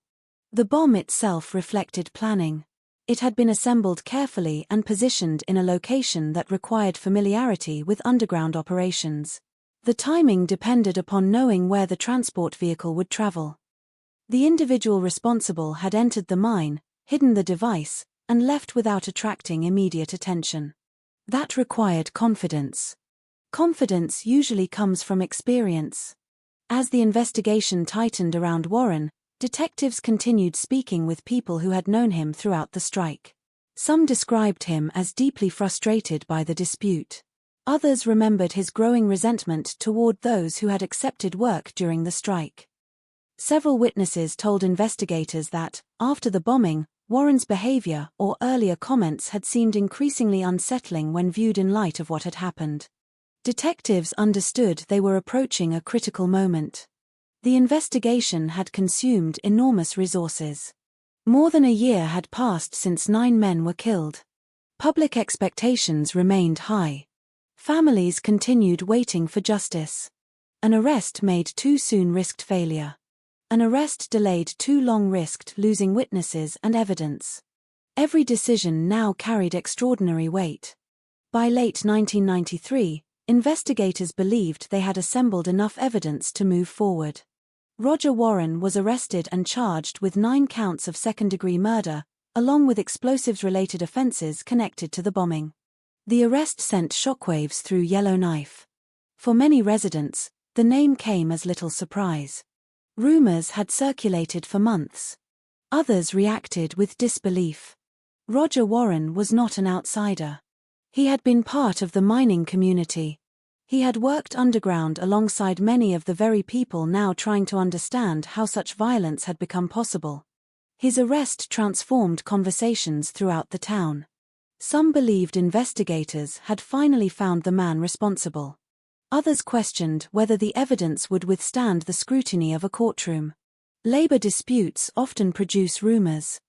The bomb itself reflected planning. It had been assembled carefully and positioned in a location that required familiarity with underground operations. The timing depended upon knowing where the transport vehicle would travel. The individual responsible had entered the mine, hidden the device, and left without attracting immediate attention. That required confidence. Confidence usually comes from experience. As the investigation tightened around Warren, detectives continued speaking with people who had known him throughout the strike. Some described him as deeply frustrated by the dispute. Others remembered his growing resentment toward those who had accepted work during the strike. Several witnesses told investigators that, after the bombing, Warren's behavior or earlier comments had seemed increasingly unsettling when viewed in light of what had happened. Detectives understood they were approaching a critical moment. The investigation had consumed enormous resources. More than a year had passed since 9 men were killed. Public expectations remained high. Families continued waiting for justice. An arrest made too soon risked failure. An arrest delayed too long risked losing witnesses and evidence. Every decision now carried extraordinary weight. By late 1993, investigators believed they had assembled enough evidence to move forward. Roger Warren was arrested and charged with 9 counts of second-degree murder, along with explosives-related offenses connected to the bombing. The arrest sent shockwaves through Yellowknife. For many residents, the name came as little surprise. Rumors had circulated for months. Others reacted with disbelief. Roger Warren was not an outsider. He had been part of the mining community. He had worked underground alongside many of the very people now trying to understand how such violence had become possible. His arrest transformed conversations throughout the town. Some believed investigators had finally found the man responsible. Others questioned whether the evidence would withstand the scrutiny of a courtroom. Labor disputes often produce rumors.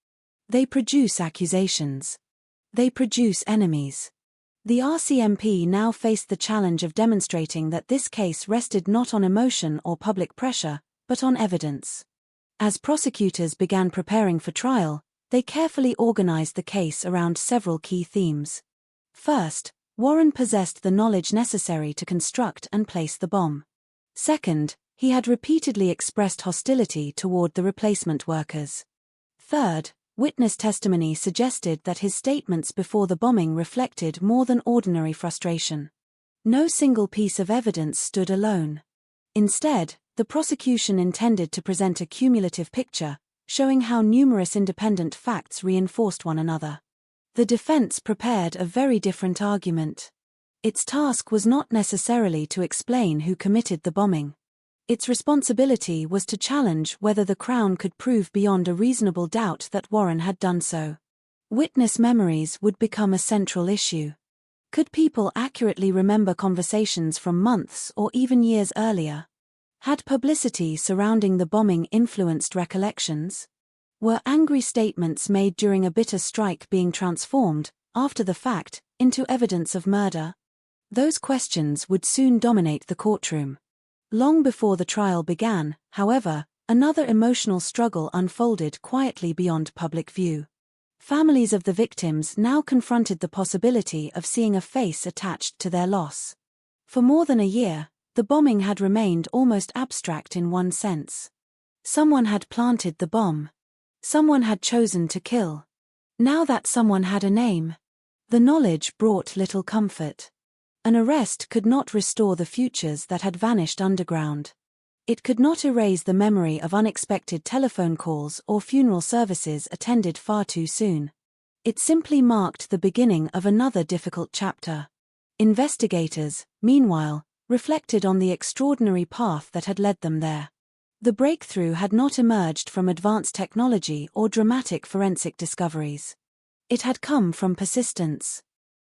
They produce accusations. They produce enemies. The RCMP now faced the challenge of demonstrating that this case rested not on emotion or public pressure, but on evidence. As prosecutors began preparing for trial, they carefully organized the case around several key themes. First, Warren possessed the knowledge necessary to construct and place the bomb. Second, he had repeatedly expressed hostility toward the replacement workers. Third, witness testimony suggested that his statements before the bombing reflected more than ordinary frustration. No single piece of evidence stood alone. Instead, the prosecution intended to present a cumulative picture, showing how numerous independent facts reinforced one another. The defense prepared a very different argument. Its task was not necessarily to explain who committed the bombing. Its responsibility was to challenge whether the Crown could prove beyond a reasonable doubt that Warren had done so. Witness memories would become a central issue. Could people accurately remember conversations from months or even years earlier? Had publicity surrounding the bombing influenced recollections? Were angry statements made during a bitter strike being transformed, after the fact, into evidence of murder? Those questions would soon dominate the courtroom. Long before the trial began, however, another emotional struggle unfolded quietly beyond public view. Families of the victims now confronted the possibility of seeing a face attached to their loss. For more than a year, the bombing had remained almost abstract in one sense. Someone had planted the bomb. Someone had chosen to kill. Now that someone had a name, the knowledge brought little comfort. An arrest could not restore the futures that had vanished underground. It could not erase the memory of unexpected telephone calls or funeral services attended far too soon. It simply marked the beginning of another difficult chapter. Investigators, meanwhile, reflected on the extraordinary path that had led them there. The breakthrough had not emerged from advanced technology or dramatic forensic discoveries. It had come from persistence.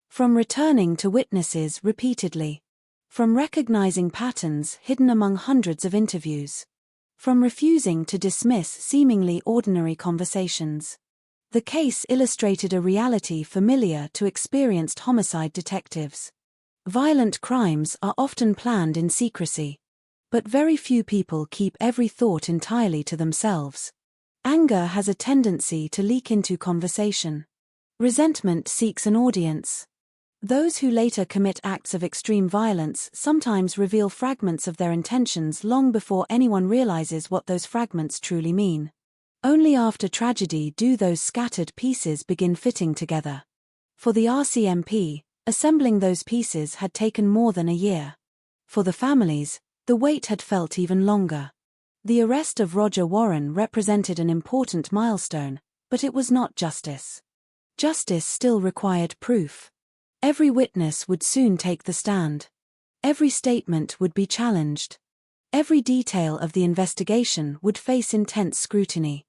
From returning to witnesses repeatedly. From recognizing patterns hidden among hundreds of interviews. From refusing to dismiss seemingly ordinary conversations. The case illustrated a reality familiar to experienced homicide detectives. Violent crimes are often planned in secrecy. But very few people keep every thought entirely to themselves. Anger has a tendency to leak into conversation. Resentment seeks an audience. Those who later commit acts of extreme violence sometimes reveal fragments of their intentions long before anyone realizes what those fragments truly mean. Only after tragedy do those scattered pieces begin fitting together. For the RCMP, assembling those pieces had taken more than a year. For the families, the wait had felt even longer. The arrest of Roger Warren represented an important milestone, but it was not justice. Justice still required proof. Every witness would soon take the stand. Every statement would be challenged. Every detail of the investigation would face intense scrutiny.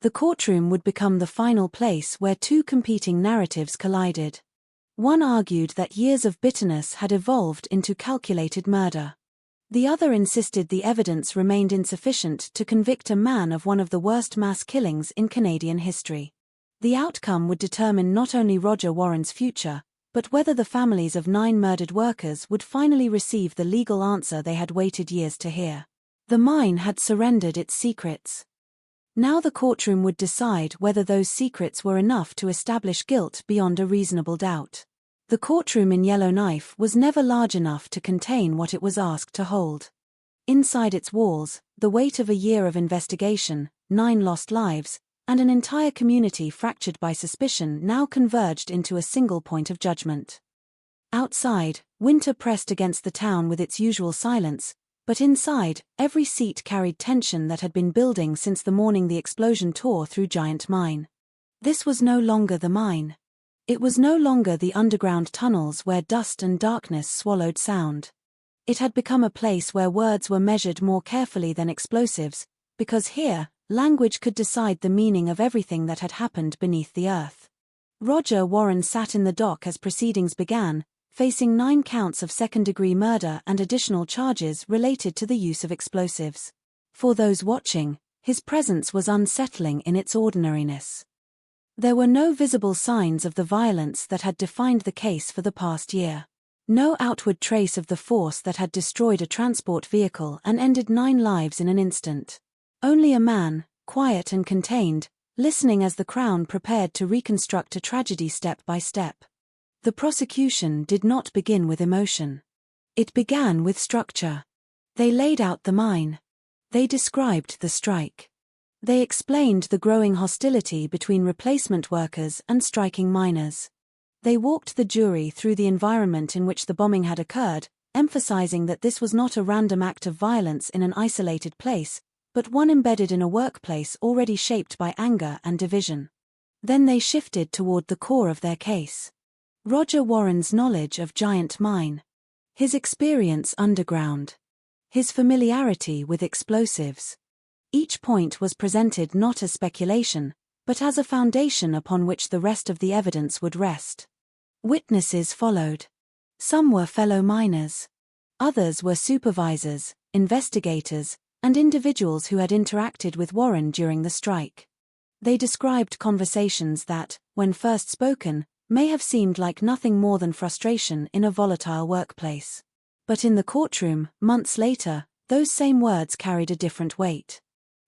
The courtroom would become the final place where two competing narratives collided. One argued that years of bitterness had evolved into calculated murder. The other insisted the evidence remained insufficient to convict a man of one of the worst mass killings in Canadian history. The outcome would determine not only Roger Warren's future, but whether the families of 9 murdered workers would finally receive the legal answer they had waited years to hear. The mine had surrendered its secrets. Now the courtroom would decide whether those secrets were enough to establish guilt beyond a reasonable doubt. The courtroom in Yellowknife was never large enough to contain what it was asked to hold. Inside its walls, the weight of a year of investigation, 9 lost lives, and an entire community fractured by suspicion now converged into a single point of judgment. Outside, winter pressed against the town with its usual silence, but inside, every seat carried tension that had been building since the morning the explosion tore through Giant Mine. This was no longer the mine. It was no longer the underground tunnels where dust and darkness swallowed sound. It had become a place where words were measured more carefully than explosives, because here, language could decide the meaning of everything that had happened beneath the earth. Roger Warren sat in the dock as proceedings began, facing 9 counts of second-degree murder and additional charges related to the use of explosives. For those watching, his presence was unsettling in its ordinariness. There were no visible signs of the violence that had defined the case for the past year. No outward trace of the force that had destroyed a transport vehicle and ended 9 lives in an instant. Only a man, quiet and contained, listening as the Crown prepared to reconstruct a tragedy step by step. The prosecution did not begin with emotion. It began with structure. They laid out the mine. They described the strike. They explained the growing hostility between replacement workers and striking miners. They walked the jury through the environment in which the bombing had occurred, emphasizing that this was not a random act of violence in an isolated place, but one embedded in a workplace already shaped by anger and division. Then they shifted toward the core of their case. Roger Warren's knowledge of Giant Mine. His experience underground. His familiarity with explosives. Each point was presented not as speculation, but as a foundation upon which the rest of the evidence would rest. Witnesses followed. Some were fellow miners. Others were supervisors, investigators, and individuals who had interacted with Warren during the strike. They described conversations that, when first spoken, may have seemed like nothing more than frustration in a volatile workplace. But in the courtroom, months later, those same words carried a different weight.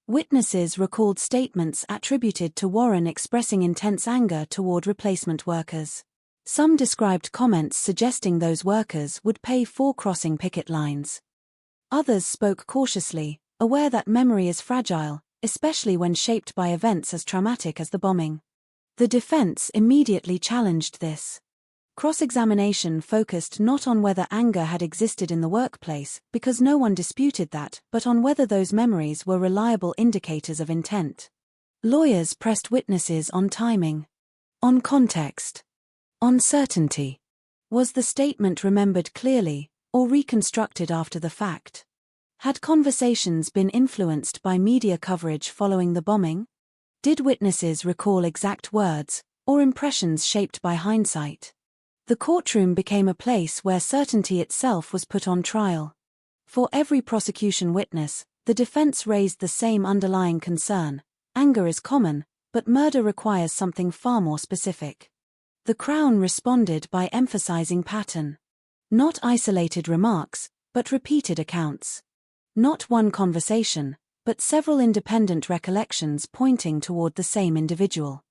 Witnesses recalled statements attributed to Warren expressing intense anger toward replacement workers. Some described comments suggesting those workers would pay for crossing picket lines. Others spoke cautiously, aware that memory is fragile, especially when shaped by events as traumatic as the bombing. The defense immediately challenged this. Cross-examination focused not on whether anger had existed in the workplace, because no one disputed that, but on whether those memories were reliable indicators of intent. Lawyers pressed witnesses on timing, on context, on certainty. Was the statement remembered clearly, or reconstructed after the fact? Had conversations been influenced by media coverage following the bombing? Did witnesses recall exact words, or impressions shaped by hindsight? The courtroom became a place where certainty itself was put on trial. For every prosecution witness, the defense raised the same underlying concern: anger is common, but murder requires something far more specific. The Crown responded by emphasizing pattern. Not isolated remarks, but repeated accounts. Not one conversation, but several independent recollections pointing toward the same individual.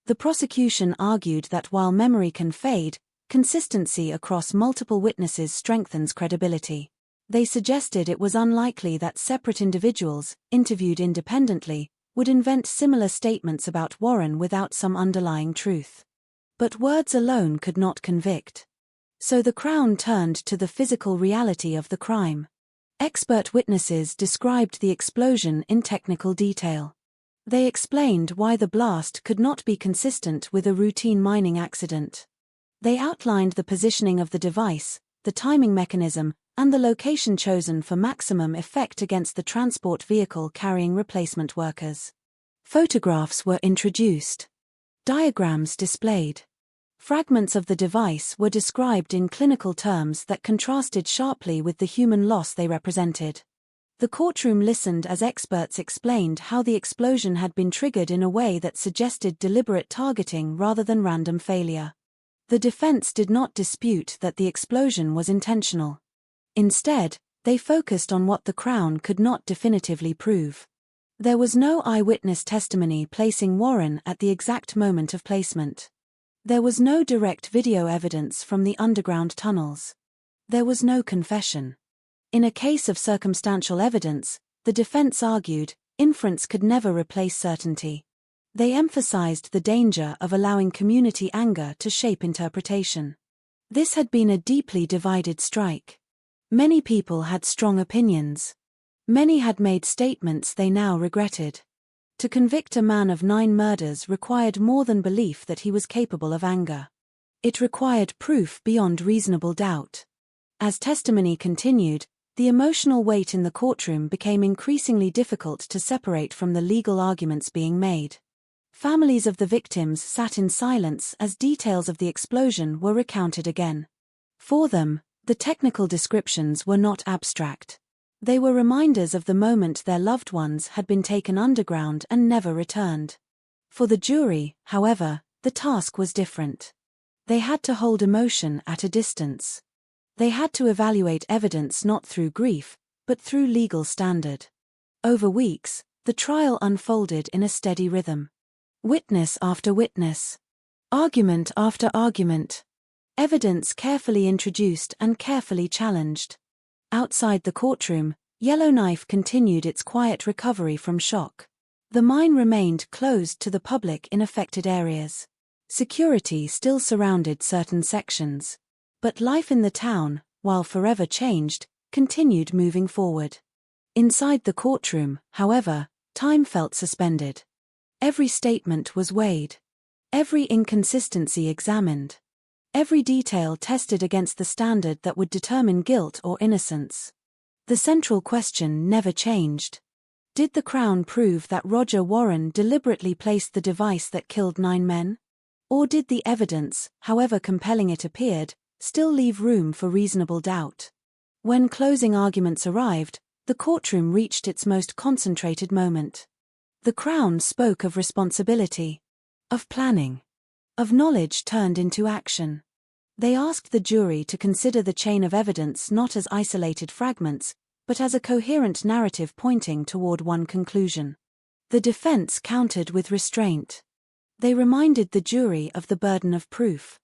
The prosecution argued that while memory can fade, consistency across multiple witnesses strengthens credibility. They suggested it was unlikely that separate individuals, interviewed independently, would invent similar statements about Warren without some underlying truth. But words alone could not convict. So the Crown turned to the physical reality of the crime. Expert witnesses described the explosion in technical detail. They explained why the blast could not be consistent with a routine mining accident. They outlined the positioning of the device, the timing mechanism, and the location chosen for maximum effect against the transport vehicle carrying replacement workers. Photographs were introduced. Diagrams displayed. Fragments of the device were described in clinical terms that contrasted sharply with the human loss they represented. The courtroom listened as experts explained how the explosion had been triggered in a way that suggested deliberate targeting rather than random failure. The defense did not dispute that the explosion was intentional. Instead, they focused on what the Crown could not definitively prove. There was no eyewitness testimony placing Warren at the exact moment of placement. There was no direct video evidence from the underground tunnels. There was no confession. In a case of circumstantial evidence, the defense argued, inference could never replace certainty. They emphasized the danger of allowing community anger to shape interpretation. This had been a deeply divided strike. Many people had strong opinions. Many had made statements they now regretted. To convict a man of 9 murders required more than belief that he was capable of anger. It required proof beyond reasonable doubt. As testimony continued, the emotional weight in the courtroom became increasingly difficult to separate from the legal arguments being made. Families of the victims sat in silence as details of the explosion were recounted again. For them, the technical descriptions were not abstract. They were reminders of the moment their loved ones had been taken underground and never returned. For the jury, however, the task was different. They had to hold emotion at a distance. They had to evaluate evidence not through grief, but through legal standard. Over weeks, the trial unfolded in a steady rhythm. Witness after witness. Argument after argument. Evidence carefully introduced and carefully challenged. Outside the courtroom, Yellowknife continued its quiet recovery from shock. The mine remained closed to the public in affected areas. Security still surrounded certain sections. But life in the town, while forever changed, continued moving forward. Inside the courtroom, however, time felt suspended. Every statement was weighed. Every inconsistency examined. Every detail tested against the standard that would determine guilt or innocence. The central question never changed. Did the Crown prove that Roger Warren deliberately placed the device that killed 9 men? Or did the evidence, however compelling it appeared, still leave room for reasonable doubt? When closing arguments arrived, the courtroom reached its most concentrated moment. The Crown spoke of responsibility, of planning, of knowledge turned into action. They asked the jury to consider the chain of evidence not as isolated fragments, but as a coherent narrative pointing toward one conclusion. The defense countered with restraint. They reminded the jury of the burden of proof.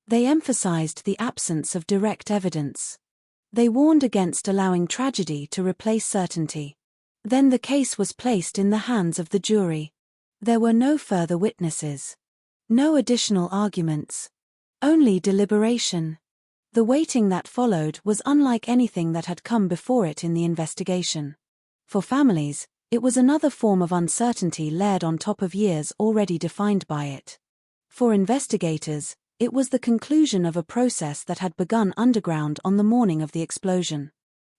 They emphasized the absence of direct evidence. They warned against allowing tragedy to replace certainty. Then the case was placed in the hands of the jury. There were no further witnesses. No additional arguments. Only deliberation. The waiting that followed was unlike anything that had come before it in the investigation. For families, it was another form of uncertainty layered on top of years already defined by it. For investigators, it was the conclusion of a process that had begun underground on the morning of the explosion.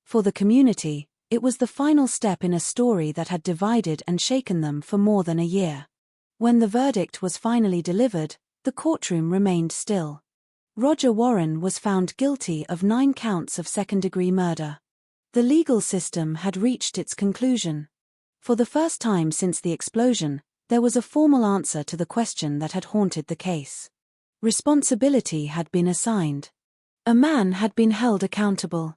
For the community, it was the final step in a story that had divided and shaken them for more than a year. When the verdict was finally delivered, the courtroom remained still. Roger Warren was found guilty of 9 counts of second-degree murder. The legal system had reached its conclusion. For the first time since the explosion, there was a formal answer to the question that had haunted the case. Responsibility had been assigned. A man had been held accountable.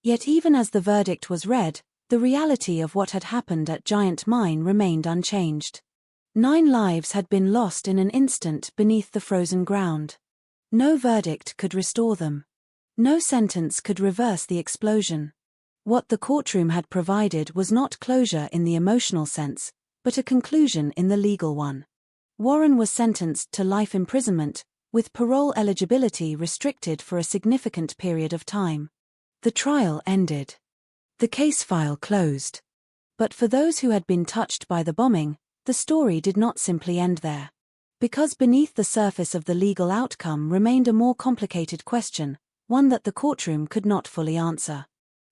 Yet even as the verdict was read, the reality of what had happened at Giant Mine remained unchanged. 9 lives had been lost in an instant beneath the frozen ground. No verdict could restore them. No sentence could reverse the explosion. What the courtroom had provided was not closure in the emotional sense, but a conclusion in the legal one. Warren was sentenced to life imprisonment, with parole eligibility restricted for a significant period of time. The trial ended. The case file closed. But for those who had been touched by the bombing, the story did not simply end there. Because beneath the surface of the legal outcome remained a more complicated question, one that the courtroom could not fully answer.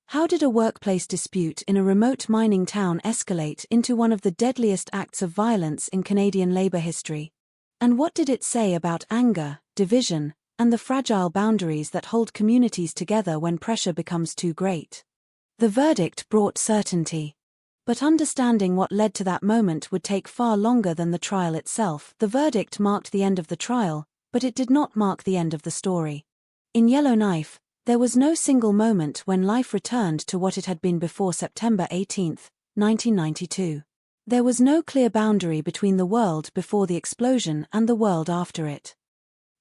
How did a workplace dispute in a remote mining town escalate into one of the deadliest acts of violence in Canadian labor history? And what did it say about anger, division, and the fragile boundaries that hold communities together when pressure becomes too great? The verdict brought certainty. But understanding what led to that moment would take far longer than the trial itself. The verdict marked the end of the trial, but it did not mark the end of the story. In Yellowknife, there was no single moment when life returned to what it had been before September 18, 1992. There was no clear boundary between the world before the explosion and the world after it.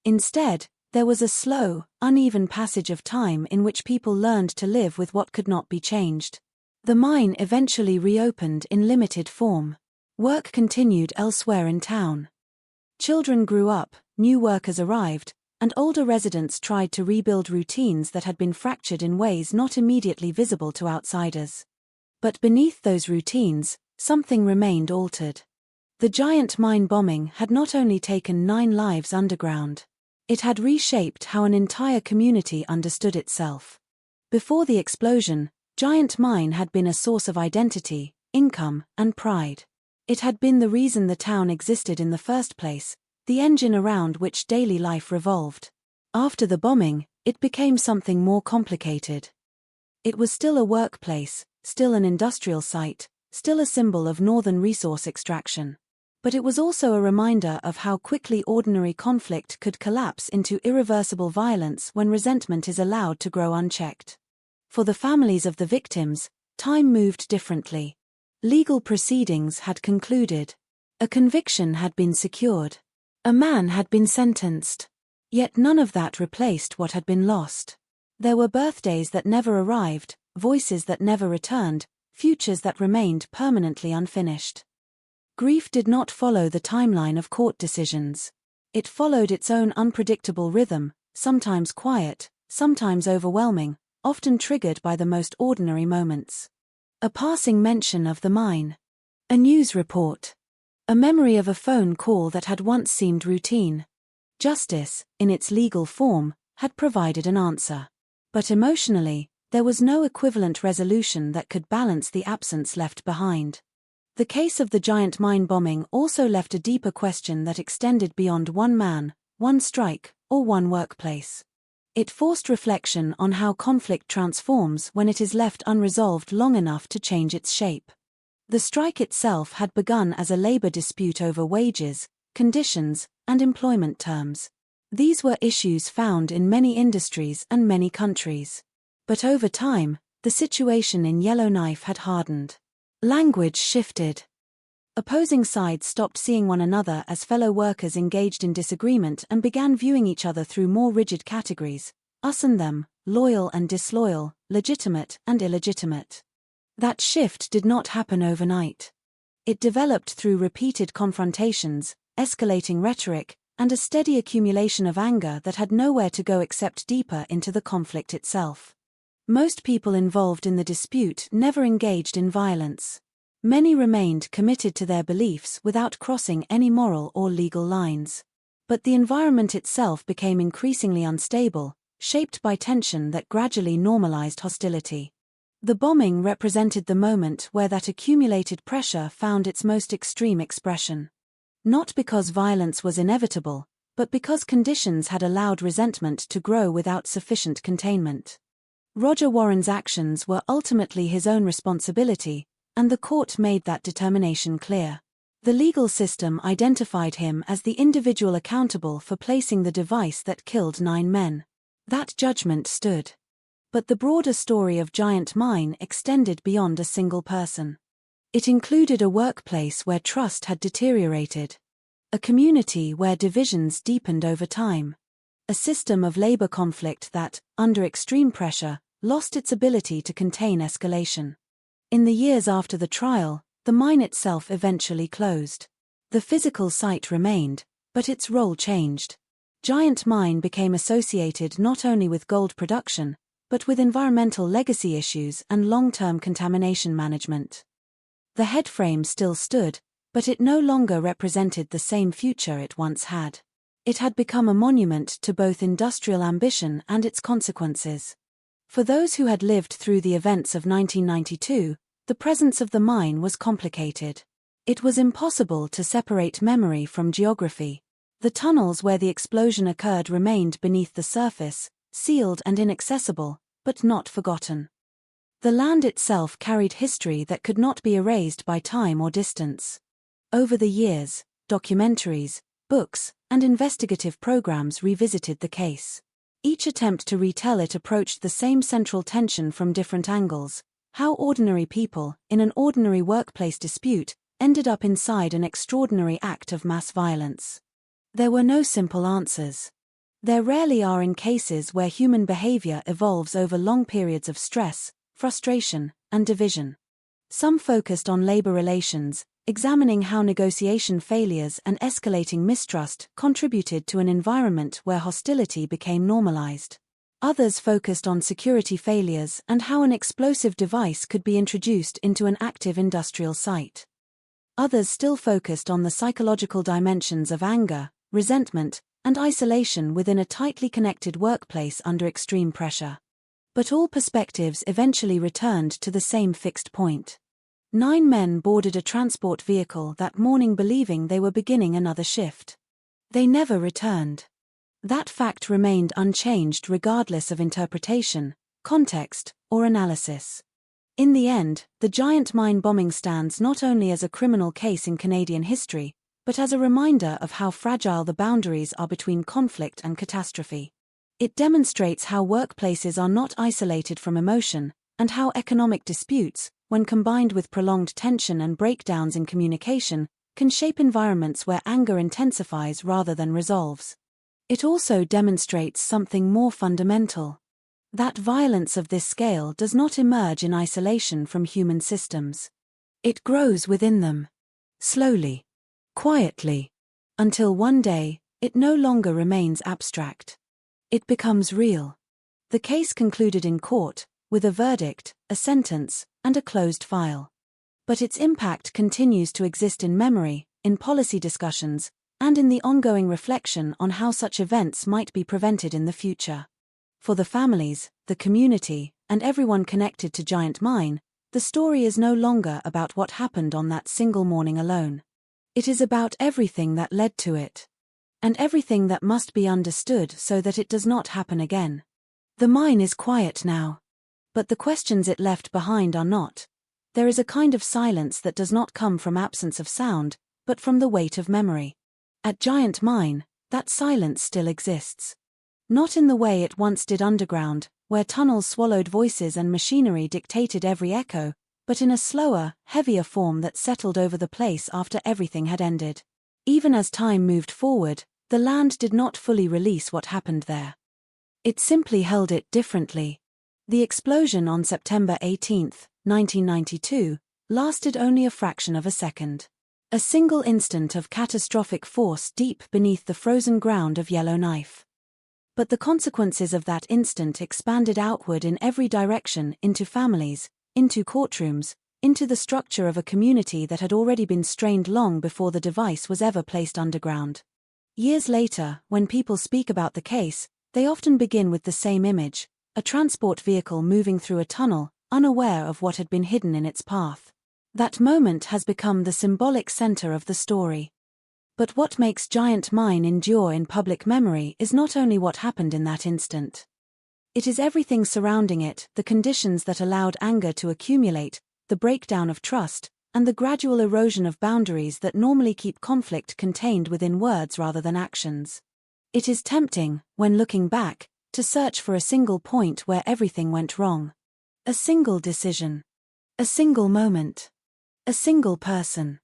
Instead, there was a slow, uneven passage of time in which people learned to live with what could not be changed. The mine eventually reopened in limited form. Work continued elsewhere in town. Children grew up, new workers arrived, and older residents tried to rebuild routines that had been fractured in ways not immediately visible to outsiders. But beneath those routines, something remained altered. The Giant Mine bombing had not only taken 9 lives underground. It had reshaped how an entire community understood itself. Before the explosion, Giant Mine had been a source of identity, income, and pride. It had been the reason the town existed in the first place, the engine around which daily life revolved. After the bombing, it became something more complicated. It was still a workplace, still an industrial site, still a symbol of northern resource extraction. But it was also a reminder of how quickly ordinary conflict could collapse into irreversible violence when resentment is allowed to grow unchecked. For the families of the victims, time moved differently. Legal proceedings had concluded. A conviction had been secured. A man had been sentenced. Yet none of that replaced what had been lost. There were birthdays that never arrived, voices that never returned, futures that remained permanently unfinished. Grief did not follow the timeline of court decisions. It followed its own unpredictable rhythm, sometimes quiet, sometimes overwhelming, often triggered by the most ordinary moments. A passing mention of the mine. A news report. A memory of a phone call that had once seemed routine. Justice, in its legal form, had provided an answer. But emotionally, there was no equivalent resolution that could balance the absence left behind. The case of the Giant Mine bombing also left a deeper question that extended beyond one man, one strike, or one workplace. It forced reflection on how conflict transforms when it is left unresolved long enough to change its shape. The strike itself had begun as a labor dispute over wages, conditions, and employment terms. These were issues found in many industries and many countries. But over time, the situation in Yellowknife had hardened. Language shifted. Opposing sides stopped seeing one another as fellow workers engaged in disagreement and began viewing each other through more rigid categories: us and them, loyal and disloyal, legitimate and illegitimate. That shift did not happen overnight. It developed through repeated confrontations, escalating rhetoric, and a steady accumulation of anger that had nowhere to go except deeper into the conflict itself. Most people involved in the dispute never engaged in violence. Many remained committed to their beliefs without crossing any moral or legal lines. But the environment itself became increasingly unstable, shaped by tension that gradually normalized hostility. The bombing represented the moment where that accumulated pressure found its most extreme expression. Not because violence was inevitable, but because conditions had allowed resentment to grow without sufficient containment. Roger Warren's actions were ultimately his own responsibility, and the court made that determination clear. The legal system identified him as the individual accountable for placing the device that killed 9 men. That judgment stood. But the broader story of Giant Mine extended beyond a single person. It included a workplace where trust had deteriorated, a community where divisions deepened over time, a system of labor conflict that, under extreme pressure, lost its ability to contain escalation. In the years after the trial, the mine itself eventually closed. The physical site remained, but its role changed. Giant Mine became associated not only with gold production, but with environmental legacy issues and long-term contamination management. The headframe still stood, but it no longer represented the same future it once had. It had become a monument to both industrial ambition and its consequences. For those who had lived through the events of 1992, the presence of the mine was complicated. It was impossible to separate memory from geography. The tunnels where the explosion occurred remained beneath the surface, sealed and inaccessible, but not forgotten. The land itself carried history that could not be erased by time or distance. Over the years, documentaries, books, and investigative programs revisited the case. Each attempt to retell it approached the same central tension from different angles: how ordinary people, in an ordinary workplace dispute, ended up inside an extraordinary act of mass violence. There were no simple answers. There rarely are in cases where human behavior evolves over long periods of stress, frustration, and division. Some focused on labor relations, examining how negotiation failures and escalating mistrust contributed to an environment where hostility became normalized. Others focused on security failures and how an explosive device could be introduced into an active industrial site. Others still focused on the psychological dimensions of anger, resentment, and isolation within a tightly connected workplace under extreme pressure. But all perspectives eventually returned to the same fixed point. 9 men boarded a transport vehicle that morning believing they were beginning another shift. They never returned. That fact remained unchanged regardless of interpretation, context, or analysis. In the end, the Giant Mine bombing stands not only as a criminal case in Canadian history, but as a reminder of how fragile the boundaries are between conflict and catastrophe. It demonstrates how workplaces are not isolated from emotion, and how economic disputes, when combined with prolonged tension and breakdowns in communication, can shape environments where anger intensifies rather than resolves. It also demonstrates something more fundamental: that violence of this scale does not emerge in isolation from human systems. It grows within them. Slowly. Quietly. Until one day, it no longer remains abstract. It becomes real. The case concluded in court, with a verdict, a sentence, and a closed file. But its impact continues to exist in memory, in policy discussions, and in the ongoing reflection on how such events might be prevented in the future. For the families, the community, and everyone connected to Giant Mine, the story is no longer about what happened on that single morning alone. It is about everything that led to it. And everything that must be understood so that it does not happen again. The mine is quiet now. But the questions it left behind are not. There is a kind of silence that does not come from absence of sound, but from the weight of memory. At Giant Mine, that silence still exists. Not in the way it once did underground, where tunnels swallowed voices and machinery dictated every echo, but in a slower, heavier form that settled over the place after everything had ended. Even as time moved forward, the land did not fully release what happened there. It simply held it differently. The explosion on September 18, 1992, lasted only a fraction of a second. A single instant of catastrophic force deep beneath the frozen ground of Yellowknife. But the consequences of that instant expanded outward in every direction, into families, into courtrooms, into the structure of a community that had already been strained long before the device was ever placed underground. Years later, when people speak about the case, they often begin with the same image, a transport vehicle moving through a tunnel, unaware of what had been hidden in its path. That moment has become the symbolic center of the story. But what makes Giant Mine endure in public memory is not only what happened in that instant. It is everything surrounding it, the conditions that allowed anger to accumulate, the breakdown of trust, and the gradual erosion of boundaries that normally keep conflict contained within words rather than actions. It is tempting, when looking back, to search for a single point where everything went wrong. A single decision. A single moment. A single person.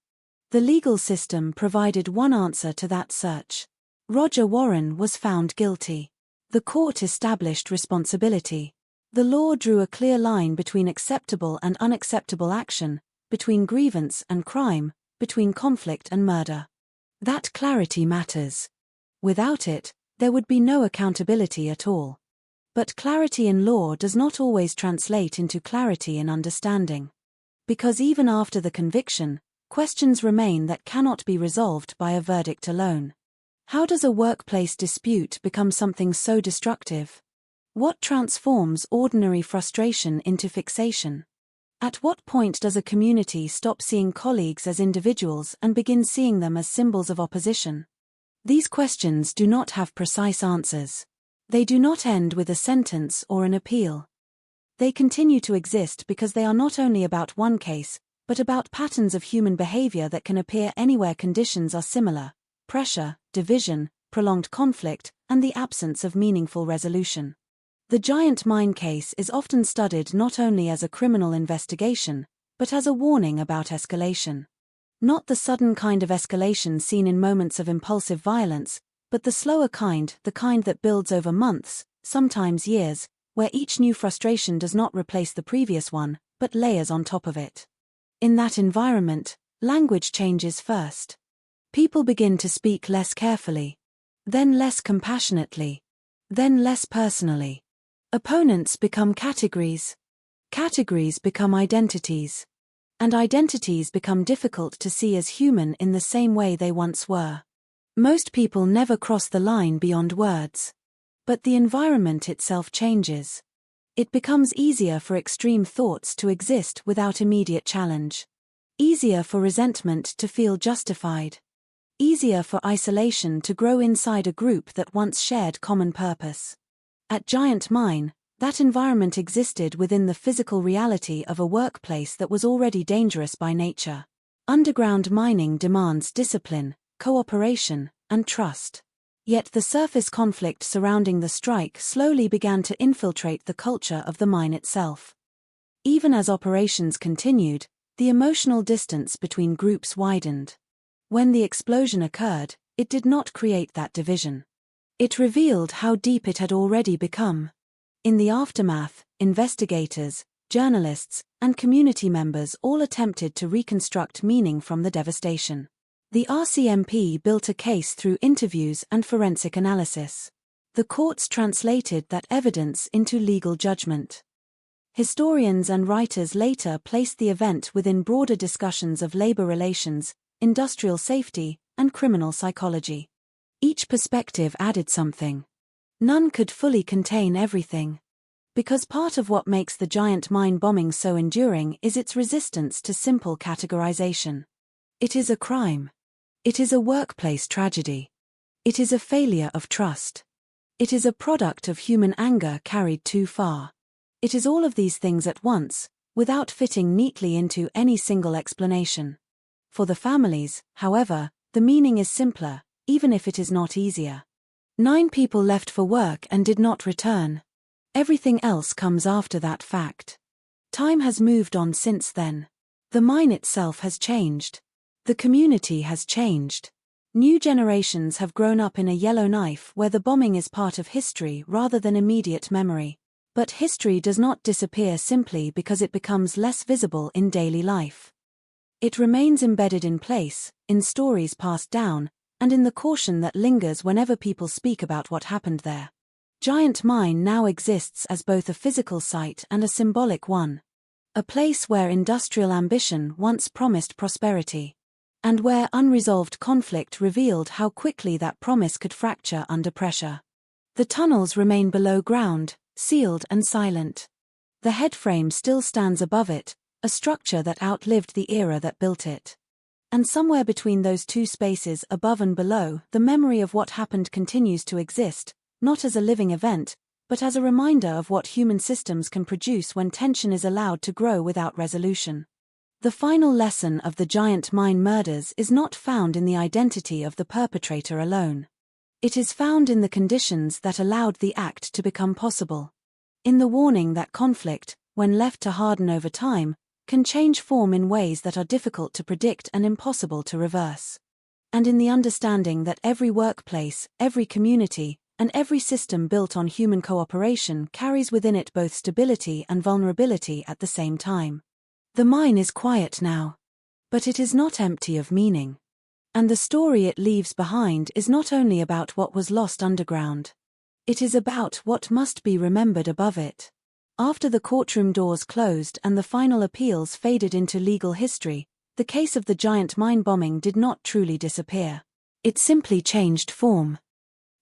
The legal system provided one answer to that search. Roger Warren was found guilty. The court established responsibility. The law drew a clear line between acceptable and unacceptable action, between grievance and crime, between conflict and murder. That clarity matters. Without it, there would be no accountability at all. But clarity in law does not always translate into clarity in understanding. Because even after the conviction, questions remain that cannot be resolved by a verdict alone. How does a workplace dispute become something so destructive? What transforms ordinary frustration into fixation? At what point does a community stop seeing colleagues as individuals and begin seeing them as symbols of opposition? These questions do not have precise answers. They do not end with a sentence or an appeal. They continue to exist because they are not only about one case, but about patterns of human behavior that can appear anywhere conditions are similar: pressure, division, prolonged conflict, and the absence of meaningful resolution. The Giant Mine case is often studied not only as a criminal investigation, but as a warning about escalation. Not the sudden kind of escalation seen in moments of impulsive violence, but the slower kind, the kind that builds over months, sometimes years, where each new frustration does not replace the previous one, but layers on top of it. In that environment, language changes first. People begin to speak less carefully, then less compassionately, then less personally. Opponents become categories. Categories become identities. And identities become difficult to see as human in the same way they once were. Most people never cross the line beyond words. But the environment itself changes. It becomes easier for extreme thoughts to exist without immediate challenge. Easier for resentment to feel justified. Easier for isolation to grow inside a group that once shared common purpose. At Giant Mine, that environment existed within the physical reality of a workplace that was already dangerous by nature. Underground mining demands discipline, cooperation, and trust. Yet the surface conflict surrounding the strike slowly began to infiltrate the culture of the mine itself. Even as operations continued, the emotional distance between groups widened. When the explosion occurred, it did not create that division. It revealed how deep it had already become. In the aftermath, investigators, journalists, and community members all attempted to reconstruct meaning from the devastation. The RCMP built a case through interviews and forensic analysis. The courts translated that evidence into legal judgment. Historians and writers later placed the event within broader discussions of labor relations, industrial safety, and criminal psychology. Each perspective added something. None could fully contain everything. Because part of what makes the Giant Mine bombing so enduring is its resistance to simple categorization. It is a crime. It is a workplace tragedy. It is a failure of trust. It is a product of human anger carried too far. It is all of these things at once, without fitting neatly into any single explanation. For the families, however, the meaning is simpler, even if it is not easier. 9 people left for work and did not return. Everything else comes after that fact. Time has moved on since then. The mine itself has changed. The community has changed. New generations have grown up in a Yellowknife where the bombing is part of history rather than immediate memory. But history does not disappear simply because it becomes less visible in daily life. It remains embedded in place, in stories passed down, and in the caution that lingers whenever people speak about what happened there. Giant Mine now exists as both a physical site and a symbolic one. A place where industrial ambition once promised prosperity. And where unresolved conflict revealed how quickly that promise could fracture under pressure. The tunnels remain below ground, sealed and silent. The headframe still stands above it, a structure that outlived the era that built it. And somewhere between those two spaces above and below, the memory of what happened continues to exist, not as a living event, but as a reminder of what human systems can produce when tension is allowed to grow without resolution. The final lesson of the Giant Mine murders is not found in the identity of the perpetrator alone. It is found in the conditions that allowed the act to become possible. In the warning that conflict, when left to harden over time, can change form in ways that are difficult to predict and impossible to reverse. And in the understanding that every workplace, every community, and every system built on human cooperation carries within it both stability and vulnerability at the same time. The mine is quiet now. But it is not empty of meaning. And the story it leaves behind is not only about what was lost underground. It is about what must be remembered above it. After the courtroom doors closed and the final appeals faded into legal history, the case of the Giant Mine bombing did not truly disappear. It simply changed form.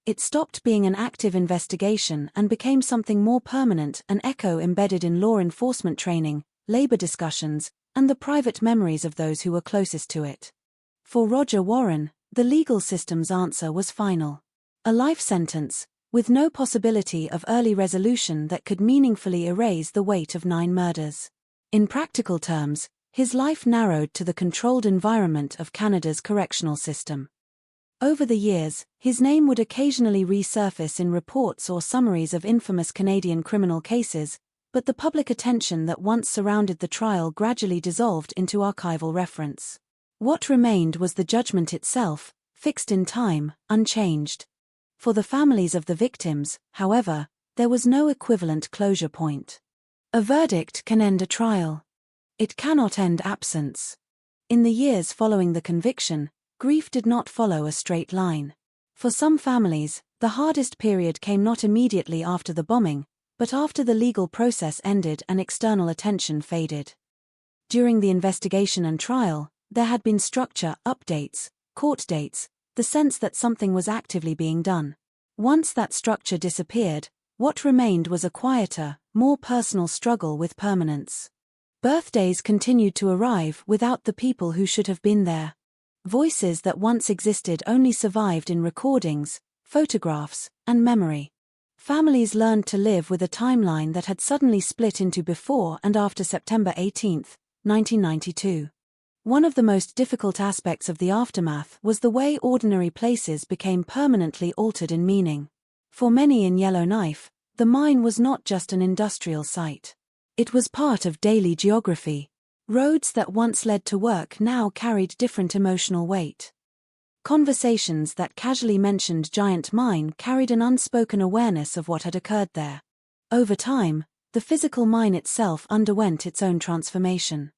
It stopped being an active investigation and became something more permanent, an echo embedded in law enforcement training, labor discussions, and the private memories of those who were closest to it. For Roger Warren, the legal system's answer was final. A life sentence, with no possibility of early resolution that could meaningfully erase the weight of 9 murders. In practical terms, his life narrowed to the controlled environment of Canada's correctional system. Over the years, his name would occasionally resurface in reports or summaries of infamous Canadian criminal cases, but the public attention that once surrounded the trial gradually dissolved into archival reference. What remained was the judgment itself, fixed in time, unchanged. For the families of the victims, however, there was no equivalent closure point. A verdict can end a trial. It cannot end absence. In the years following the conviction, grief did not follow a straight line. For some families, the hardest period came not immediately after the bombing, but after the legal process ended and external attention faded. During the investigation and trial, there had been structure, updates, court dates, the sense that something was actively being done. Once that structure disappeared, what remained was a quieter, more personal struggle with permanence. Birthdays continued to arrive without the people who should have been there. Voices that once existed only survived in recordings, photographs, and memory. Families learned to live with a timeline that had suddenly split into before and after September 18, 1992. One of the most difficult aspects of the aftermath was the way ordinary places became permanently altered in meaning. For many in Yellowknife, the mine was not just an industrial site. It was part of daily geography. Roads that once led to work now carried different emotional weight. Conversations that casually mentioned Giant Mine carried an unspoken awareness of what had occurred there. Over time, the physical mine itself underwent its own transformation.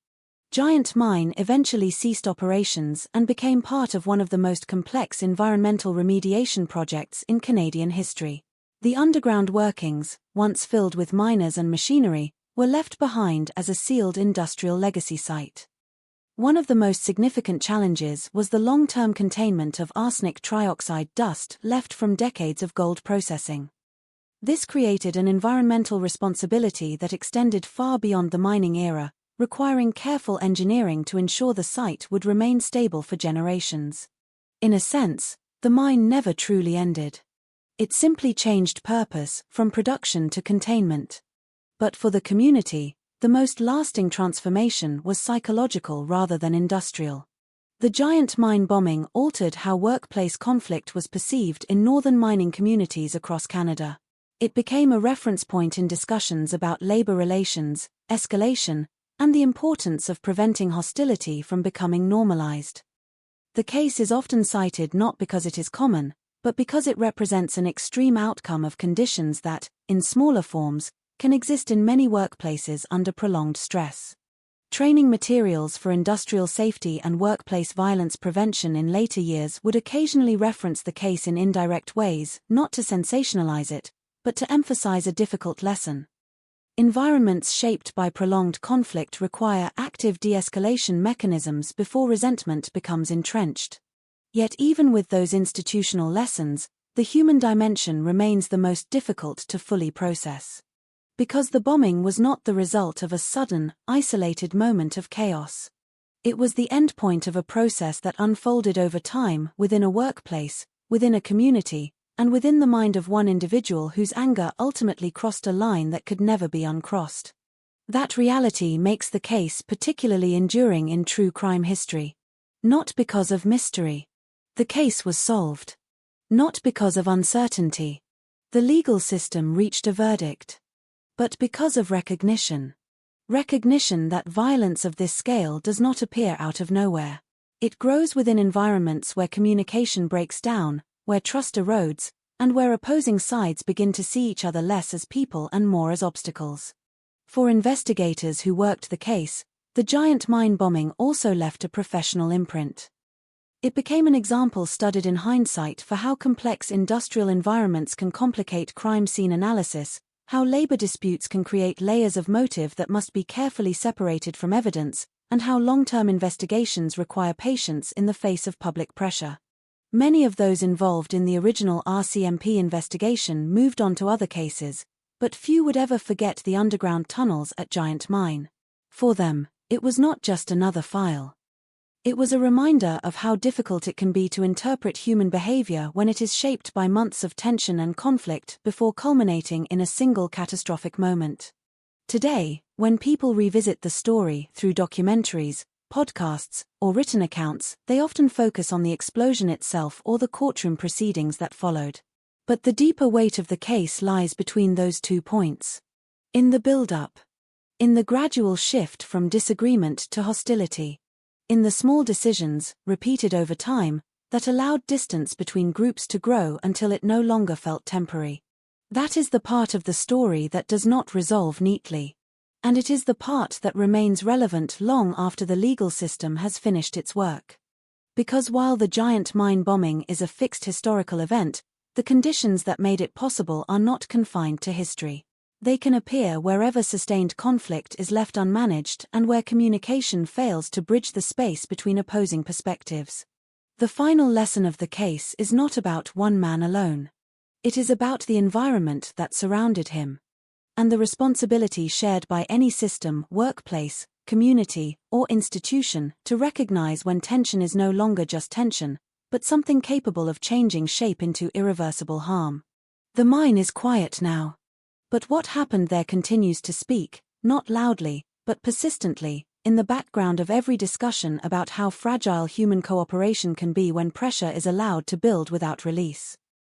Giant Mine eventually ceased operations and became part of one of the most complex environmental remediation projects in Canadian history. The underground workings, once filled with miners and machinery, were left behind as a sealed industrial legacy site. One of the most significant challenges was the long-term containment of arsenic trioxide dust left from decades of gold processing. This created an environmental responsibility that extended far beyond the mining era, requiring careful engineering to ensure the site would remain stable for generations. In a sense, the mine never truly ended. It simply changed purpose from production to containment. But for the community, the most lasting transformation was psychological rather than industrial. The giant mine bombing altered how workplace conflict was perceived in northern mining communities across Canada. It became a reference point in discussions about labor relations, escalation, and the importance of preventing hostility from becoming normalized. The case is often cited not because it is common, but because it represents an extreme outcome of conditions that, in smaller forms, can exist in many workplaces under prolonged stress. Training materials for industrial safety and workplace violence prevention in later years would occasionally reference the case in indirect ways, not to sensationalize it, but to emphasize a difficult lesson. Environments shaped by prolonged conflict require active de-escalation mechanisms before resentment becomes entrenched. Yet even with those institutional lessons, the human dimension remains the most difficult to fully process. Because the bombing was not the result of a sudden, isolated moment of chaos. It was the endpoint of a process that unfolded over time within a workplace, within a community, and within the mind of one individual whose anger ultimately crossed a line that could never be uncrossed. That reality makes the case particularly enduring in true crime history. Not because of mystery. The case was solved. Not because of uncertainty. The legal system reached a verdict. But because of recognition. Recognition that violence of this scale does not appear out of nowhere. It grows within environments where communication breaks down, where trust erodes, and where opposing sides begin to see each other less as people and more as obstacles. For investigators who worked the case, the giant mine bombing also left a professional imprint. It became an example studied in hindsight for how complex industrial environments can complicate crime scene analysis, how labor disputes can create layers of motive that must be carefully separated from evidence, and how long-term investigations require patience in the face of public pressure. Many of those involved in the original RCMP investigation moved on to other cases, but few would ever forget the underground tunnels at Giant Mine. For them, it was not just another file. It was a reminder of how difficult it can be to interpret human behavior when it is shaped by months of tension and conflict before culminating in a single catastrophic moment. Today, when people revisit the story through documentaries, podcasts, or written accounts, they often focus on the explosion itself or the courtroom proceedings that followed. But the deeper weight of the case lies between those 2 points. In the build-up. In the gradual shift from disagreement to hostility. In the small decisions, repeated over time, that allowed distance between groups to grow until it no longer felt temporary. That is the part of the story that does not resolve neatly. And it is the part that remains relevant long after the legal system has finished its work. Because while the giant mine bombing is a fixed historical event, the conditions that made it possible are not confined to history. They can appear wherever sustained conflict is left unmanaged and where communication fails to bridge the space between opposing perspectives. The final lesson of the case is not about one man alone. It is about the environment that surrounded him. And the responsibility shared by any system, workplace, community, or institution to recognize when tension is no longer just tension, but something capable of changing shape into irreversible harm. The mine is quiet now. But what happened there continues to speak, not loudly, but persistently, in the background of every discussion about how fragile human cooperation can be when pressure is allowed to build without release.